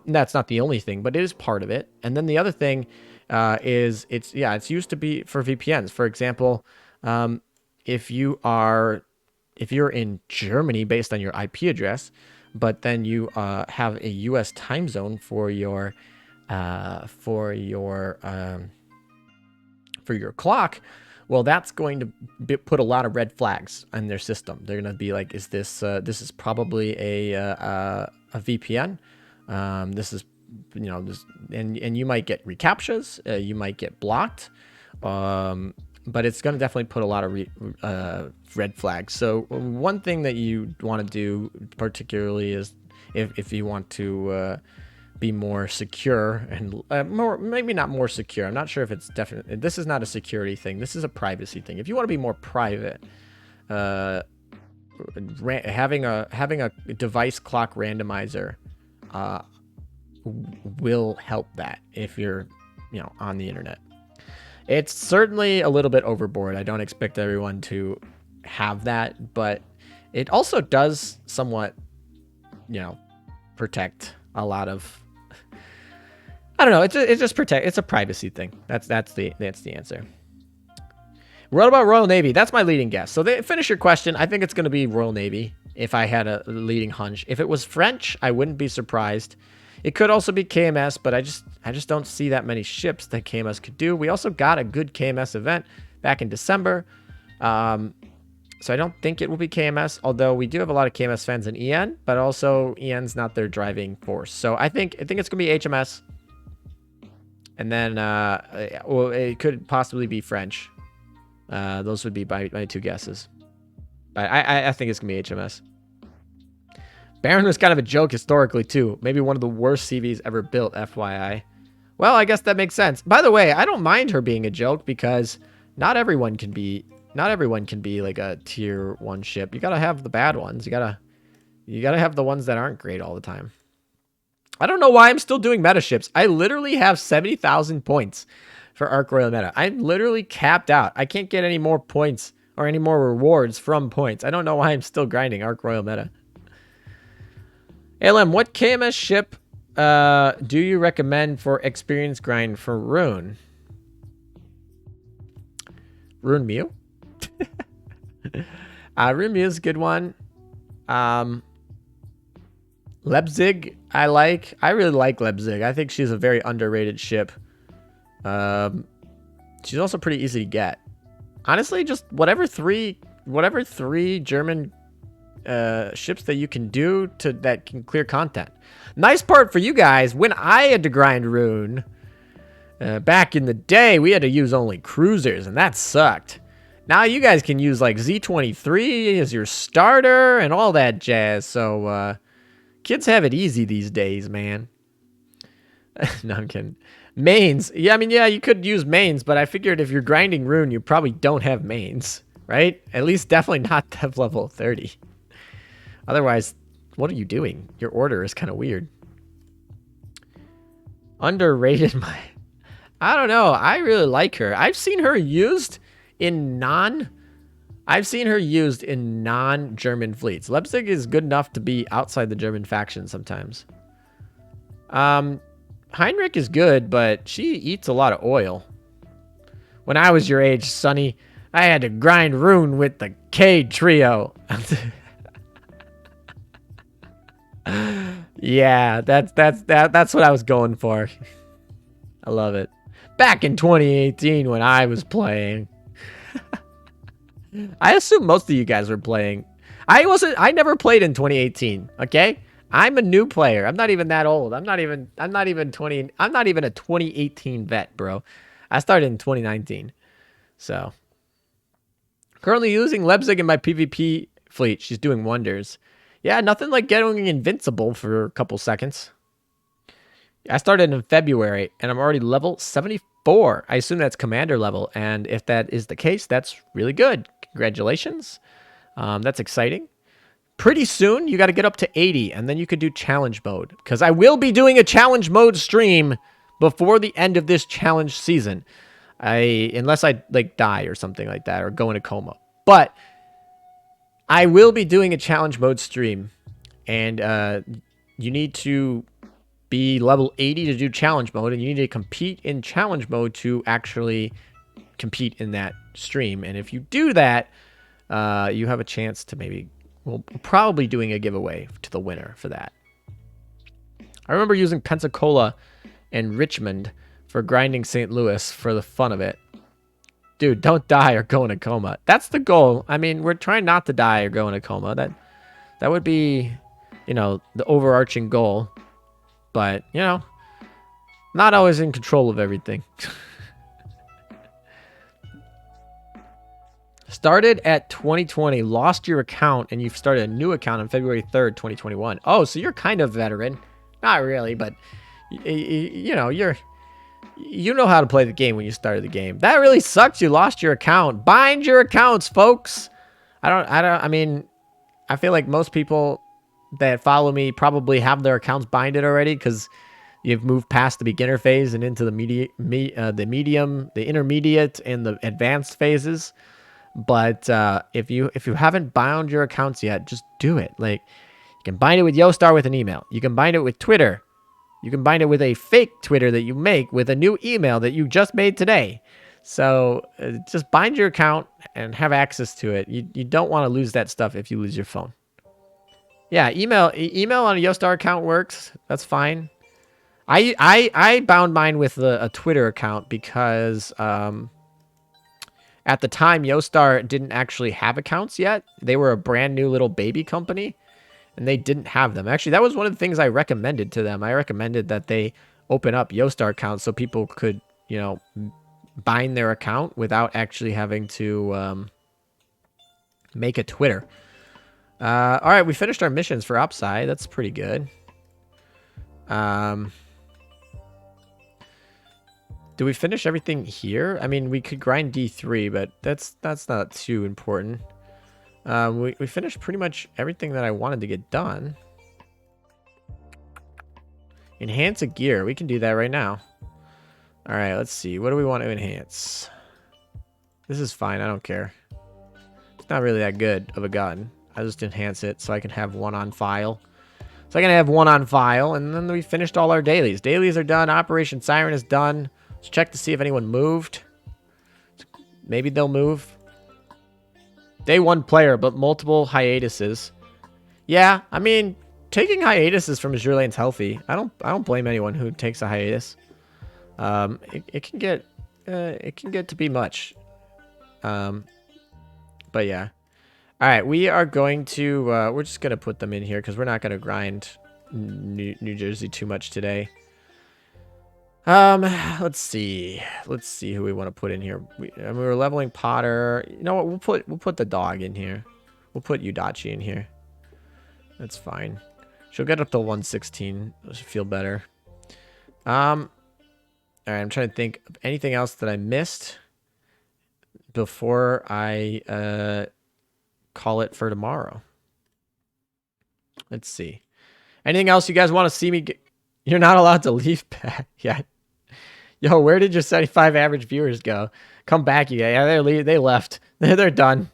That's not the only thing, but it is part of it. And then the other thing is it's used to be for VPNs. For example, if you're in Germany based on your IP address, but then you have a U.S. time zone for your clock, well, that's going to put a lot of red flags in their system. They're going to be like, is this is probably a VPN? This is, this, and you might get reCAPTCHAs, you might get blocked. But it's going to definitely put a lot of red flags. So one thing that you want to do particularly is if you want to be more secure and maybe not more secure. I'm not sure if it's definitely, this is not a security thing. This is a privacy thing. If you want to be more private, having a device clock randomizer will help that if you're, on the internet. It's certainly a little bit overboard. I don't expect everyone to have that, but it also does somewhat, protect a lot of. I don't know. It's a privacy thing. That's the answer. What about Royal Navy? That's my leading guess. So finish your question. I think it's going to be Royal Navy. If I had a leading hunch, if it was French, I wouldn't be surprised. It could also be KMS, but I just don't see that many ships that KMS could do. We also got a good KMS event back in December. So I don't think it will be KMS, although we do have a lot of KMS fans in EN, but also EN's not their driving force. So I think it's going to be HMS. And then it could possibly be French. Those would be my two guesses. But I think it's going to be HMS. Baron was kind of a joke historically, too. Maybe one of the worst CVs ever built, FYI. Well, I guess that makes sense. By the way, I don't mind her being a joke because not everyone can be like a tier 1 ship. You gotta have the bad ones. You gotta have the ones that aren't great all the time. I don't know why I'm still doing meta ships. I literally have 70,000 points for Arc Royal meta. I'm literally capped out. I can't get any more points or any more rewards from points. I don't know why I'm still grinding Arc Royal meta. ALM, what KMS ship do you recommend for experience grind for Rune? Rune Mew? Rune Mew is a good one. Leipzig, I like. I really like Leipzig. I think she's a very underrated ship. She's also pretty easy to get. Honestly, just whatever three German ships that you can do that can clear content. Nice part for you guys, when I had to grind Rune back in the day, we had to use only cruisers, and that sucked. Now you guys can use like Z23 as your starter and all that jazz. So kids have it easy these days, man. No, I'm kidding. Mains. Yeah, I mean, yeah, you could use mains, but I figured if you're grinding Rune, you probably don't have mains, right? At least definitely not dev level 30. Otherwise, what are you doing? Your order is kind of weird. Underrated I don't know. I really like her. I've seen her used in non-German fleets. Leipzig is good enough to be outside the German faction sometimes. Heinrich is good, but she eats a lot of oil. When I was your age, Sonny, I had to grind Rune with the K trio. Yeah, that's what I was going for. I love it. Back in 2018 when I was playing. I assume most of you guys were playing. I never played in 2018, okay? I'm a new player. I'm not even that old. I'm not even a 2018 vet, bro. I started in 2019. So, currently using Leipzig in my PvP fleet. She's doing wonders. Yeah, nothing like getting invincible for a couple seconds. I started in February, and I'm already level 74. I assume that's commander level, and if that is the case, that's really good. Congratulations. That's exciting. pretty soon, you got to get up to 80, and then you could do challenge mode. Because I will be doing a challenge mode stream before the end of this challenge season. Unless I, like, die or something like that, or go in a coma. But I will be doing a challenge mode stream, and you need to be level 80 to do challenge mode, and you need to compete in challenge mode to actually compete in that stream. And if you do that, you have a chance to maybe, we'll probably doing a giveaway to the winner for that. I remember using Pensacola and Richmond for grinding St. Louis for the fun of it. Dude, don't die or go in a coma. That's the goal. I mean, we're trying not to die or go in a coma. That would be, you know, the overarching goal. But, you know, not always in control of everything. Started at 2020, lost your account, and you've started a new account on February 3rd, 2021. Oh, so you're kind of veteran. Not really, but, you know, you know how to play the game when you started the game. That really sucks. You lost your account. Bind your accounts, folks. I mean, I feel like most people that follow me probably have their accounts binded already because you've moved past the beginner phase and into the medium, the intermediate, and the advanced phases. But if you haven't bound your accounts yet, just do it. Like, you can bind it with Yostar with an email. You can bind it with Twitter. You can bind it with a fake Twitter that you make with a new email that you just made today. So just bind your account and have access to it. You don't want to lose that stuff if you lose your phone. Yeah, email on a Yostar account works. That's fine. I bound mine with a Twitter account because at the time Yostar didn't actually have accounts yet. They were a brand new little baby company. And they didn't have them. Actually, that was one of the things I recommended to them. I recommended that they open up Yostar accounts so people could, you know, bind their account without actually having to make a Twitter. All right, we finished our missions for Upside. That's pretty good. Do we finish everything here? I mean, we could grind D3, but that's not too important. We finished pretty much everything that I wanted to get done. Enhance a gear. We can do that right now. All right, let's see. What do we want to enhance? This is fine. I don't care. It's not really that good of a gun. I'll just enhance it so I can have one on file. So I can have one on file, and then we finished all our dailies. Dailies are done. Operation Siren is done. Let's check to see if anyone moved. Maybe they'll move. Day 1 player, but multiple hiatuses. Yeah, I mean, taking hiatuses from Azure Lane's healthy. I don't blame anyone who takes a hiatus. It can get to be much. But yeah. All right, we are going to we're just gonna put them in here because we're not gonna grind New Jersey too much today. Let's see who we want to put in here. We were leveling Potter. You know what? We'll put the dog in here. We'll put Udachi in here. That's fine. She'll get up to 116. She'll feel better. All right. I'm trying to think of anything else that I missed before I call it for tomorrow. Let's see. Anything else you guys want to see me get? You're not allowed to leave back yet. Yo, where did your 75 average viewers go? Come back, you guys. Yeah, they left. They're done.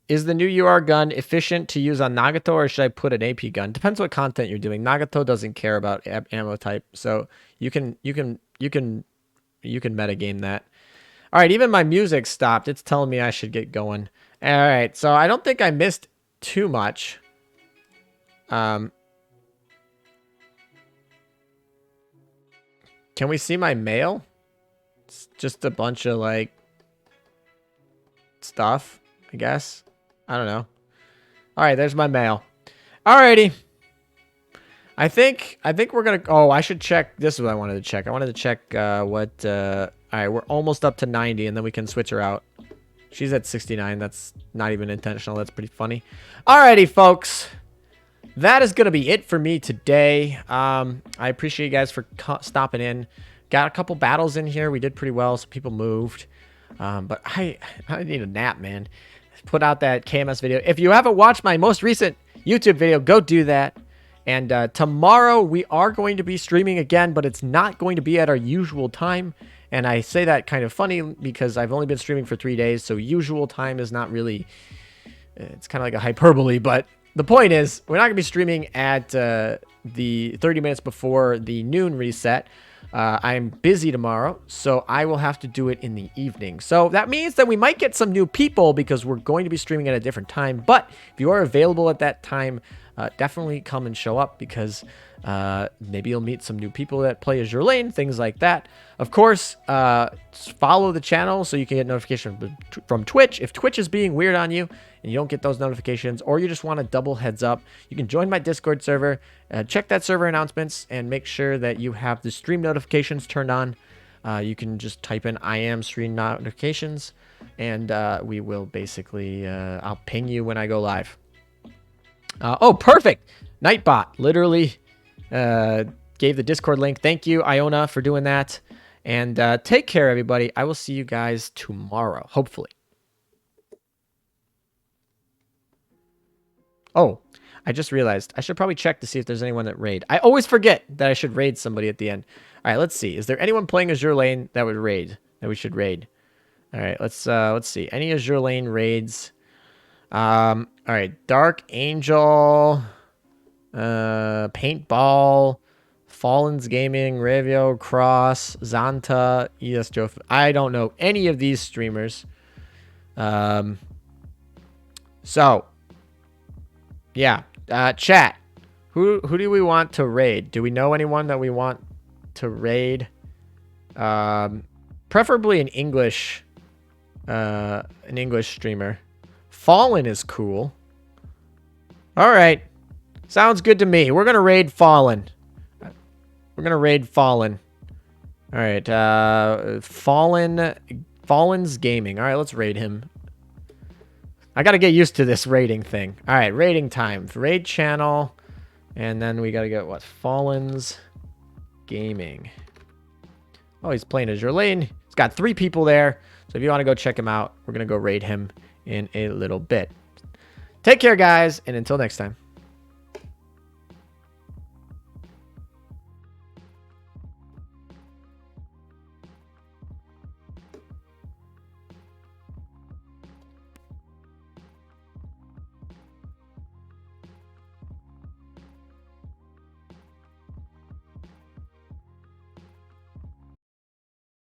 Is the new UR gun efficient to use on Nagato, or should I put an AP gun? Depends what content you're doing. Nagato doesn't care about ammo type, so you can metagame that. All right, even my music stopped. It's telling me I should get going. All right, so I don't think I missed too much. Can we see my mail? It's just a bunch of, like, stuff, I guess. I don't know. All right, there's my mail. Alrighty. I think we're gonna. Oh, I should check. This is what I wanted to check. I wanted to check what. All right, we're almost up to 90, and then we can switch her out. She's at 69. That's not even intentional. That's pretty funny. Alrighty, folks. That is going to be it for me today. I appreciate you guys for stopping in. Got a couple battles in here. We did pretty well. Some people moved. But I need a nap, man. put out that KMS video. If you haven't watched my most recent YouTube video, go do that. And tomorrow we are going to be streaming again, but it's not going to be at our usual time. And I say that kind of funny because I've only been streaming for 3 days, so usual time is not really, it's kind of like a hyperbole, but the point is we're not going to be streaming at the 30 minutes before the noon reset. I'm busy tomorrow, so I will have to do it in the evening. So that means that we might get some new people because we're going to be streaming at a different time. But if you are available at that time, definitely come and show up because maybe you'll meet some new people that play Azure Lane, things like that. Of course, follow the channel so you can get notifications from Twitch. If Twitch is being weird on you and you don't get those notifications, or you just want a double heads up, you can join my Discord server, check that server announcements, and make sure that you have the stream notifications turned on. You can just type in I am stream notifications, and we will basically, I'll ping you when I go live. Oh, perfect. Nightbot literally gave the Discord link. Thank you, Iona, for doing that. And take care, everybody. I will see you guys tomorrow, hopefully. Oh, I just realized I should probably check to see if there's anyone that raid. I always forget that I should raid somebody at the end. All right, let's see. Is there anyone playing Azure Lane that would raid, that we should raid? All right, let's see. Any Azure Lane raids? All right, Dark Angel, Paintball, Fallen's Gaming, Revio, Cross, Zanta, ES Joe. I don't know any of these streamers. So yeah, chat. Who do we want to raid? Do we know anyone that we want to raid? Preferably an English streamer. Fallen is cool. All right. Sounds good to me. We're going to raid Fallen. We're going to raid Fallen. All right. Fallen's Gaming. All right, let's raid him. I got to get used to this raiding thing. All right, raiding time. Raid channel. And then we got to get what? Fallen's Gaming. Oh, he's playing Azure Lane. He's got 3 people there. So if you want to go check him out, we're going to go raid him in a little bit. Take care, guys, and until next time.